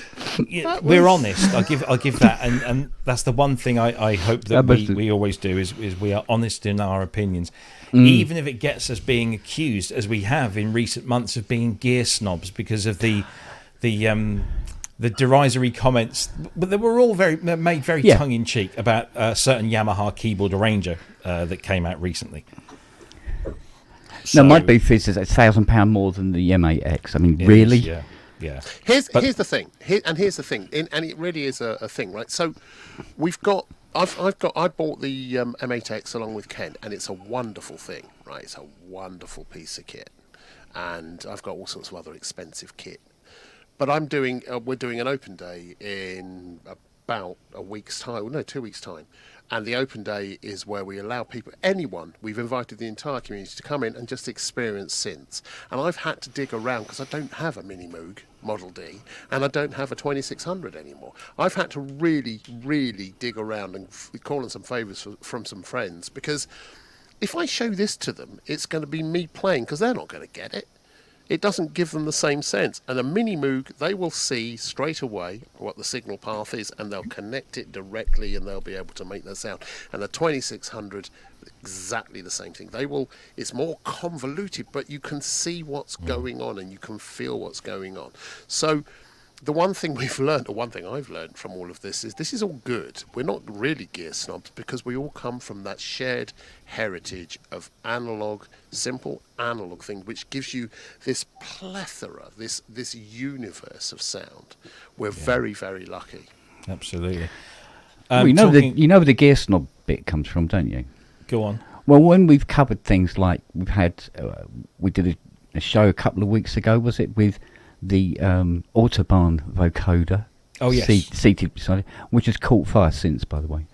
[SPEAKER 1] honest. I'll give that, and that's the one thing I hope that we always do is we are honest in our opinions, even if it gets us being accused, as we have in recent months, of being gear snobs because of the derisory comments, but they were all made very tongue in cheek about a certain Yamaha keyboard arranger that came out recently.
[SPEAKER 2] No, my beef is £1,000 more than the M8X. I mean, really?
[SPEAKER 1] Yeah.
[SPEAKER 3] Here's the thing. Here's the thing. And it really is a thing, right? So we've got. I bought the M8X along with Ken, and it's a wonderful thing, right? It's a wonderful piece of kit, and I've got all sorts of other expensive kit. But we're doing an open day in about a week's time. No, 2 weeks' time. And the open day is where we allow we've invited the entire community to come in and just experience synths. And I've had to dig around because I don't have a Mini Moog Model D, and I don't have a 2600 anymore. I've had to really, really dig around and call in some favours from some friends, because if I show this to them, it's going to be me playing, because they're not going to get it. It doesn't give them the same sense. And a Mini Moog, they will see straight away what the signal path is, and they'll connect it directly, and they'll be able to make that sound. And the 2600, exactly the same thing. It's more convoluted, but you can see what's going on, and you can feel what's going on. So the one thing we've learned, or one thing I've learned from all of this is all good. We're not really gear snobs, because we all come from that shared heritage of simple analog thing, which gives you this plethora, this universe of sound. We're very, very lucky.
[SPEAKER 1] Absolutely.
[SPEAKER 2] Well, you know where the gear snob bit comes from, don't you?
[SPEAKER 1] Go on.
[SPEAKER 2] Well, when we've covered things like we did a show a couple of weeks ago, was it, with the Autobahn vocoder?
[SPEAKER 1] Oh yes,
[SPEAKER 2] seated beside it, which has caught fire since, by the way.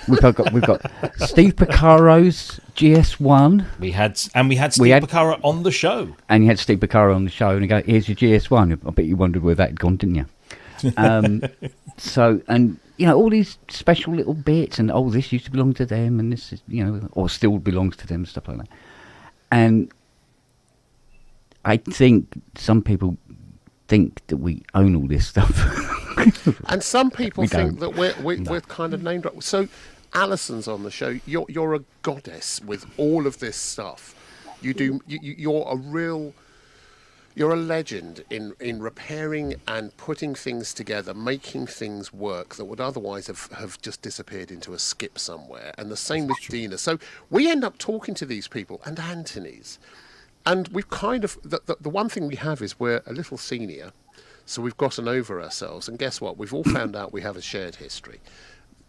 [SPEAKER 2] We've got Steve Piccaro's GS1.
[SPEAKER 1] We had Steve Piccaro on the show.
[SPEAKER 2] And you had Steve Piccaro on the show, and you go, "Here's your GS1." I bet you wondered where that had gone, didn't you? So, and you know, all these special little bits, and this used to belong to them, and this is, you know, or still belongs to them, stuff like that. And I think some people think that we own all this stuff.
[SPEAKER 3] And some people think that we're kind of named up. So Alison's on the show. You're a goddess with all of this stuff. You're a legend in repairing and putting things together, making things work that would otherwise have just disappeared into a skip somewhere. And the same with Dina. So we end up talking to these people, and Anthony's. And we've kind of, the one thing we have is we're a little senior, so we've gotten over ourselves. And guess what? We've all found out we have a shared history.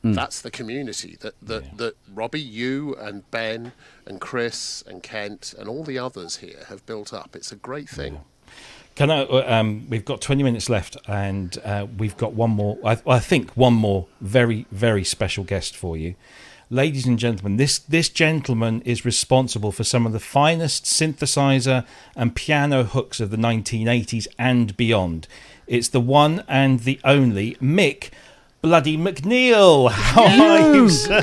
[SPEAKER 3] That's the community that Robbie, you and Ben and Chris and Kent and all the others here have built up. It's a great thing.
[SPEAKER 1] Can I? We've got 20 minutes left, and we've got one more. I think one more very, very special guest for you, ladies and gentlemen. This gentleman is responsible for some of the finest synthesizer and piano hooks of the 1980s and beyond. It's the one and the only Mick Bloody MacNeil. How are you, sir?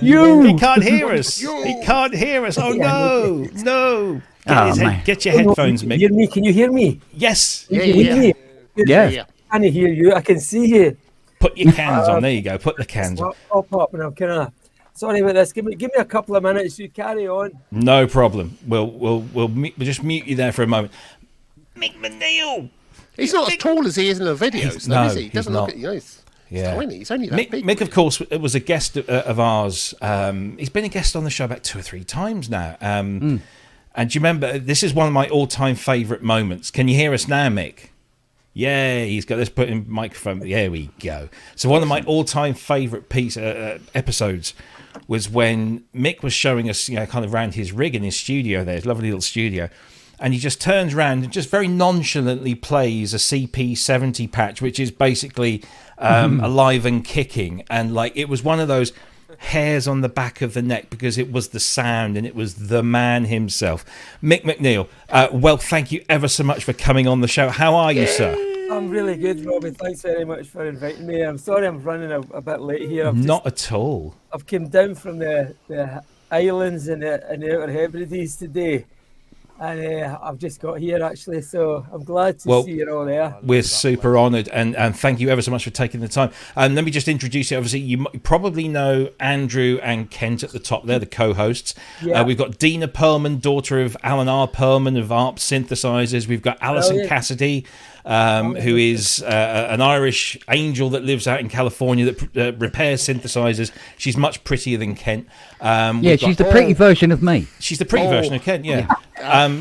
[SPEAKER 3] You.
[SPEAKER 1] He can't hear us. He can't hear us. Oh no. Get your headphones, Mick.
[SPEAKER 14] Hear me? Can you hear me?
[SPEAKER 1] Yes.
[SPEAKER 14] Yeah. I can hear you. I can see you.
[SPEAKER 1] Put your cans on. There you go. Put the cans on.
[SPEAKER 14] Pop up, and I'm kind of sorry about this. Give me a couple of minutes. You carry on.
[SPEAKER 1] No problem. We'll just mute you there for a moment. Mick MacNeil.
[SPEAKER 3] He's not as tall as he is in the videos, though, is he? He doesn't look at he's tiny. He's only that big.
[SPEAKER 1] Mick, of course, was a guest of ours. He's been a guest on the show about 2 or 3 times now. And do you remember, this is one of my all-time favourite moments. Can you hear us now, Mick? Yeah, he's got this put in microphone. There we go. So one of my all-time favourite episodes was when Mick was showing us, kind of around his rig in his studio there, his lovely little studio. And he just turns around and just very nonchalantly plays a CP70 patch, which is basically alive and kicking. And it was one of those hairs on the back of the neck, because it was the sound and it was the man himself. Mick MacNeil, well, thank you ever so much for coming on the show. How are you, sir?
[SPEAKER 14] I'm really good, Robbie. Thanks very much for inviting me. I'm sorry I'm running a bit late here.
[SPEAKER 1] Not at all.
[SPEAKER 14] I've come down from the islands in the Outer Hebrides today. And I've just got here, actually, so I'm glad to see you all there.
[SPEAKER 1] We're super honoured, and thank you ever so much for taking the time. Let me just introduce you. Obviously, you probably know Andrew and Kent at the top. They're the co-hosts. Yeah. We've got Dina Pearlman, daughter of Alan R. Pearlman of ARP Synthesizers. We've got Alison Cassidy, who is an Irish angel that lives out in California that repairs synthesizers. She's much prettier than Kent.
[SPEAKER 2] She's the pretty version of me.
[SPEAKER 1] She's the pretty version of Kent,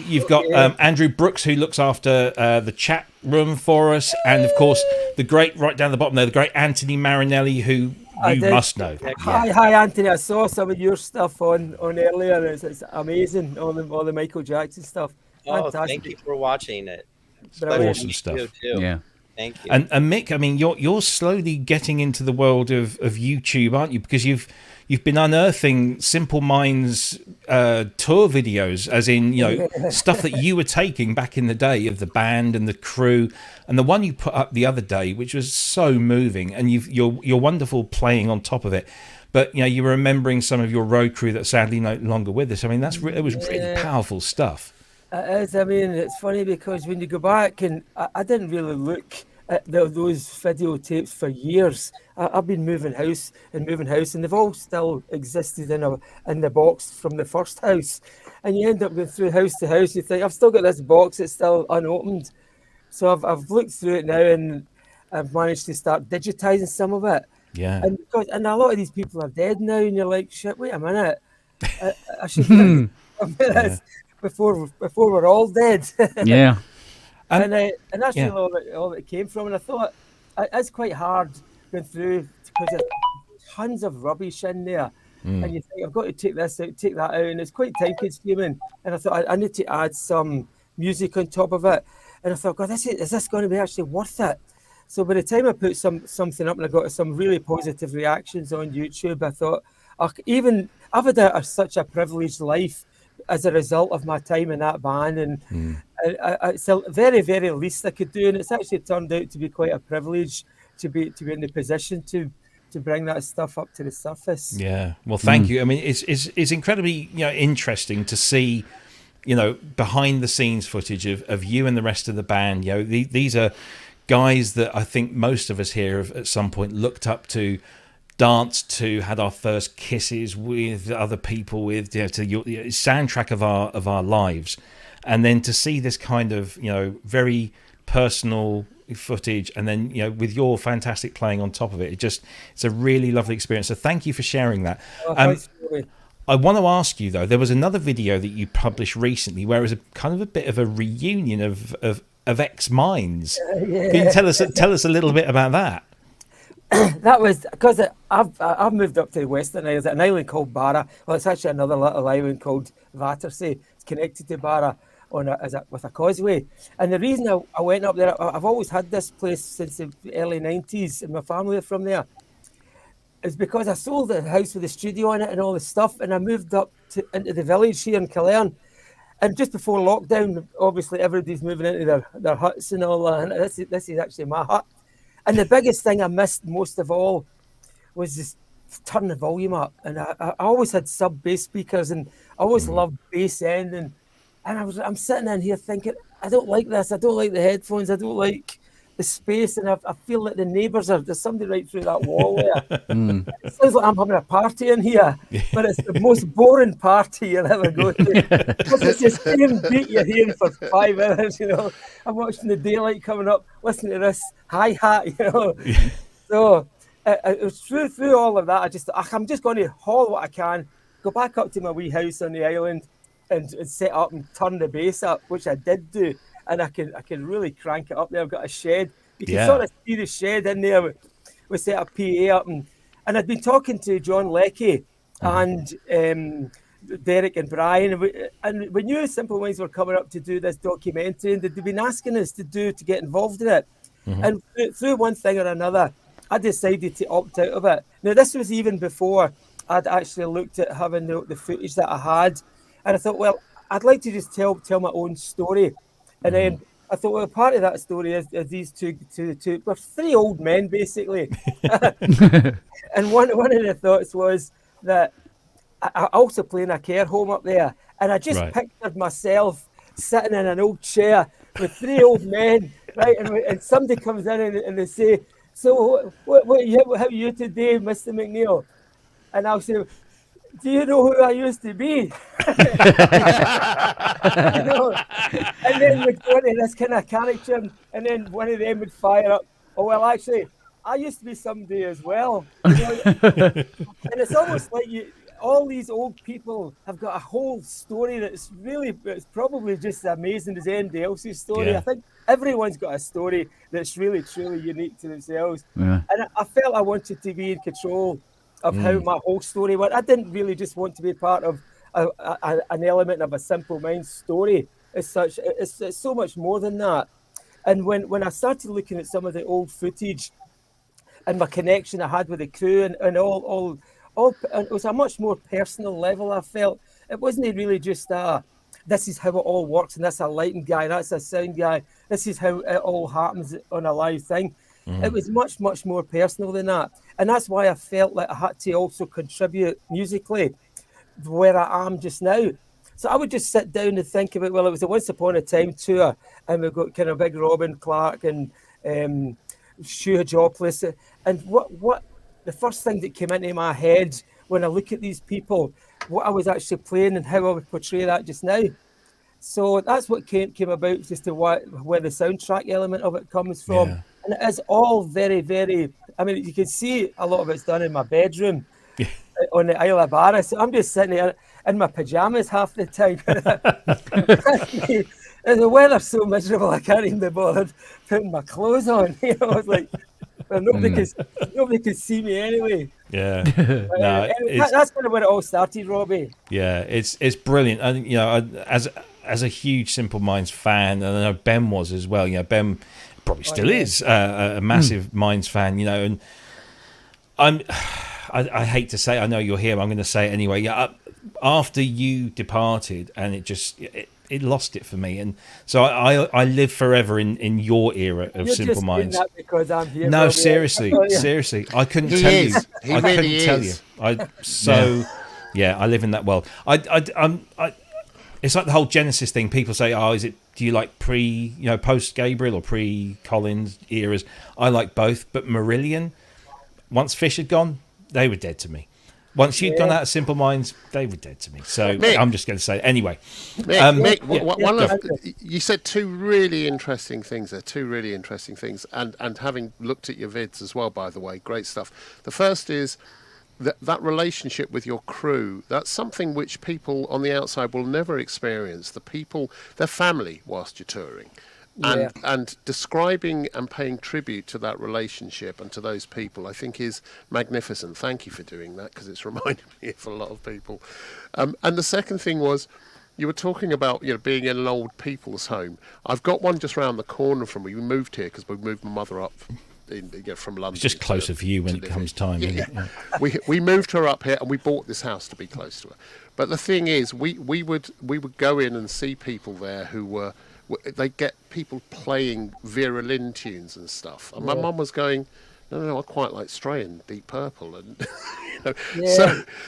[SPEAKER 1] you've got Andrew Brooks, who looks after the chat room for us, and of course the great, right down the bottom there, the great Anthony Marinelli, who you must know.
[SPEAKER 14] Hi Anthony, I saw some of your stuff on earlier. It's amazing, all the Michael Jackson stuff. Fantastic.
[SPEAKER 12] Thank you for watching it.
[SPEAKER 1] Awesome stuff.
[SPEAKER 12] Yeah. Thank you.
[SPEAKER 1] And Mick, I mean, you're slowly getting into the world of YouTube, aren't you? Because you've been unearthing Simple Minds tour videos, as in, stuff that you were taking back in the day of the band and the crew, and the one you put up the other day, which was so moving, and you're wonderful playing on top of it. But you were remembering some of your road crew that's sadly no longer with us. I mean, it was really powerful stuff.
[SPEAKER 14] It is. I mean, it's funny because when you go back, and I didn't really look at those videotapes for years. I've been moving house, and they've all still existed in the box from the first house. And you end up going through house to house. You think, I've still got this box; it's still unopened. So I've looked through it now, and I've managed to start digitizing some of it.
[SPEAKER 1] Yeah.
[SPEAKER 14] And a lot of these people are dead now, and you're like, shit, wait a minute, I should do this before we're all dead.
[SPEAKER 2] Yeah.
[SPEAKER 14] And that's really all that it came from. And I thought it's quite hard going through, because there's tons of rubbish in there. And you think, I've got to take this out, take that out, and it's quite time consuming. And I thought, I need to add some music on top of it. And I thought, God, is this going to be actually worth it? So by the time I put something up and I got some really positive reactions on YouTube, I thought, even I've had such a privileged life as a result of my time in that band, and it's the very, very least I could do, and it's actually turned out to be quite a privilege to be in the position to bring that stuff up to the surface.
[SPEAKER 1] Yeah, well, thank you. I mean, it's incredibly interesting to see behind the scenes footage of you and the rest of the band. These are guys that I think most of us here have at some point looked up to, danced to, had our first kisses with other people with, to soundtrack of our lives. And then to see this kind of very personal footage, and then with your fantastic playing on top of it, it's a really lovely experience. So thank you for sharing that. I want to ask you though, there was another video that you published recently where it was a kind of a bit of a reunion of ex-minds.
[SPEAKER 14] Yeah.
[SPEAKER 1] Can you tell us a little bit about that?
[SPEAKER 14] That was because I've moved up to the Western Isles, an island called Barra. Well, it's actually another little island called Battersea. It's connected to Barra with a causeway. And the reason I went up there, I've always had this place since the early 90s, and my family are from there. It's because I sold the house with the studio in it and all the stuff, and I moved up into the village here in Killern. And just before lockdown, obviously everybody's moving into their huts and all that. And this is actually my hut. And the biggest thing I missed most of all was just turn the volume up. And I always had sub bass speakers, and I always loved bass end. And I'm sitting in here thinking, I don't like this. I don't like the headphones. I don't like the space. And I feel like the neighbours there's somebody right through that wall there. It sounds like I'm having a party in here, but it's the most boring party you'll ever go to. Because it's the same beat you're hearing for 5 hours, I'm watching the daylight coming up, listening to this hi-hat, So it was through all of that, I just thought, I'm just going to haul what I can, go back up to my wee house on the island and set up and turn the bass up, which I did do. And I can really crank it up there. I've got a shed. You can sort of see the shed in there. We set a PA up, and I'd been talking to John Leckie and Derek and Brian, and we knew Simple Minds were coming up to do this documentary, and they'd been asking us to get involved in it. And through one thing or another, I decided to opt out of it. Now, this was even before I'd actually looked at having the footage that I had, and I thought, well, I'd like to just tell my own story. And then I thought, well, part of that story is these two, we're 3 old men, basically. And one of the thoughts was that I also play in a care home up there. And I just pictured myself sitting in an old chair with 3 old men, right? And somebody comes in and they say, so how are you today, Mr. MacNeil? And I'll say, do you know who I used to be? And then we'd go into this kind of character, and then one of them would fire up, oh, well, actually, I used to be somebody as well. And it's almost like all these old people have got a whole story it's probably just as amazing as anybody else's story. I think everyone's got a story that's really, truly unique to themselves. And I felt I wanted to be in control of how my whole story went. I didn't really just want to be part of an element of a Simple Minds story as such. It's so much more than that. And when I started looking at some of the old footage and my connection I had with the crew and all, and it was a much more personal level. I felt it wasn't really just this is how it all works, and that's a lighting guy, that's a sound guy, this is how it all happens on a live thing. It was much, much more personal than that. And that's why I felt like I had to also contribute musically where I am just now. So I would just sit down and think about, well, it was a Once Upon a Time tour, and we've got kind of Big Robin Clark and Stu Jopless. And what the first thing that came into my head when I look at these people, what I was actually playing and how I would portray that just now. So that's what came about, just to where the soundtrack element of it comes from. Yeah. And it is all very, very, I mean, you can see a lot of it's done in my bedroom on the Isle of Barra. So I'm just sitting there in my pajamas half the time. And the weather's so miserable, I can't even be bothered putting my clothes on. It's like, well, nobody can see me anyway.
[SPEAKER 1] Yeah,
[SPEAKER 14] anyway, that's kind of where it all started, Robbie.
[SPEAKER 1] Yeah, it's brilliant. And as a huge Simple Minds fan, and I know Ben was as well. Ben probably still is a massive Minds fan, you know, and I hate to say, I know you're here, but I'm going to say it anyway. Yeah, after you departed, and it lost it for me, and so I live forever in your era of Simple Minds.
[SPEAKER 14] That because I'm here.
[SPEAKER 1] No, seriously, I couldn't tell you. I couldn't tell you. I live in that world. It's like the whole Genesis thing. People say, "Oh, do you like post Gabriel or pre Collins eras?" I like both, but Marillion, once Fish had gone, they were dead to me. Once you'd gone out of Simple Minds, they were dead to me. So Mick, I'm just going to say anyway.
[SPEAKER 3] Mick, you said two really interesting things there. And having looked at your vids as well, by the way, great stuff. The first is that relationship with your crew. That's something which people on the outside will never experience. The people, their family, whilst you're touring. And describing and paying tribute to that relationship and to those people, I think, is magnificent. Thank you for doing that, because it's reminded me of a lot of people. And the second thing was, you were talking about being in an old people's home. I've got one just round the corner from me. We moved here because we moved my mother up from London.
[SPEAKER 1] It's just closer for you when it comes time.
[SPEAKER 3] Yeah. We moved her up here, and we bought this house to be close to her. But the thing is, we would go in and see people there who were. They get people playing Vera Lynn tunes and stuff, and my mum was going, "No, I quite like Stray and Deep Purple," and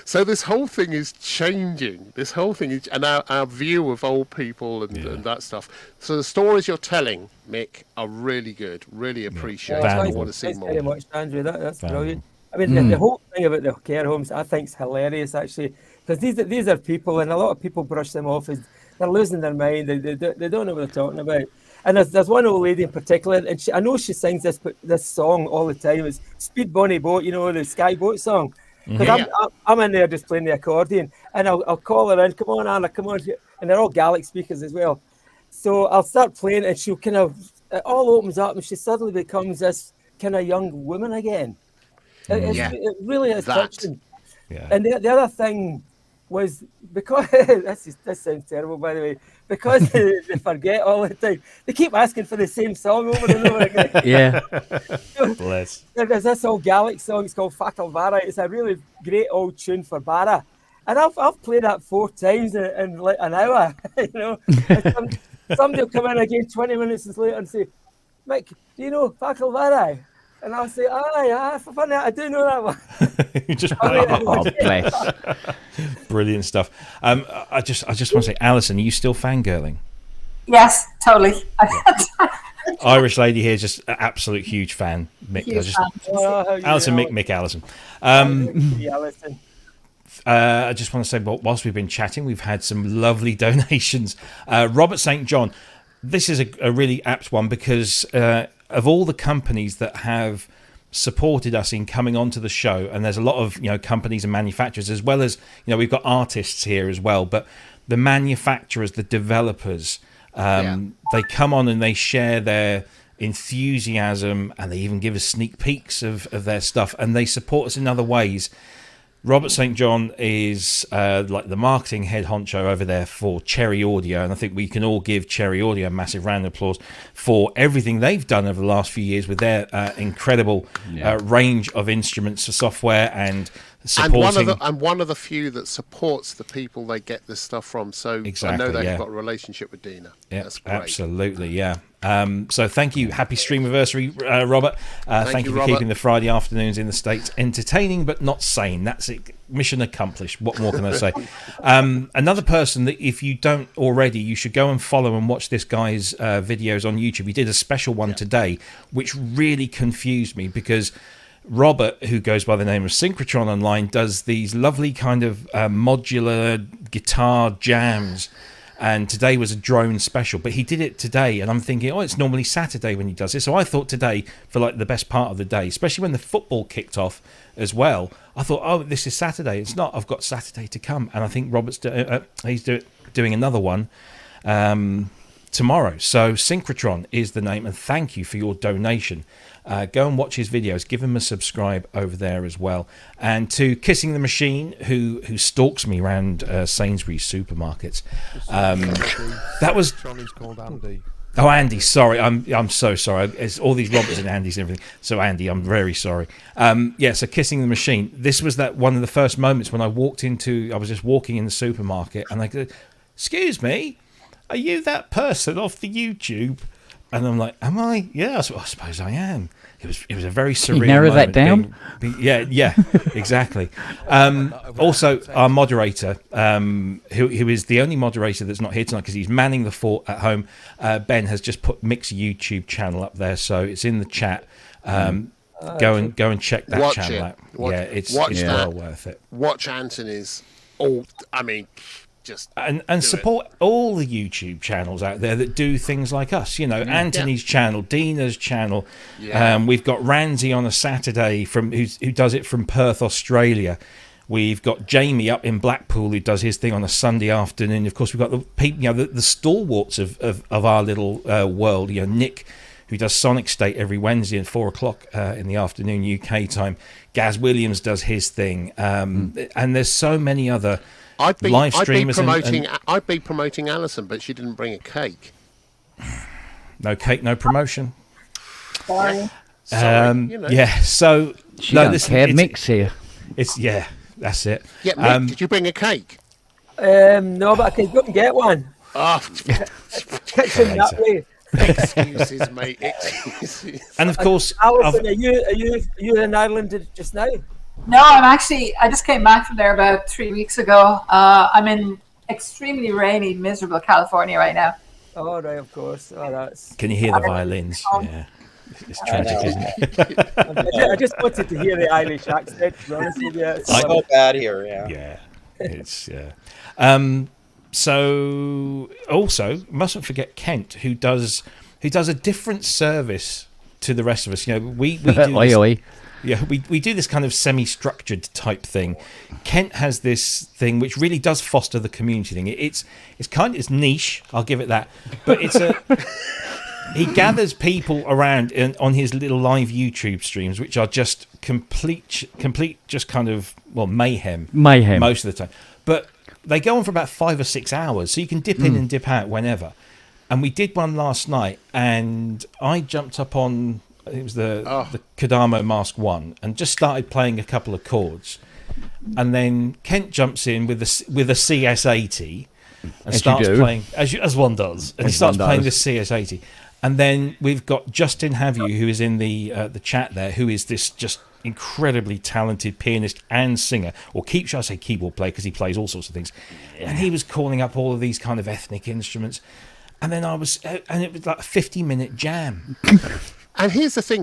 [SPEAKER 3] so this whole thing is changing. And our view of old people and that stuff. So the stories you're telling, Mick, are really good. Really appreciate it. I want to see more.
[SPEAKER 14] Thanks very much, Andrew. That's brilliant. I mean, the whole thing about the care homes, I think, is hilarious, actually, because these are people, and a lot of people brush them off as they're losing their mind. They don't know what they're talking about. And there's one old lady in particular, and I know she sings this song all the time. It's Speed Bonnie Boat, the Sky Boat song. Because I'm in there just playing the accordion, and I'll call her in, "Come on, Anna, come on." And they're all Gaelic speakers as well. So I'll start playing, and she'll it all opens up, and she suddenly becomes this kind of young woman again. It really is touching. Yeah. And the other thing was, because this sounds terrible, by the way, because they forget all the time. They keep asking for the same song over and over again.
[SPEAKER 2] Yeah.
[SPEAKER 1] Bless.
[SPEAKER 14] There's this old Gaelic song. It's called Fatal Vara. It's a really great old tune for Bara, and I've played that 4 times in like an hour. Somebody will come in again 20 minutes later and say, "Mick, do you know Fatal Vara?" And I'll say, "Aye, for fun, I do know that one."
[SPEAKER 1] You just bless. Brilliant stuff. I just want to say, Alison, are you still fangirling?
[SPEAKER 7] Yes, totally.
[SPEAKER 1] Irish lady here, just an absolute huge fan. Mick, Alison, Mick, Alison. I just want to say, whilst we've been chatting, we've had some lovely donations. Robert St. John, this is a really apt one, because of all the companies that have supported us in coming onto the show, and there's a lot of companies and manufacturers, as well as we've got artists here as well, but the manufacturers, the developers, they come on and they share their enthusiasm, and they even give us sneak peeks of their stuff, and they support us in other ways. Robert St. John is like the marketing head honcho over there for Cherry Audio, and I think we can all give Cherry Audio a massive round of applause for everything they've done over the last few years with their incredible range of instruments for software and supporting.
[SPEAKER 3] And one of the few that supports the people they get this stuff from. So I know they've got a relationship with Dina.
[SPEAKER 1] Yeah,
[SPEAKER 3] that's great.
[SPEAKER 1] Absolutely, yeah. So thank you. Happy Streamiversary, Robert. Thank you for
[SPEAKER 3] Robert.
[SPEAKER 1] keeping the Friday afternoons in the States entertaining but not sane. That's it. Mission accomplished. What more can I say? Another person that, if you don't already, you should go and follow and watch this guy's videos on YouTube. He did a special one today, which really confused me, because Robert, who goes by the name of Synchrotron online, does these lovely kind of modular guitar jams. And today was a drone special, but he did it today, and I'm thinking, it's normally Saturday when he does it. So I thought today, for like the best part of the day, especially when the football kicked off as well, I thought, this is Saturday. It's not. I've got Saturday to come, and I think Robert's doing another one tomorrow. So Synchrotron is the name, and thank you for your donation. Go and watch his videos. Give him a subscribe over there as well. And to Kissing the Machine, who stalks me around Sainsbury's supermarkets. That was
[SPEAKER 4] Johnny's called Andy.
[SPEAKER 1] Oh, Andy, sorry, I'm so sorry. It's all these Roberts and Andys and everything. So, Andy, I'm very sorry. So Kissing the Machine. This was that one of the first moments when I walked into. I was just walking in the supermarket, and I go, "Excuse me, are you that person off the YouTube?" And I'm like, "Am I? Yeah, I suppose I am." It was a very surreal.
[SPEAKER 2] Can you narrow that
[SPEAKER 1] moment
[SPEAKER 2] down?
[SPEAKER 1] Yeah, exactly. Also, our moderator, who is the only moderator that's not here tonight because he's manning the fort at home, Ben has just put Mick's YouTube channel up there, so it's in the chat. Go and check that channel out. It's well worth it.
[SPEAKER 3] Watch Anthony's.
[SPEAKER 1] And support all the YouTube channels out there that do things like us. Anthony's channel, Dina's channel. We've got Randy on a Saturday who does it from Perth, Australia. We've got Jamie up in Blackpool who does his thing on a Sunday afternoon. Of course, we've got the people, the stalwarts of our little world. Nick, who does Sonic State every Wednesday at 4:00 in the afternoon UK time. Gaz Williams does his thing, and there's so many other.
[SPEAKER 3] I'd be
[SPEAKER 1] promoting
[SPEAKER 3] Alison, but she didn't bring a cake.
[SPEAKER 1] No cake, no promotion.
[SPEAKER 7] Sorry.
[SPEAKER 1] So
[SPEAKER 2] she don't care. Mick's here.
[SPEAKER 1] That's it.
[SPEAKER 3] Yeah, Mick, did you bring a cake?
[SPEAKER 14] No, but I can go and get one. That way.
[SPEAKER 3] Excuses, mate. Excuses.
[SPEAKER 1] And of course,
[SPEAKER 14] Alison, are you in Ireland just now?
[SPEAKER 7] No, I just came back from there about 3 weeks ago. I'm in extremely rainy, miserable California right now.
[SPEAKER 14] Oh, right, of course. Oh, that's.
[SPEAKER 1] Can you hear the violins? Yeah. It's tragic, isn't
[SPEAKER 14] it? I just wanted to hear the Irish accent, to be honest with you.
[SPEAKER 12] It's so bad here,
[SPEAKER 1] It's, so, also, mustn't forget Kent, who does a different service to the rest of us. We do this, we do this kind of semi-structured type thing. Kent has this thing which really does foster the community thing. It's niche, I'll give it that, but he gathers people around on his little live YouTube streams, which are just complete, just kind of mayhem most of the time. But they go on for about 5 or 6 hours, so you can dip in and dip out whenever. And we did one last night, and I jumped up on. It was the Kodamo Mask 1 and just started playing a couple of chords, and then Kent jumps in with a CS80 and starts playing as one does, and he starts playing the CS80, and then we've got Justin Have You, who is in the chat there, who is this just incredibly talented pianist and singer, or should I say keyboard player, because he plays all sorts of things, and he was calling up all of these kind of ethnic instruments, and then it was like a 50-minute jam.
[SPEAKER 3] And here's the thing,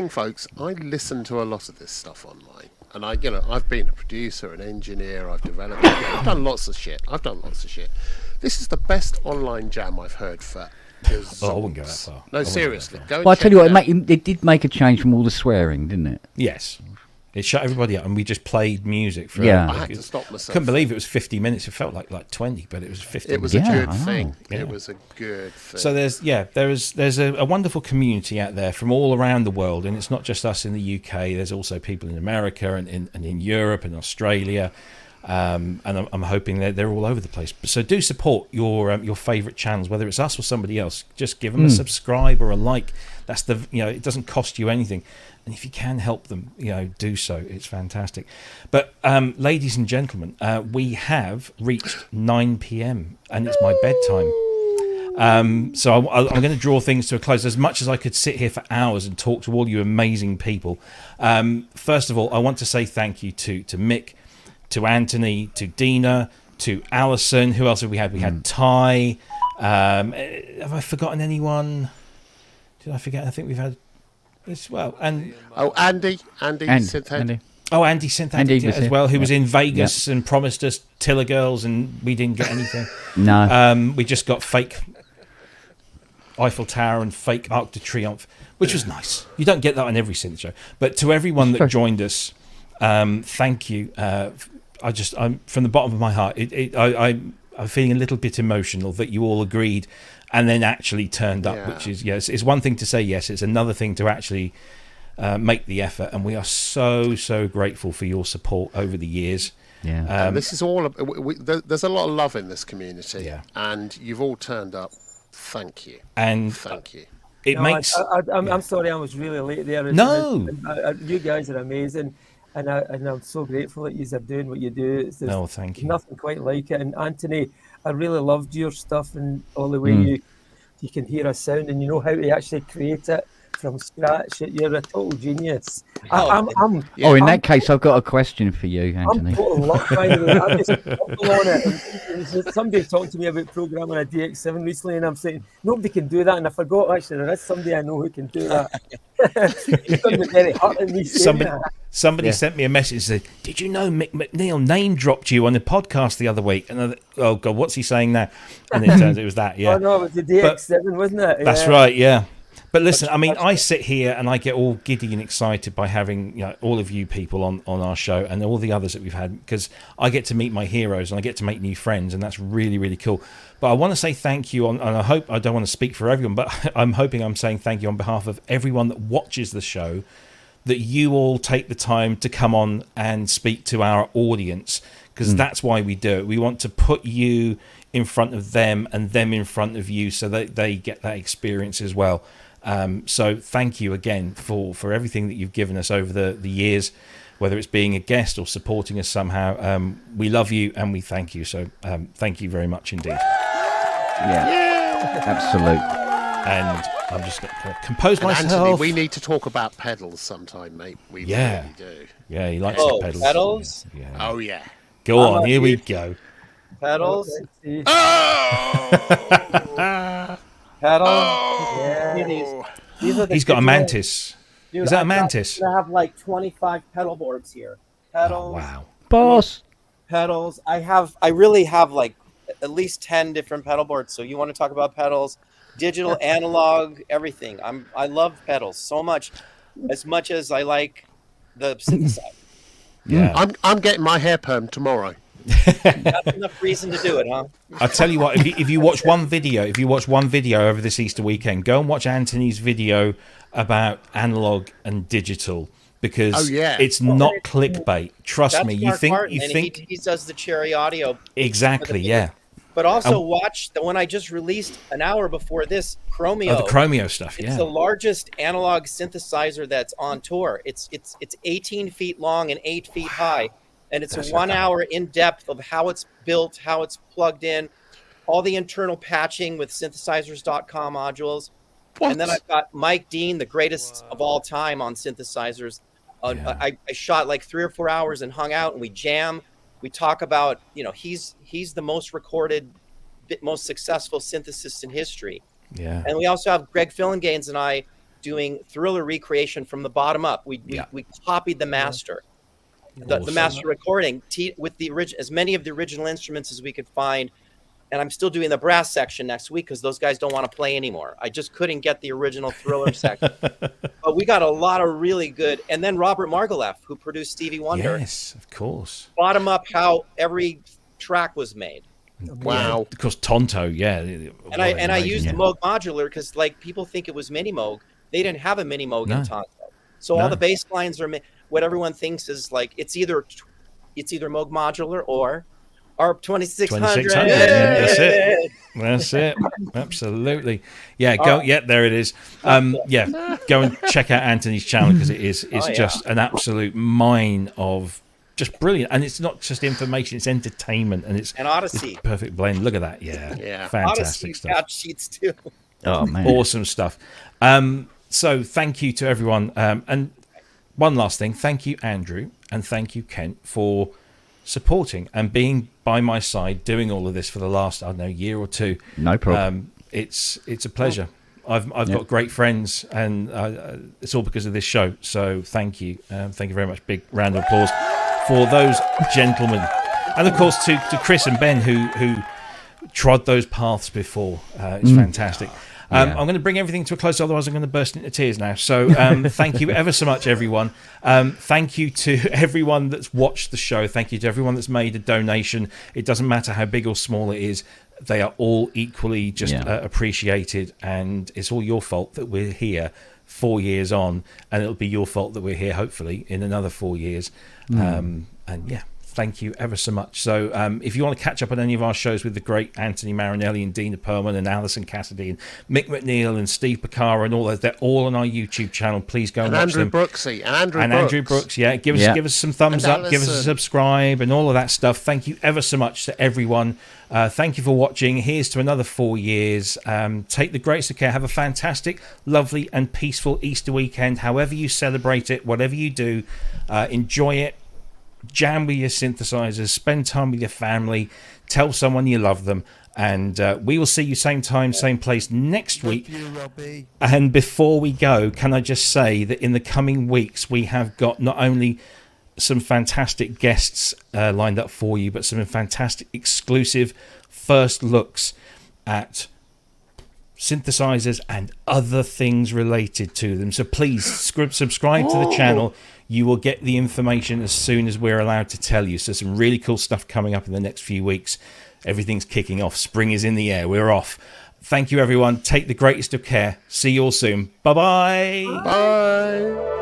[SPEAKER 3] folks. I listen to a lot of this stuff online, and I've been a producer, an engineer. I've developed. I've done lots of shit. This is the best online jam I've heard for.
[SPEAKER 1] I wouldn't go that far.
[SPEAKER 3] No, seriously.
[SPEAKER 2] Well, I tell you what, it did make a change from all the swearing, didn't it?
[SPEAKER 1] Yes. It shut everybody up, and we just played music for.
[SPEAKER 3] I had to stop myself.
[SPEAKER 1] Couldn't believe it was 50 minutes. It felt like 20, but it was 50.
[SPEAKER 3] It was a good thing. It was a good thing.
[SPEAKER 1] So there's a wonderful community out there from all around the world, and it's not just us in the UK. There's also people in America and in Europe and Australia, and I'm hoping they're all over the place. So do support your favourite channels, whether it's us or somebody else. Just give them a subscribe or a like. That's it doesn't cost you anything. And if you can help them, do so. It's fantastic. But ladies and gentlemen, we have reached 9 p.m. and it's my bedtime. So I'm going to draw things to a close. As much as I could sit here for hours and talk to all you amazing people. First of all, I want to say thank you to Mick, to Anthony, to Dina, to Alison. Who else have we had? We had Ty. Have I forgotten anyone? Did I forget? I think we've had as well. And
[SPEAKER 3] Andy Synth.
[SPEAKER 2] Andy.
[SPEAKER 1] Oh, Andy Synth as well, who was in Vegas and promised us Tiller Girls, and we didn't get anything.
[SPEAKER 2] No.
[SPEAKER 1] We just got fake Eiffel Tower and fake Arc de Triomphe, which was nice. You don't get that on every synth show. But to everyone that joined us, thank you. I'm from the bottom of my heart. I'm feeling a little bit emotional that you all agreed and then actually turned up, which is, it's one thing to say yes, it's another thing to actually make the effort, and we are so grateful for your support over the years.
[SPEAKER 3] This is all there's a lot of love in this community, and you've all turned up Thank you.
[SPEAKER 1] And
[SPEAKER 3] thank you.
[SPEAKER 1] It makes.
[SPEAKER 14] I'm sorry, I was really late there.
[SPEAKER 1] No,
[SPEAKER 14] you guys are amazing, and I'm so grateful that you are doing what you do.
[SPEAKER 1] No, thank you.
[SPEAKER 14] Nothing quite like it. And Anthony, I really loved your stuff and all the way you can hear a sound and you know how to actually create it from scratch. You're a total genius.
[SPEAKER 2] In that case, I've got a question for you, Anthony.
[SPEAKER 14] I'm total luck, by the way. I'm just on it. And somebody talked to me about programming a DX7 recently, and I'm saying nobody can do that. And I forgot actually there is somebody I know who can do that. It's going to be very hard in me saying that.
[SPEAKER 1] Somebody sent me a message and said, "Did you know Mick MacNeil name dropped you on the podcast the other week?" And I thought, oh God, what's he saying now? And it turns it was that. Yeah.
[SPEAKER 14] Oh no, it was the DX7, wasn't it?
[SPEAKER 1] That's right. Yeah. But listen, I mean, I sit here and I get all giddy and excited by having all of you people on our show and all the others that we've had, because I get to meet my heroes and I get to make new friends, and that's really, really cool. But I want to say thank you and I hope I don't want to speak for everyone, but I'm hoping I'm saying thank you on behalf of everyone that watches the show, that you all take the time to come on and speak to our audience, because that's why we do it. We want to put you in front of them and them in front of you so that they get that experience as well. So thank you again for everything that you've given us over the years, whether it's being a guest or supporting us somehow. We love you and we thank you. So thank you very much indeed.
[SPEAKER 2] Yeah. Absolutely.
[SPEAKER 1] And I'm just going to compose
[SPEAKER 3] and
[SPEAKER 1] myself.
[SPEAKER 3] Anthony, we need to talk about pedals sometime, mate. We really do.
[SPEAKER 1] Yeah, he likes the pedals.
[SPEAKER 12] Pedals?
[SPEAKER 1] Yeah.
[SPEAKER 3] Oh, yeah.
[SPEAKER 1] Go on, here we go.
[SPEAKER 12] Pedals?
[SPEAKER 15] Pedals.
[SPEAKER 3] Oh.
[SPEAKER 15] These are the
[SPEAKER 1] He's got a mantis.
[SPEAKER 15] Dude,
[SPEAKER 1] Is that a mantis?
[SPEAKER 15] I have like 25 pedal boards here. Pedals.
[SPEAKER 1] Oh, wow.
[SPEAKER 2] Boss.
[SPEAKER 15] Pedals.
[SPEAKER 12] I really have like at least 10 different pedal boards. So you want to talk about pedals, digital, analog, everything. I love pedals so much as I like the synthesizer.
[SPEAKER 1] Yeah.
[SPEAKER 3] I'm getting my hair perm tomorrow.
[SPEAKER 12] That's enough reason to do it, huh?
[SPEAKER 1] I'll tell you what, if you watch one video over this Easter weekend, go and watch Anthony's video about analog and digital, because it's not clickbait. Trust me. You think
[SPEAKER 12] he does the cherry audio.
[SPEAKER 1] Exactly, yeah.
[SPEAKER 12] But also watch the one I just released an hour before this, Chromio.
[SPEAKER 1] Oh, the Chromio stuff,
[SPEAKER 12] It's the largest analog synthesizer that's on tour. It's 18 feet long and 8 feet high. And it's a 1 hour in depth of how it's built, how it's plugged in, all the internal patching with synthesizers.com modules.
[SPEAKER 3] What?
[SPEAKER 12] And then I've got Mike Dean, the greatest of all time on synthesizers. I shot like 3 or 4 hours and hung out and we jam. We talk about, he's the most recorded, most successful synthesist in history.
[SPEAKER 1] Yeah.
[SPEAKER 12] And we also have Greg Fillinganes and I doing Thriller recreation from the bottom up. We copied the master. The master recording with as many of the original instruments as we could find, and I'm still doing the brass section next week because those guys don't want to play anymore. I just couldn't get the original Thriller section, but we got a lot of really good. And then Robert Margouleff, who produced Stevie Wonder,
[SPEAKER 1] yes, of course.
[SPEAKER 12] Bottom up how every track was made.
[SPEAKER 1] Wow, of course, Tonto, yeah.
[SPEAKER 12] And I used the Moog Modular because like people think it was Mini Moog. They didn't have a Mini Moog in Tonto, so all the bass lines are. What everyone thinks is like it's either Moog Modular or R2600.
[SPEAKER 1] Yeah, that's it. Absolutely. Yeah, go. Yeah, there it is. Yeah, go and check out Anthony's channel because it's just an absolute mine of just brilliant, and it's not just information; it's entertainment, and it's
[SPEAKER 12] an Odyssey.
[SPEAKER 1] It's a perfect blend. Look at that. Yeah, fantastic
[SPEAKER 12] Odyssey
[SPEAKER 1] stuff.
[SPEAKER 12] patch sheets too.
[SPEAKER 2] Oh man,
[SPEAKER 1] awesome stuff. So thank you to everyone, and. One last thing, thank you, Andrew, and thank you, Kent, for supporting and being by my side doing all of this for the last, year or two.
[SPEAKER 2] No problem.
[SPEAKER 1] It's a pleasure. I've got great friends, and it's all because of this show. So thank you. Thank you very much. Big round of applause for those gentlemen. And, of course, to Chris and Ben, who trod those paths before. It's fantastic. I'm going to bring everything to a close, otherwise I'm going to burst into tears now. So thank you ever so much, everyone. Thank you to everyone that's watched the show. Thank you to everyone that's made a donation. It doesn't matter how big or small it is. They are all equally just appreciated, and it's all your fault that we're here 4 years on, and it'll be your fault that we're here, hopefully, in another 4 years. And Thank you ever so much. So if you want to catch up on any of our shows with the great Anthony Marinelli and Dina Pearlman and Alison Cassidy and Mick MacNeil and Steve Picara and all that, they're all on our YouTube channel. Please go and watch
[SPEAKER 3] Andrew
[SPEAKER 1] them.
[SPEAKER 3] Brooksy. And
[SPEAKER 1] Andrew Brooks, yeah. Give us some thumbs up, give us a subscribe and all of that stuff. Thank you ever so much to everyone. Thank you for watching. Here's to another 4 years. Take the greatest of care. Have a fantastic, lovely and peaceful Easter weekend. However you celebrate it, whatever you do, enjoy it. Jam with your synthesizers, spend time with your family, tell someone you love them, and we will see you same time, same place next week.
[SPEAKER 4] Thank you, Robbie.
[SPEAKER 1] And before we go, can I just say that in the coming weeks we have got not only some fantastic guests lined up for you, but some fantastic exclusive first looks at synthesizers and other things related to them. So please subscribe to the channel. You will get the information as soon as we're allowed to tell you. So some really cool stuff coming up in the next few weeks. Everything's kicking off. Spring is in the air. We're off. Thank you, everyone. Take the greatest of care. See you all soon. Bye-bye.
[SPEAKER 3] Bye.